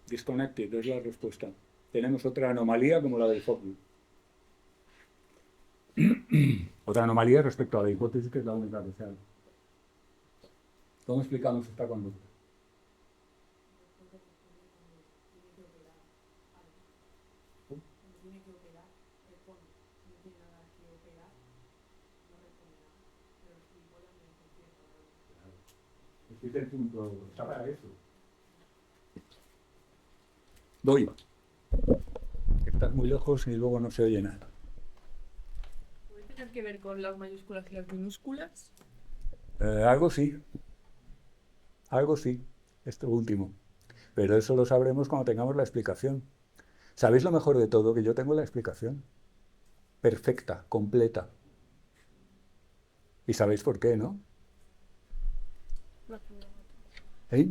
Disconnected es la respuesta. Tenemos otra anomalía como la del PopView. Otra anomalía respecto a la hipótesis que es la única que se hace. ¿Cómo explicamos esta conducta? Este es el punto, está para eso. Doy. Estás muy lejos y luego no se oye nada. ¿Puede tener que ver con las mayúsculas y las minúsculas? Algo sí. Algo sí. Esto último. Pero eso lo sabremos cuando tengamos la explicación. ¿Sabéis lo mejor de todo? Que yo tengo la explicación. Perfecta, completa. Y sabéis por qué, ¿no? La programado. ¿Eh?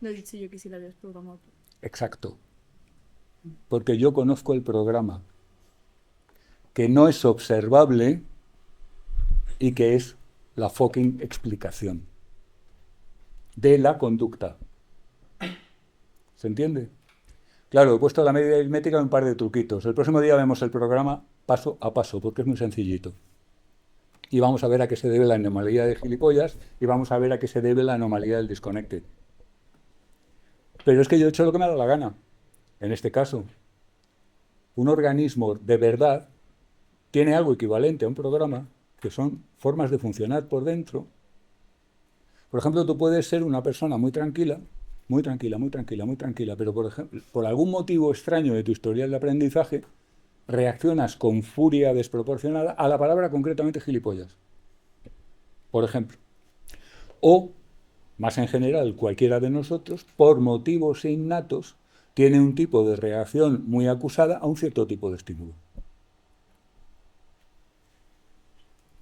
No he dicho yo que sí la habías programado tú. Exacto. Porque yo conozco el programa, que no es observable y que es la fucking explicación de la conducta. ¿Se entiende? Claro, he puesto la medida aritmética en un par de truquitos. El próximo día vemos el programa paso a paso, porque es muy sencillito. Y vamos a ver a qué se debe la anomalía de gilipollas y vamos a ver a qué se debe la anomalía del disconnected. Pero es que yo he hecho lo que me ha dado la gana. En este caso, un organismo de verdad tiene algo equivalente a un programa, que son formas de funcionar por dentro. Por ejemplo, tú puedes ser una persona muy tranquila, pero por ejemplo, por algún motivo extraño de tu historial de aprendizaje, reaccionas con furia desproporcionada a la palabra concretamente gilipollas. Por ejemplo. O, más en general, cualquiera de nosotros, por motivos innatos, tiene un tipo de reacción muy acusada a un cierto tipo de estímulo.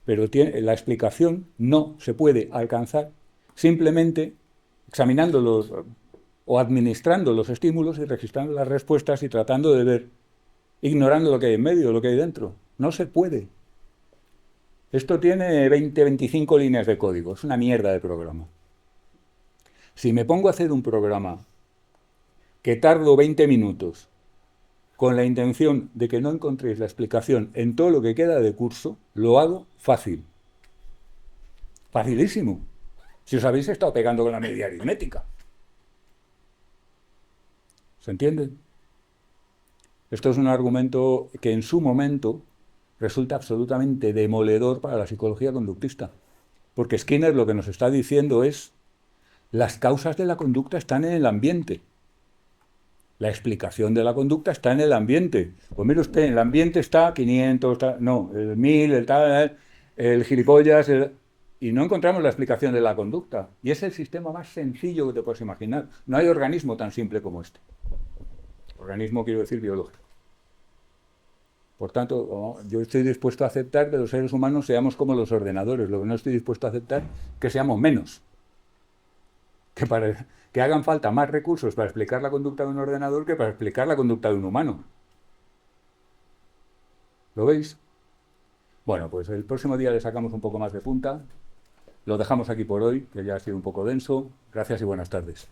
Pero la explicación no se puede alcanzar simplemente examinándolos o administrando los estímulos y registrando las respuestas y tratando de ver, ignorando lo que hay en medio, lo que hay dentro. No se puede. Esto tiene 20-25 líneas de código, es una mierda de programa. Si me pongo a hacer un programa que tardo 20 minutos con la intención de que no encontréis la explicación en todo lo que queda de curso, lo hago fácil. Facilísimo. Si os habéis estado pegando con la media aritmética. ¿Se entiende? Esto es un argumento que en su momento resulta absolutamente demoledor para la psicología conductista. Porque Skinner lo que nos está diciendo es: las causas de la conducta están en el ambiente. La explicación de la conducta está en el ambiente. Pues mire usted, en el ambiente está 500, no, el 1000, el tal, el gilipollas, y no encontramos la explicación de la conducta. Y es el sistema más sencillo que te puedes imaginar. No hay organismo tan simple como este. Organismo quiero decir biológico. Por tanto, yo estoy dispuesto a aceptar que los seres humanos seamos como los ordenadores. Lo que no estoy dispuesto a aceptar es que seamos menos. Que hagan falta más recursos para explicar la conducta de un ordenador que para explicar la conducta de un humano. ¿Lo veis? Bueno, pues el próximo día le sacamos un poco más de punta. Lo dejamos aquí por hoy, que ya ha sido un poco denso. Gracias y buenas tardes.